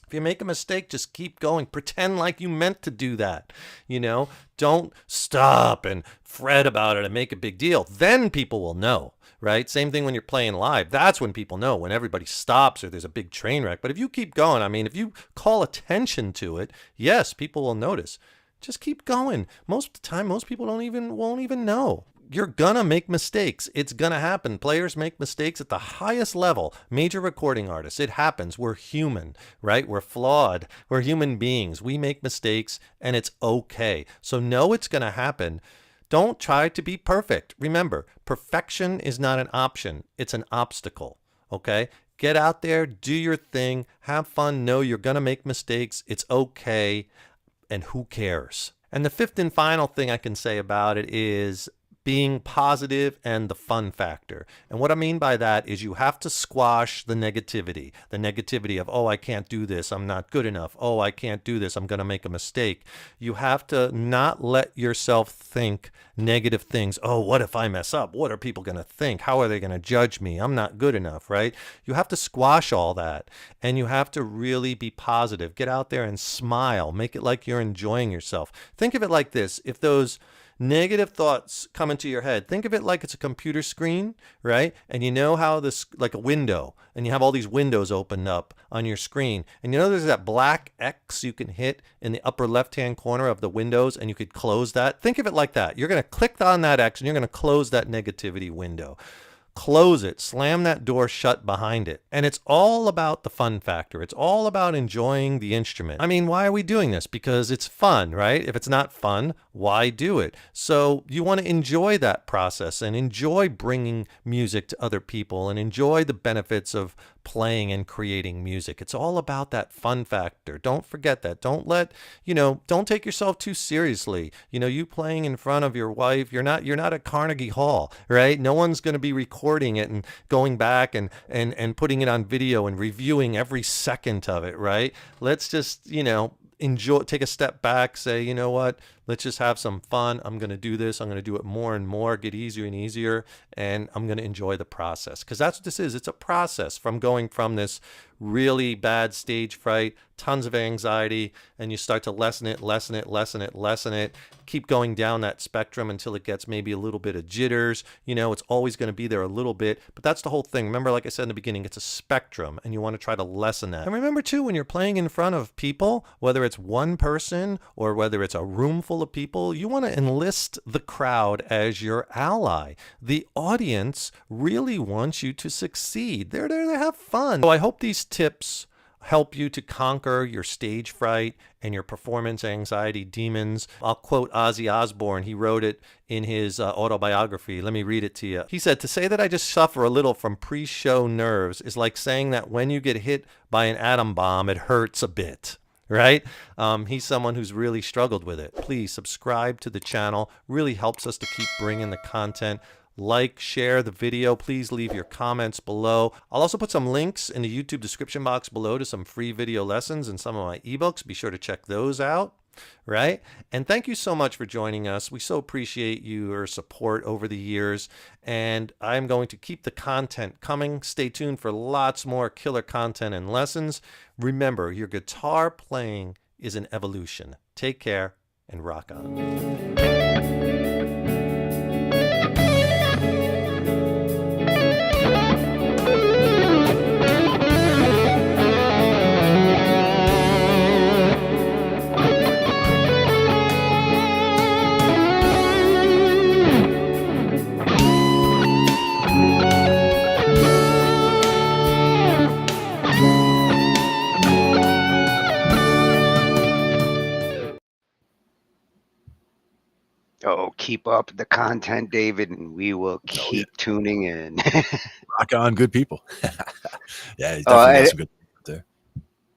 If you make a mistake, just keep going. Pretend like you meant to do that. You know, don't stop and fret about it and make a big deal. Then people will know, right? Same thing when you're playing live. That's when people know, when everybody stops or there's a big train wreck. But if you keep going, I mean, if you call attention to it, yes, people will notice. Just keep going. Most of the time, most people won't even know. You're gonna make mistakes. It's gonna happen. Players make mistakes at the highest level. Major recording artists, it happens. We're human, right? We're flawed. We're human beings. We make mistakes, and it's okay. So know it's gonna happen. Don't try to be perfect. Remember, perfection is not an option. It's an obstacle, okay? Get out there, do your thing, have fun, know you're gonna make mistakes. It's okay, and who cares? And the 5th and final thing I can say about it is being positive and the fun factor. And what I mean by that is you have to squash the negativity of, oh, I can't do this, I'm not good enough, oh, I can't do this, I'm going to make a mistake. You have to not let yourself think negative things. Oh, what if I mess up? What are people going to think? How are they going to judge me? I'm not good enough, right? You have to squash all that, and you have to really be positive. Get out there and smile. Make it like you're enjoying yourself. Think of it like this. If those negative thoughts come into your head, think of it like it's a computer screen, right? And you know how this, like a window, and you have all these windows opened up on your screen, and you know there's that black X you can hit in the upper left-hand corner of the windows, and you could close that. Think of it like that. You're going to click on that X, and you're going to close that negativity window. Close it, slam that door shut behind it. And it's all about the fun factor. It's all about enjoying the instrument. I mean, why are we doing this? Because it's fun, right? If it's not fun, why do it? So you want to enjoy that process and enjoy bringing music to other people and enjoy the benefits of playing and creating music. It's all about that fun factor. Don't forget that. Don't don't take yourself too seriously. You know, you playing in front of your wife, you're not at Carnegie Hall, right? No one's going to be recording it and going back and putting it on video and reviewing every second of it, right? Let's just, take a step back, say, you know what, let's just have some fun. I'm going to do this. I'm going to do it more and more, get easier and easier. And I'm going to enjoy the process, because that's what this is. It's a process from going from this really bad stage fright, tons of anxiety, and you start to lessen it, keep going down that spectrum until it gets maybe a little bit of jitters. You know, it's always going to be there a little bit, but that's the whole thing. Remember, like I said in the beginning, it's a spectrum, and you want to try to lessen that. And remember too, when you're playing in front of people, whether it's one person or whether it's a room full of people, you want to enlist the crowd as your ally. The audience really wants you to succeed. They're there to have fun. So I hope these tips help you to conquer your stage fright and your performance anxiety demons. I'll quote Ozzy Osbourne. He wrote it in his autobiography. Let me read it to you. He said, "To say that I just suffer a little from pre-show nerves is like saying that when you get hit by an atom bomb, it hurts a bit." Right? He's someone who's really struggled with it. Please subscribe to the channel. Really helps us to keep bringing the content. Like, share the video. Please leave your comments below. I'll also put some links in the YouTube description box below to some free video lessons and some of my ebooks. Be sure to check those out. Right? And thank you so much for joining us. We so appreciate your support over the years. And I'm going to keep the content coming. Stay tuned for lots more killer content and lessons. Remember, your guitar playing is an evolution. Take care and rock on. Oh, keep up the content, David, and we will keep tuning in. Rock on, good people. Yeah, he's definitely got some good people there.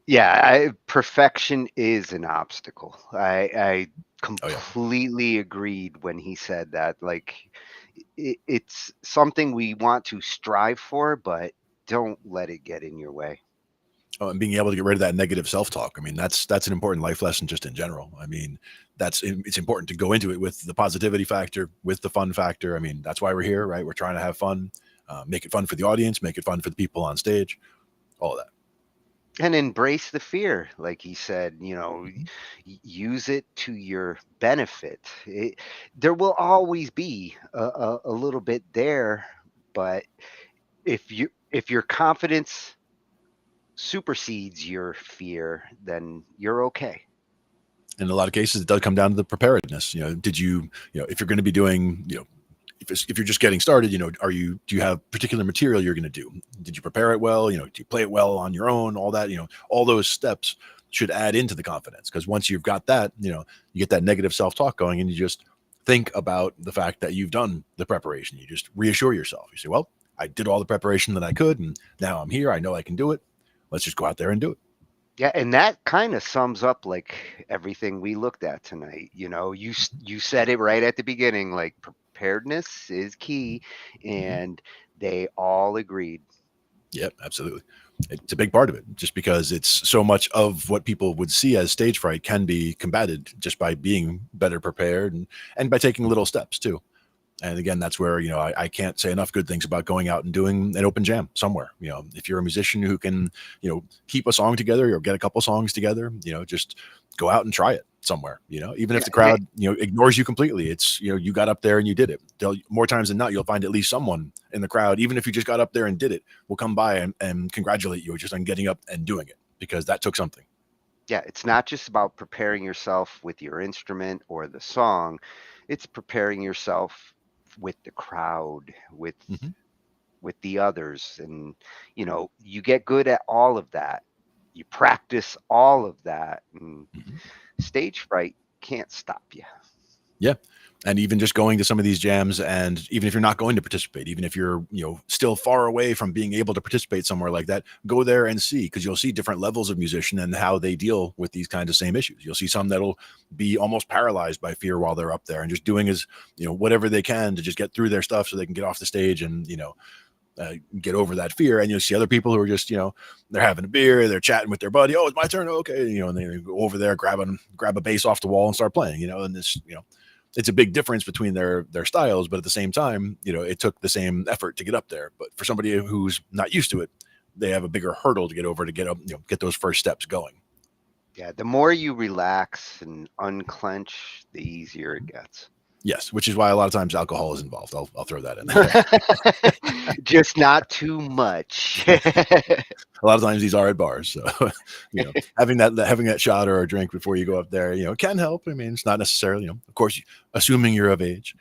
Yeah, perfection is an obstacle. I completely agreed when he said that. Like, it's something we want to strive for, but don't let it get in your way. Oh, and being able to get rid of that negative self-talk. I mean, that's an important life lesson just in general. I mean, it's important to go into it with the positivity factor, with the fun factor. I mean, that's why we're here, right? We're trying to have fun, make it fun for the audience, make it fun for the people on stage, all of that. And embrace the fear, like he said, you know, use it to your benefit. There will always be a little bit there, but if your confidence supersedes your fear, then you're okay. In a lot of cases, it does come down to the preparedness. You know, if you're going to be doing, if you're just getting started, do you have particular material you're going to do? Did you prepare it well? Do you play it well on your own? All that, all those steps should add into the confidence, because once you've got that, you get that negative self-talk going, and you just think about the fact that you've done the preparation. You just reassure yourself. You say, well, I did all the preparation that I could, and now I'm here. I know I can do it. Let's just go out there and do it. Yeah, and that kind of sums up like everything we looked at tonight. You said it right at the beginning, like preparedness is key, and they all agreed. Yep, absolutely. It's a big part of it, just because it's so much of what people would see as stage fright can be combated just by being better prepared and by taking little steps too. And again, that's where, I can't say enough good things about going out and doing an open jam somewhere. If you're a musician who can, keep a song together or get a couple songs together, just go out and try it somewhere, even if the crowd, ignores you completely. It's, you got up there and you did it. More times than not, you'll find at least someone in the crowd, even if you just got up there and did it, will come by and congratulate you just on getting up and doing it, because that took something. Yeah, it's not just about preparing yourself with your instrument or the song. It's preparing yourself with the crowd, with the others, and you get good at all of that. You practice all of that, and stage fright can't stop you. Yeah. And even just going to some of these jams, and even if you're not going to participate, even if you're, still far away from being able to participate somewhere like that, go there and see, because you'll see different levels of musician and how they deal with these kinds of same issues. You'll see some that'll be almost paralyzed by fear while they're up there and just doing whatever they can to just get through their stuff so they can get off the stage and, get over that fear. And you'll see other people who are just, they're having a beer, they're chatting with their buddy. Oh, it's my turn. Okay. And they go over there, grab a bass off the wall and start playing, and this, it's a big difference between their styles, but at the same time, it took the same effort to get up there. But for somebody who's not used to it, they have a bigger hurdle to get over to get up, get those first steps going. Yeah, the more you relax and unclench, the easier it gets. Yes, which is why a lot of times alcohol is involved. I'll throw that in there. Just not too much. A lot of times these are at bars, so having that shot or a drink before you go up there, can help. I mean, it's not necessarily, of course, assuming you're of age,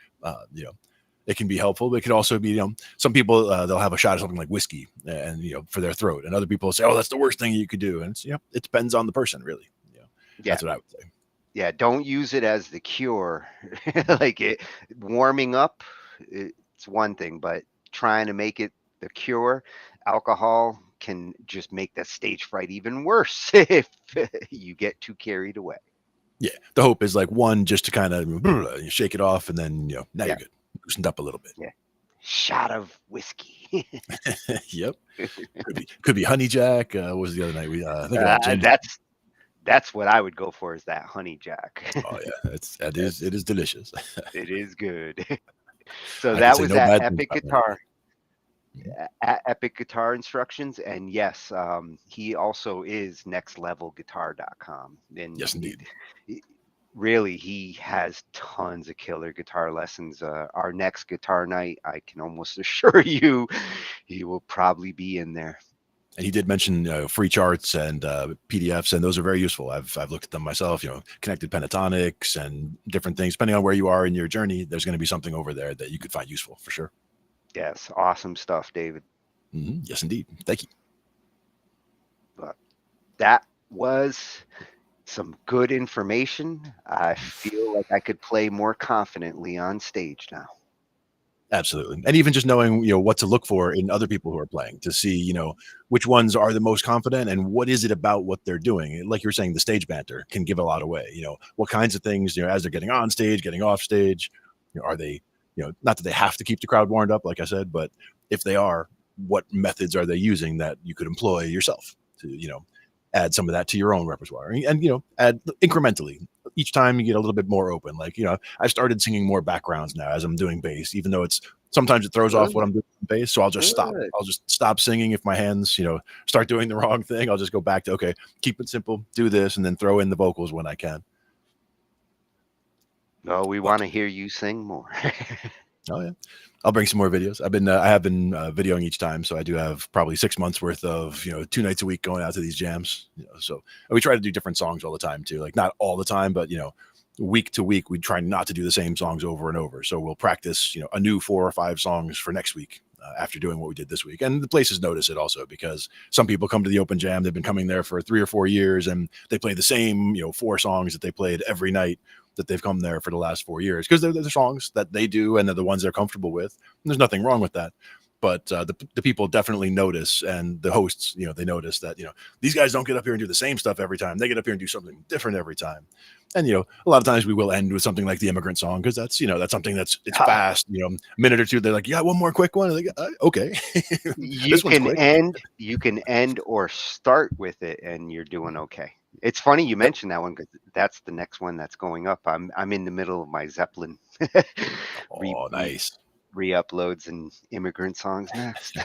it can be helpful. But it could also be, some people they'll have a shot of something like whiskey, and for their throat, and other people say, oh, that's the worst thing you could do, and it's, it depends on the person, really. Yeah, that's what I would say. Yeah, don't use it as the cure. Like warming up, it's one thing, but trying to make it the cure, alcohol can just make that stage fright even worse if you get too carried away. Yeah, the hope is like one, just to kind of shake it off, and then now you're good, loosened up a little bit. Yeah, shot of whiskey. Yep, could be honey jack. What was the other night? We I think that's what I would go for, is that honey jack. Oh yeah, it is delicious. It is good. So that was that Epic Guitar. Epic Guitar instructions, and yes, he also is nextlevelguitar.com. And yes, indeed. Really, he has tons of killer guitar lessons. Our next guitar night, I can almost assure you, he will probably be in there. And he did mention free charts and PDFs, and those are very useful. I've looked at them myself. Connected pentatonics and different things. Depending on where you are in your journey, there's going to be something over there that you could find useful for sure. Yes, awesome stuff, David. Yes, indeed. Thank you. But that was some good information. I feel like I could play more confidently on stage now. Absolutely. And even just knowing, what to look for in other people who are playing, to see, which ones are the most confident and what is it about what they're doing. Like you're saying, the stage banter can give a lot away. What kinds of things, as they're getting on stage, getting off stage, are they, not that they have to keep the crowd warmed up, like I said, but if they are, what methods are they using that you could employ yourself to, add some of that to your own repertoire, and add incrementally. Each time you get a little bit more open. Like, I've started singing more backgrounds now as I'm doing bass, even though sometimes it throws off what I'm doing on bass. So I'll just stop. I'll just stop singing if my hands, start doing the wrong thing. I'll just go back to, okay, keep it simple, do this, and then throw in the vocals when I can. No, we want to hear you sing more. Oh yeah, I'll bring some more videos. I have been videoing each time, so I do have probably 6 months worth of 2 nights a week going out to these jams. So we try to do different songs all the time too. Like not all the time, but week to week we try not to do the same songs over and over. So we'll practice a new 4 or 5 songs for next week after doing what we did this week. And the places notice it also, because some people come to the open jam. They've been coming there for 3 or 4 years, and they play the same 4 songs that they played every night that they've come there for the last 4 years, because they're the songs that they do and they're the ones they're comfortable with. And there's nothing wrong with that. But the people definitely notice, and the hosts, they notice that, these guys don't get up here and do the same stuff every time. They get up here and do something different every time. And, a lot of times we will end with something like the Immigrant Song, because that's, that's something it's fast, a minute or two. They're like, yeah, one more quick one. Like, okay. You can end or start with it, and you're doing okay. It's funny you mentioned that one, because that's the next one that's going up. I'm in the middle of my Zeppelin. Oh, nice. Re-uploads and Immigrant Songs next.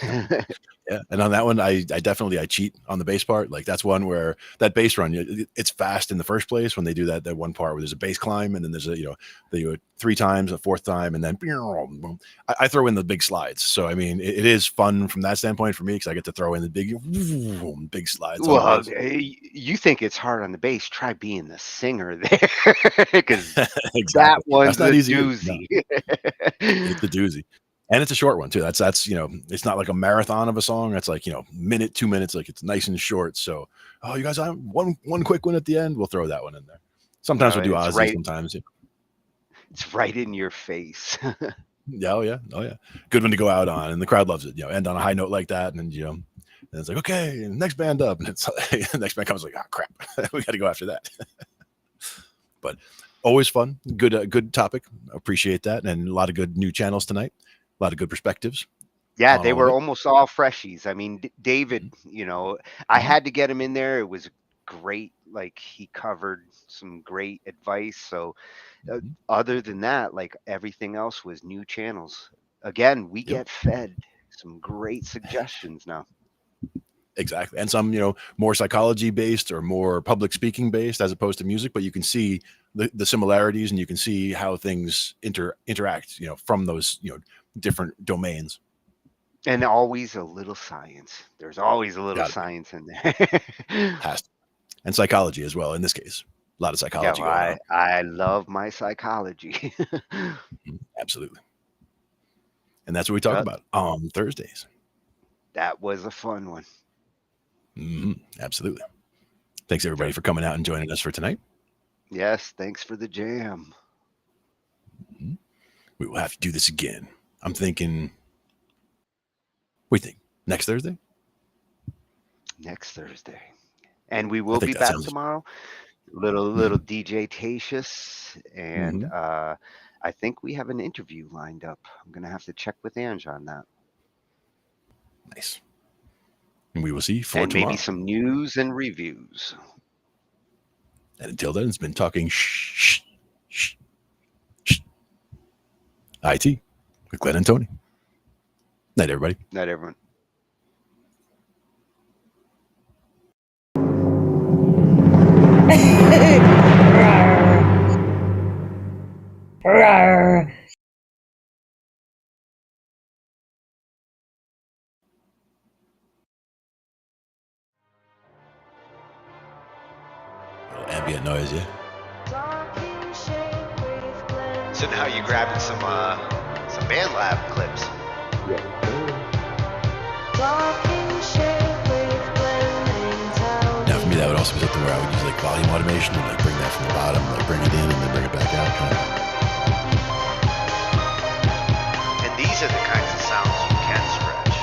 Yeah, and on that one, I cheat on the bass part. Like that's one where that bass run, it's fast in the first place when they do that one part where there's a bass climb, and then there's they do it 3 times, a 4th time, and then I throw in the big slides. So I mean, it is fun from that standpoint for me, because I get to throw in the big slides. Well, you think it's hard on the bass? Try being the singer there, because exactly. That one's not a easy. doozy. No. It's a doozy. And it's a short one too. That's it's not like a marathon of a song. It's like, minute, 2 minutes, like it's nice and short. So, oh, you guys have one quick one at the end. We'll throw that one in there. Sometimes we'll do Ozzy. Right. Sometimes it's right in your face. Yeah, oh yeah. Good one to go out on, and the crowd loves it. End on a high note like that, and and it's like, okay, next band up, and it's the next band comes like, oh crap, we got to go after that. But always fun, good topic. Appreciate that, and a lot of good new channels tonight. A lot of good perspectives. Yeah, on they all of were it. almost all freshies. I mean, David, you know, I Mhm. had to get him in there. It was great. Like he covered some great advice. So Mhm. other than that, like everything else was new channels. Again, we Yep. get fed some great suggestions now. Exactly. And some, more psychology based or more public speaking based as opposed to music, but you can see the similarities and you can see how things interact, from those, different domains. And always a little science. There's always a little Gotta be. science in there. Has to. And psychology as well in this case. A lot of Yeah, psychology well, going on. I love my psychology. Absolutely. And that's what we talk Yep, about on Thursdays. that was a fun one. Absolutely. Thanks everybody for coming out and joining us for tonight. Yes, thanks for the jam. We will have to do this again. I'm thinking, what do you think? Next Thursday? Next Thursday. And we I will think be that back sounds. tomorrow. Little DJ Tatius. And Mhm. I think we have an interview lined up. I'm gonna have to check with Ange on that. Nice. And we will see you for And maybe tomorrow. some news and reviews. And until then, it's been Talking Shh IT with Glenn and Tony. Night, everybody. Night, everyone. Little ambient noise, yeah. So now you're grabbing some band lab clips. Yeah. Now, for me, that would also be something where I would use like volume automation and like bring that from the bottom, like bring it in and then bring it back out. And these are the kinds of sounds you can stretch.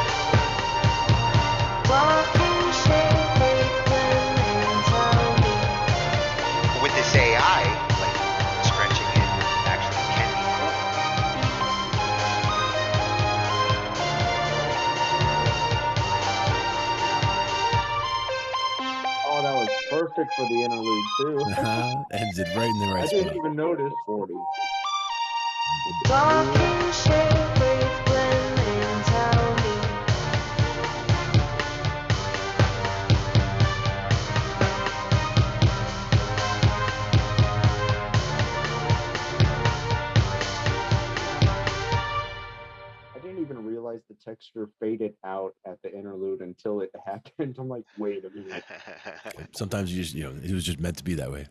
With this AI, like stretching it actually can be cool. Oh, that was perfect for the interlude too. Ends it right in the I right didn't spot. even notice 40. I didn't even realize the texture faded out at the interlude until it happened. I'm like, wait a minute. Sometimes you just, it was just meant to be that way.